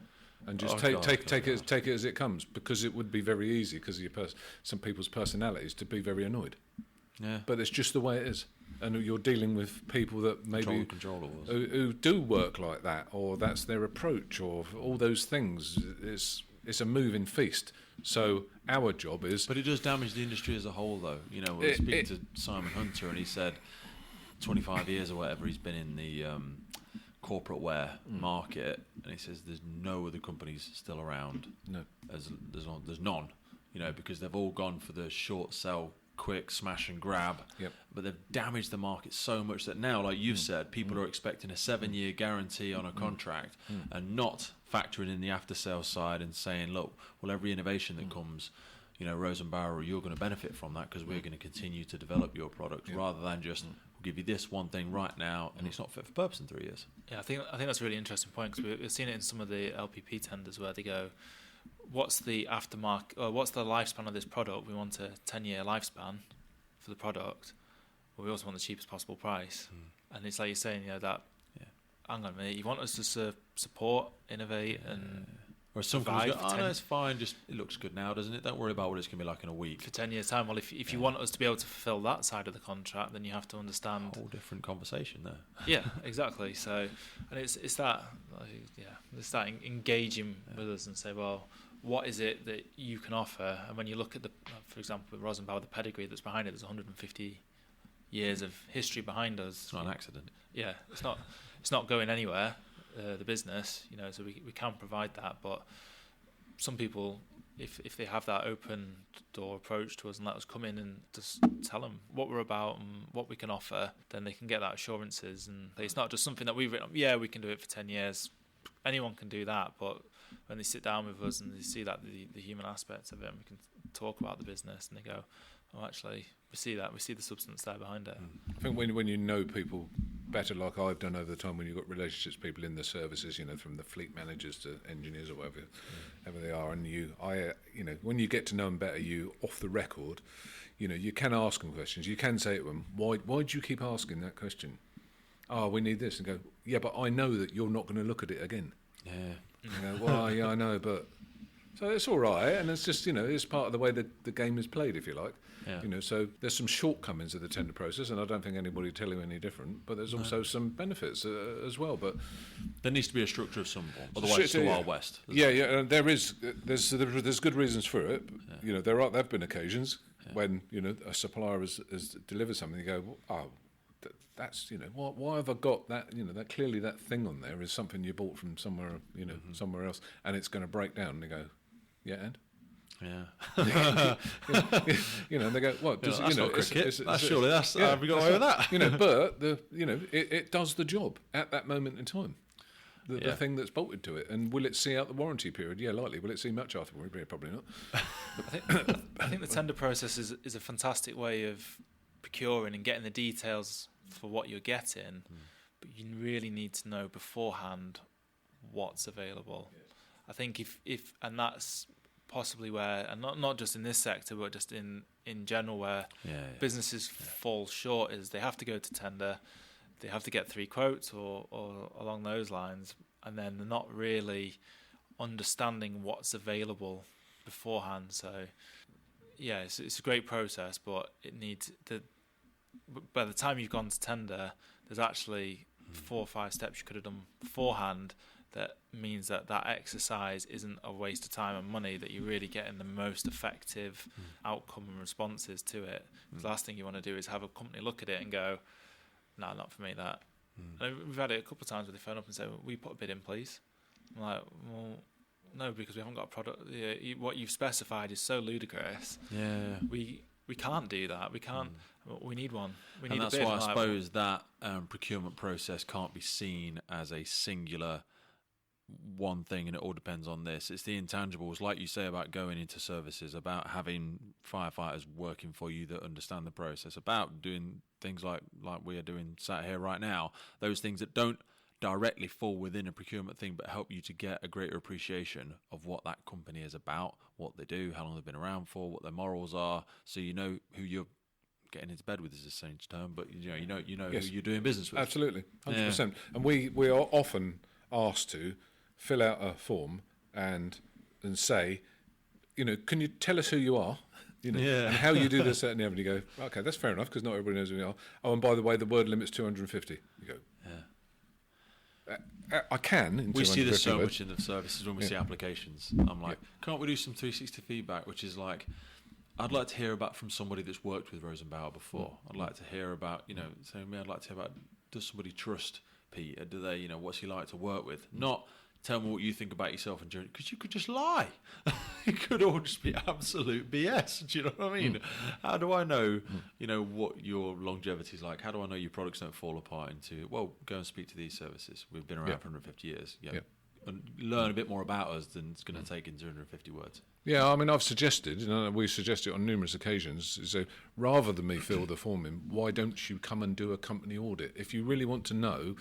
And just take it as it comes, because it would be very easy, because of some people's personalities, to be very annoyed. Yeah. But it's just the way it is, and you're dealing with people that maybe who do work like that, or that's their approach, or all those things. It's a moving feast. So our job is. But it does damage the industry as a whole, though. We were speaking to Simon Hunter, and he said 25 years or whatever he's been in the corporate wear market, and he says there's no other companies still around. No, there's none. Because they've all gone for the short sell, quick smash and grab. Yep. But they've damaged the market so much that now, like you've said, people are expecting a 7-year guarantee on a contract and not factoring in the after sales side and saying, look, well, every innovation that comes, Rosenbauer, you're going to benefit from that because we're going to continue to develop your product rather than just we'll give you this one thing right now and it's not fit for purpose in 3 years. Yeah, I think that's a really interesting point, because we've seen it in some of the LPP tenders where they go, what's the aftermarket, or what's the lifespan of this product? We want a 10-year lifespan for the product, but we also want the cheapest possible price. And it's like you're saying, hang on a minute, you want us to support, innovate, and or some companies go, no, it's fine, just it looks good now, doesn't it? Don't worry about what it's going to be like in a week. For 10 years' time, well, if you want us to be able to fulfil that side of the contract, then you have to understand... A whole different conversation there. Yeah, exactly. So, and it's that, engaging with us and say, well, what is it that you can offer? And when you look at for example, with Rosenbauer, the pedigree that's behind it, there's 150 years of history behind us. It's not an accident. Yeah, it's not going anywhere. The business, so we can provide that, but some people, if they have that open door approach to us and let us come in and just tell them what we're about and what we can offer, then they can get that assurances, and it's not just something that we've written, we can do it for 10 years, anyone can do that, but when they sit down with us and they see that the human aspect of it, and we can talk about the business, and they go, oh, actually, we see the substance there behind it. I think when you know people better, like I've done over the time, when you've got relationships, people in the services, from the fleet managers to engineers or whatever they are, and when you get to know them better, you off the record, you can ask them questions. You can say to them, why do you keep asking that question? Oh, we need this, and go, yeah, but I know that you're not going to look at it again. Yeah. Well, yeah, I know, but so it's all right, and it's just it's part of the way that the game is played, if you like. Yeah. So there's some shortcomings of the tender process, and I don't think anybody will tell you any different. But there's also some benefits as well. But there needs to be a structure of some form, otherwise it's the Wild West. And there's good reasons for it. Yeah. There have been occasions when a supplier has delivered something. You go, oh, that's why have I got that? That clearly that thing on there is something you bought from somewhere somewhere else, and it's going to break down. And they go, yeah, and. Yeah. They go, what? That's not cricket. Surely that's have we got away with that? But it does the job at that moment in time. The thing that's bolted to it, and will it see out the warranty period? Yeah, likely. Will it see much after warranty period? Probably not. I think the tender process is a fantastic way of procuring and getting the details for what you're getting, but you really need to know beforehand what's available. Yes. I think if and that's possibly where, and not just in this sector, but just in general, where businesses fall short, is they have to go to tender, they have to get 3 quotes or along those lines, and then they're not really understanding what's available beforehand. So it's a great process, but it needs by the time you've gone to tender, there's actually 4 or 5 steps you could have done beforehand. That means that exercise isn't a waste of time and money, that you're really getting the most effective outcome and responses to it. The last thing you want to do is have a company look at it and go, no, not for me, that. And we've had it a couple of times where they phone up and say, will you put a bid in, please? I'm like, well, no, because we haven't got a product. What you've specified is so ludicrous. Yeah. We can't do that. We can't. We need one. We need and that's a bid. why I suppose that procurement process can't be seen as a singular one thing, and it all depends on this. It's the intangibles, like you say, about going into services, about having firefighters working for you that understand the process, about doing things like we are doing sat here right now, those things that don't directly fall within a procurement thing but help you to get a greater appreciation of what that company is about, what they do, how long they've been around for, what their morals are, so you know who you're getting into bed with, is a strange term, but you know yes. who you're doing business with. Absolutely, 100%. Yeah. And we are often asked to fill out a form and say, can you tell us who you are? And how you do this, that, and the other. And you go, okay, that's fair enough, because not everybody knows who you are. Oh, and by the way, the word limit's 250. You go, I can. We see this so much in the services when we see applications. I'm like, can't we do some 360 feedback, which is like, I'd like to hear about from somebody that's worked with Rosenbauer before. I'd like to hear about, I'd like to hear about, does somebody trust Peter? Do they, what's he like to work with? Not tell me what you think about yourself and journey, because you could just lie. It could all just be absolute BS. Do you know what I mean? How do I know, what your longevity is like? How do I know your products don't fall apart into, well, go and speak to these services. We've been around for 150 years. And learn a bit more about us than it's going to take in 250 words. Yeah, I mean, I've suggested, we suggested on numerous occasions, so rather than me fill the form in, why don't you come and do a company audit? If you really want to know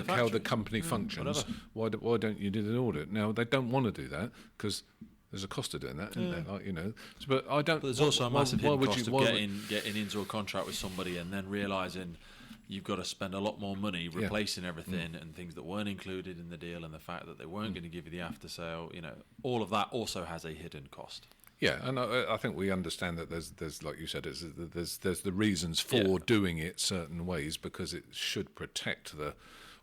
how the company functions, why don't you do the audit? Now, they don't want to do that because there's a cost of doing that, isn't there? But I don't. But there's also a massive hidden cost of getting into a contract with somebody and then realising you've got to spend a lot more money replacing everything and things that weren't included in the deal, and the fact that they weren't going to give you the after sale. All of that also has a hidden cost. Yeah, and I think we understand that there's like you said, there's the reasons for doing it certain ways, because it should protect the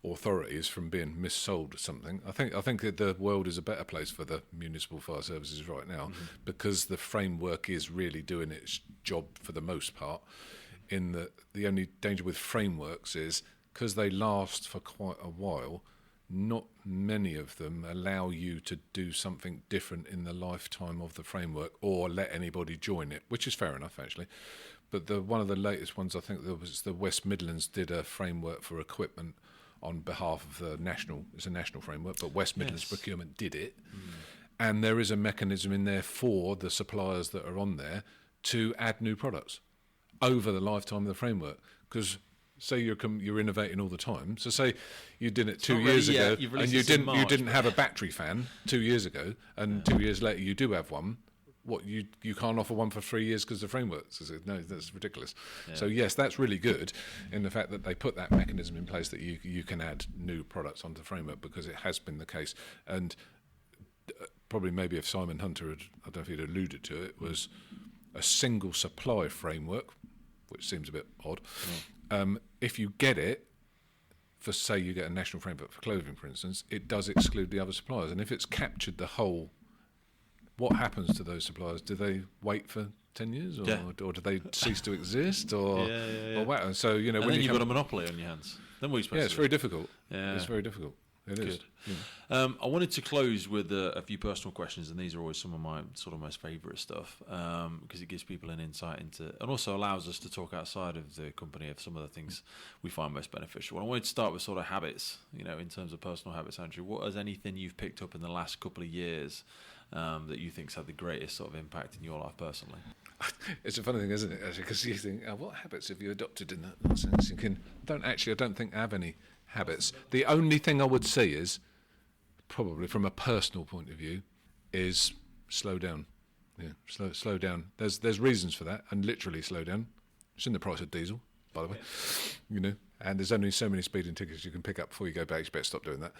authorities from being missold something. I think that the world is a better place for the municipal fire services right now, because the framework is really doing its job for the most part. In the only danger with frameworks is because they last for quite a while, not many of them allow you to do something different in the lifetime of the framework or let anybody join it, which is fair enough actually. But one of the latest ones, I think there was the West Midlands did a framework for equipment on behalf of the national. It's a national framework, but West Midlands Procurement did it. And there is a mechanism in there for the suppliers that are on there to add new products over the lifetime of the framework. Because say you're innovating all the time. So say you did it 2 years ago, and you didn't have a battery fan 2 years ago, and 2 years later you do have one. What you can't offer one for 3 years because the framework says it. No, that's ridiculous. Yeah. So yes, that's really good in the fact that they put that mechanism in place that you can add new products onto the framework, because it has been the case. And probably maybe if Simon Hunter had, I don't know if he'd alluded to it, was a single supply framework, which seems a bit odd. If you get it, for say you get a national framework for clothing, for instance, it does exclude the other suppliers. And if it's captured the whole, what happens to those suppliers? Do they wait for 10 years, or do they cease to exist, or what? So and when then you've got a monopoly on your hands. Then what are you supposed to do? It's very difficult. Yeah, it's very difficult. It is. Yeah. I wanted to close with a few personal questions, and these are always some of my sort of most favourite stuff, because it gives people an insight into, and also allows us to talk outside of the company of some of the things we find most beneficial. I wanted to start with sort of habits, in terms of personal habits. Andrew, what is anything you've picked up in the last couple of years that you think's had the greatest sort of impact in your life personally? It's a funny thing, isn't it? Actually, because you think, what habits have you adopted in that sense? I don't think I have any habits. The only thing I would say is, probably from a personal point of view, is slow down. Yeah, slow down. There's reasons for that, and literally slow down. It's in the price of diesel, by the way. And there's only so many speeding tickets you can pick up before you go back. You better stop doing that.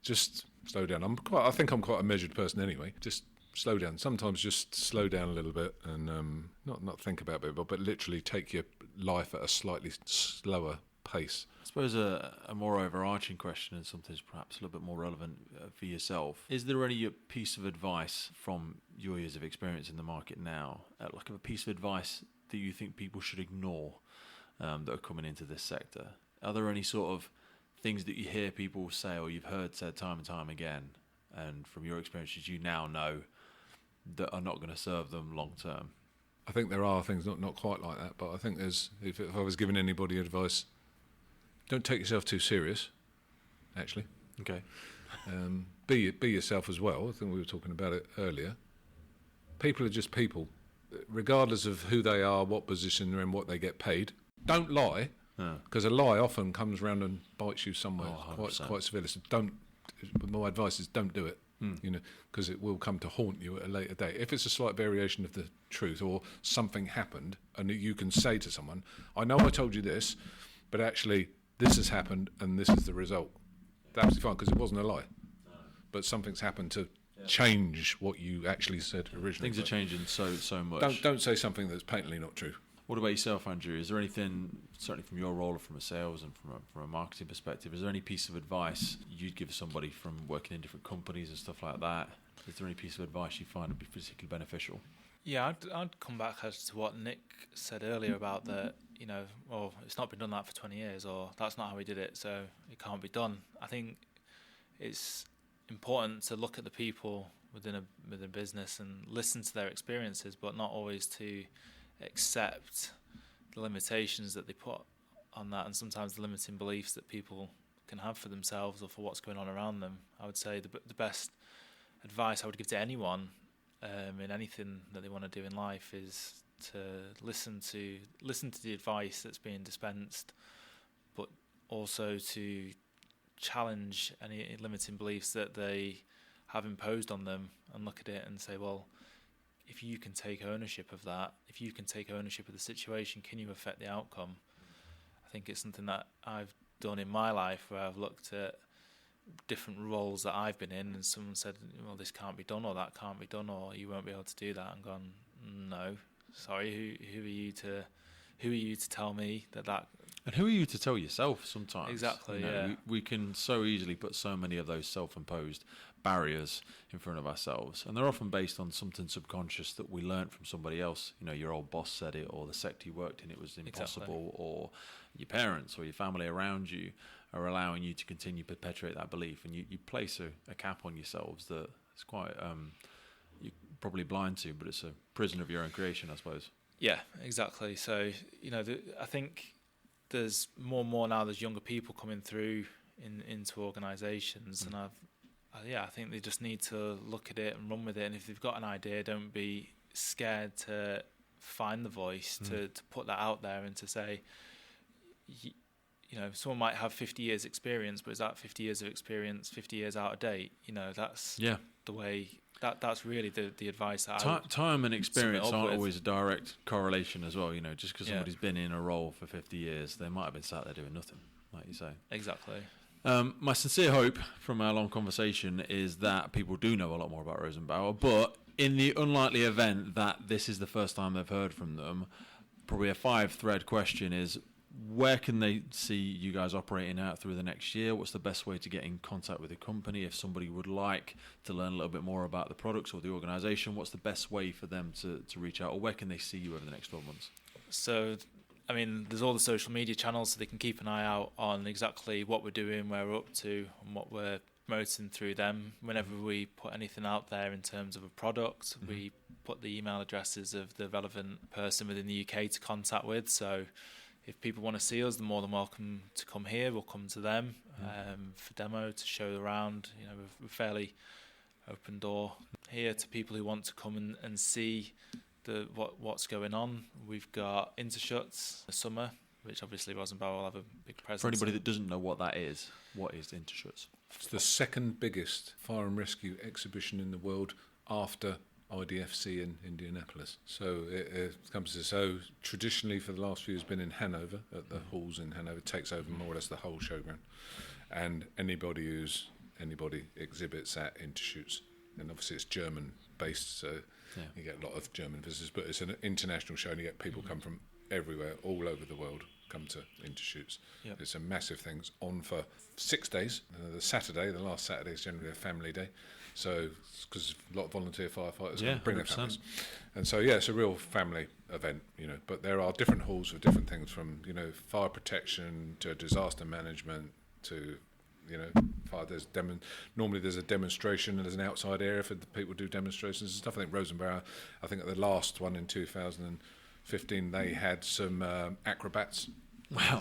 Just slow down. I think I'm quite a measured person anyway. Just slow down. Sometimes just slow down a little bit and not think about it, but literally take your life at a slightly slower pace. I suppose a more overarching question, and something that's perhaps a little bit more relevant for yourself. Is there any piece of advice from your years of experience in the market now, like a piece of advice that you think people should ignore that are coming into this sector? Are there any sort of things that you hear people say, or you've heard said time and time again, and from your experiences you now know that are not going to serve them long term? I think there are things not quite like that, but I think there's, if I was giving anybody advice, don't take yourself too serious, actually. Okay. Be yourself as well. I think we were talking about it earlier. People are just people, regardless of who they are, what position they're in, what they get paid. Don't lie, because a lie often comes round and bites you somewhere quite severely. So my advice is don't do it. Because it will come to haunt you at a later date. If it's a slight variation of the truth, or something happened, and you can say to someone, I know I told you this, but actually this has happened and this is the result. That's absolutely fine, because it wasn't a lie. But something's happened to change what you actually said originally. Things are changing so much. Don't say something that's patently not true. What about yourself, Andrew? Is there anything, certainly from your role or from a sales and from a marketing perspective, is there any piece of advice you'd give somebody from working in different companies and stuff like that? Is there any piece of advice you find would be particularly beneficial? Yeah, I'd come back as to what Nick said earlier about that, it's not been done that for 20 years, or that's not how we did it, so it can't be done. I think it's important to look at the people within a business and listen to their experiences, but not always to accept the limitations that they put on that, and sometimes the limiting beliefs that people can have for themselves or for what's going on around them. I would say the best advice I would give to anyone in anything that they want to do in life is to listen to the advice that's being dispensed, but also to challenge any limiting beliefs that they have imposed on them, and look at it and say, well, if you can take ownership of that, if you can take ownership of the situation, can you affect the outcome? I think it's something that I've done in my life, where I've looked at different roles that I've been in, and someone said, well, this can't be done, or that can't be done, or you won't be able to do that, and gone, no, sorry, who are you to tell me that and who are you to tell yourself sometimes? Exactly. We can so easily put so many of those self-imposed barriers in front of ourselves, and they're often based on something subconscious that we learnt from somebody else. Your old boss said it, or the sector you worked in, it was impossible, or your parents or your family around you are allowing you to continue to perpetuate that belief, and you place a cap on yourselves that it's quite you're probably blind to, but it's a prison of your own creation, I suppose. Yeah, exactly. So I think there's more and more now, there's younger people coming through into organisations, and I think they just need to look at it and run with it. And if they've got an idea, don't be scared to find the voice, to put that out there and to say, someone might have 50 years experience, but is that 50 years of experience 50 years out of date? That's the way. That's really the advice that time and experience aren't always a direct correlation as well. Just because somebody's been in a role for 50 years, they might have been sat there doing nothing, like you say. Exactly. My sincere hope from our long conversation is that people do know a lot more about Rosenbauer, but in the unlikely event that this is the first time they've heard from them, probably a 5-thread question is, where can they see you guys operating out through the next year? What's the best way to get in contact with the company? If somebody would like to learn a little bit more about the products or the organisation, what's the best way for them to reach out? Or where can they see you over the next 12 months? So, there's all the social media channels, so they can keep an eye out on exactly what we're doing, where we're up to, and what we're promoting through them. Whenever we put anything out there in terms of a product, we put the email addresses of the relevant person within the UK to contact with. So if people want to see us, they're more than welcome to come here. We'll come to them for demo, to show around. We're fairly open door here to people who want to come and see what's going on. We've got Intershuts this summer, which obviously Rosenbauer will have a big presence. For anybody that doesn't know what that is, what is Intershuts? It's the second biggest fire and rescue exhibition in the world after IDFC in Indianapolis. So it comes to, so traditionally for the last few years been in Hanover, at the halls in Hanover, takes over more or less the whole showground, and anybody exhibits at Intershoots, and obviously it's German based, so you get a lot of German visitors, but it's an international show and you get people come from everywhere, all over the world, come to Intershoots. It's a massive thing. It's on for 6 days. The last Saturday is generally a family day. So, because a lot of volunteer firefighters bring their families. And so, it's a real family event, But there are different halls for different things, from, fire protection to disaster management to, fire. Normally there's a demonstration and there's an outside area for the people who do demonstrations and stuff. I think Rosenbauer, at the last one in 2015, they had some acrobats.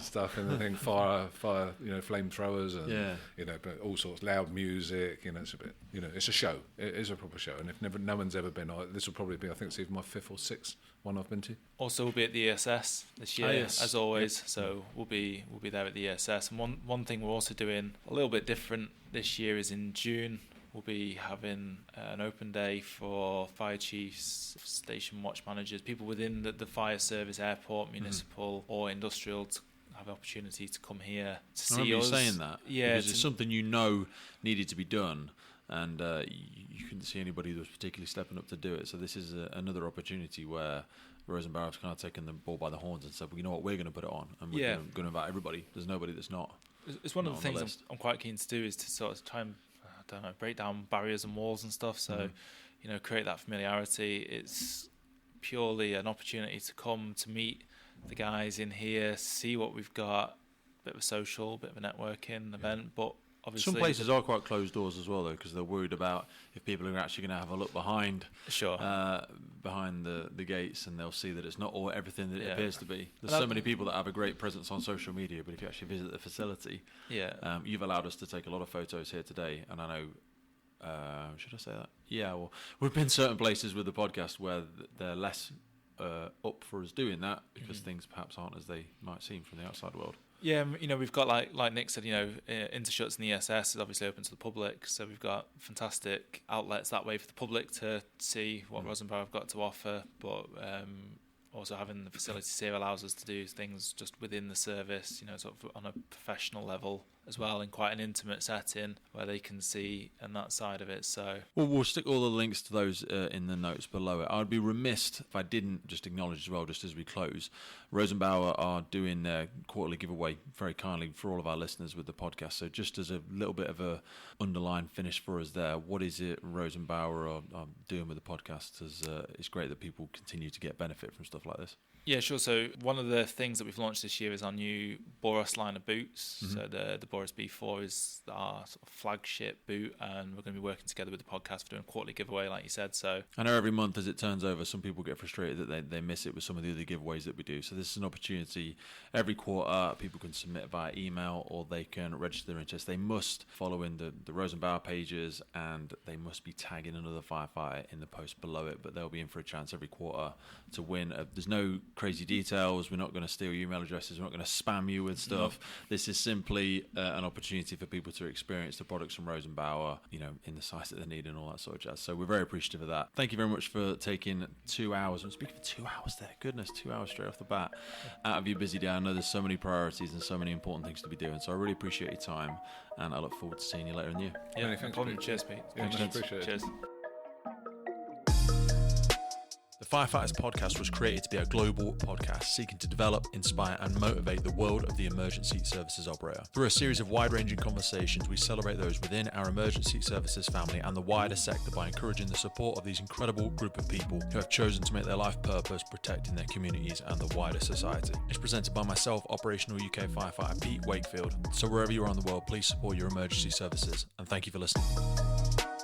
Stuff and the thing, fire, flamethrowers, and but all sorts, loud music. It's a bit, it's a show. It is a proper show, and if no one's ever been, this will probably be, I think, it's even my 5th or 6th one I've been to. Also, we'll be at the ESS this year, as always. So we'll be there at the ESS. And one thing we're also doing a little bit different this year is in June. We'll be having an open day for fire chiefs, station watch managers, people within the fire service, airport, municipal or industrial, to have the opportunity to come here to see us. I remember you saying that, because it's something needed to be done, and you couldn't see anybody that was particularly stepping up to do it. So this is another opportunity where Rosenbauer's kind of taken the ball by the horns and said, well, you know what, we're going to put it on, and we're going to invite everybody. There's nobody that's not. It's one of the things I'm quite keen to do, is to sort of try and break down barriers and walls and stuff. So, create that familiarity. It's purely an opportunity to come to meet the guys in here, see what we've got. Bit of a social, bit of a networking event, but obviously some places are quite closed doors as well, though, because they're worried about if people are actually going to have a look behind the gates, and they'll see that it's not everything that it appears to be. There's so many people that have a great presence on social media, but if you actually visit the facility, you've allowed us to take a lot of photos here today, and I know, should I say that? Yeah, well, we've been certain places with the podcast where they're less up for us doing that, because things perhaps aren't as they might seem from the outside world. Yeah, we've got, like Nick said, Intershuts and the ESS is obviously open to the public, so we've got fantastic outlets that way for the public to see what Rosenbauer have got to offer, but also having the facilities here allows us to do things just within the service, sort of on a professional level as well, in quite an intimate setting where they can see and that side of it. So we'll stick all the links to those in the notes below it. I'd be remiss if I didn't just acknowledge as well, just as we close, Rosenbauer are doing their quarterly giveaway very kindly for all of our listeners with the podcast. So just as a little bit of a underline finish for us there, what is it Rosenbauer are doing with the podcast? It's great that people continue to get benefit from stuff like this. Yeah, sure. So one of the things that we've launched this year is our new Boros line of boots. So the Boros B4 is our sort of flagship boot, and we're going to be working together with the podcast for doing a quarterly giveaway, like you said. So I know every month as it turns over, some people get frustrated that they miss it with some of the other giveaways that we do. So this is an opportunity. Every quarter, people can submit via email or they can register their interest. They must follow in the Rosenbauer pages, and they must be tagging another firefighter in the post below it, but they'll be in for a chance every quarter to win. There's no crazy details. We're not going to steal your email addresses. We're not going to spam you with stuff. This is simply an opportunity for people to experience the products from Rosenbauer, in the size that they need and all that sort of jazz. So we're very appreciative of that. Thank you very much for taking 2 hours. I'm speaking for 2 hours there. Goodness, 2 hours straight off the bat out of your busy day. I know there's so many priorities and so many important things to be doing. So I really appreciate your time, and I look forward to seeing you later in the year. Yeah, thanks. Cheers, Pete. Yeah, appreciate it. Cheers. The Firefighters Podcast was created to be a global podcast seeking to develop, inspire, and motivate the world of the emergency services operator. Through a series of wide-ranging conversations, we celebrate those within our emergency services family and the wider sector by encouraging the support of these incredible group of people who have chosen to make their life purpose protecting their communities and the wider society. It's presented by myself, Operational UK Firefighter Pete Wakefield. So wherever you are in the world, please support your emergency services, and thank you for listening.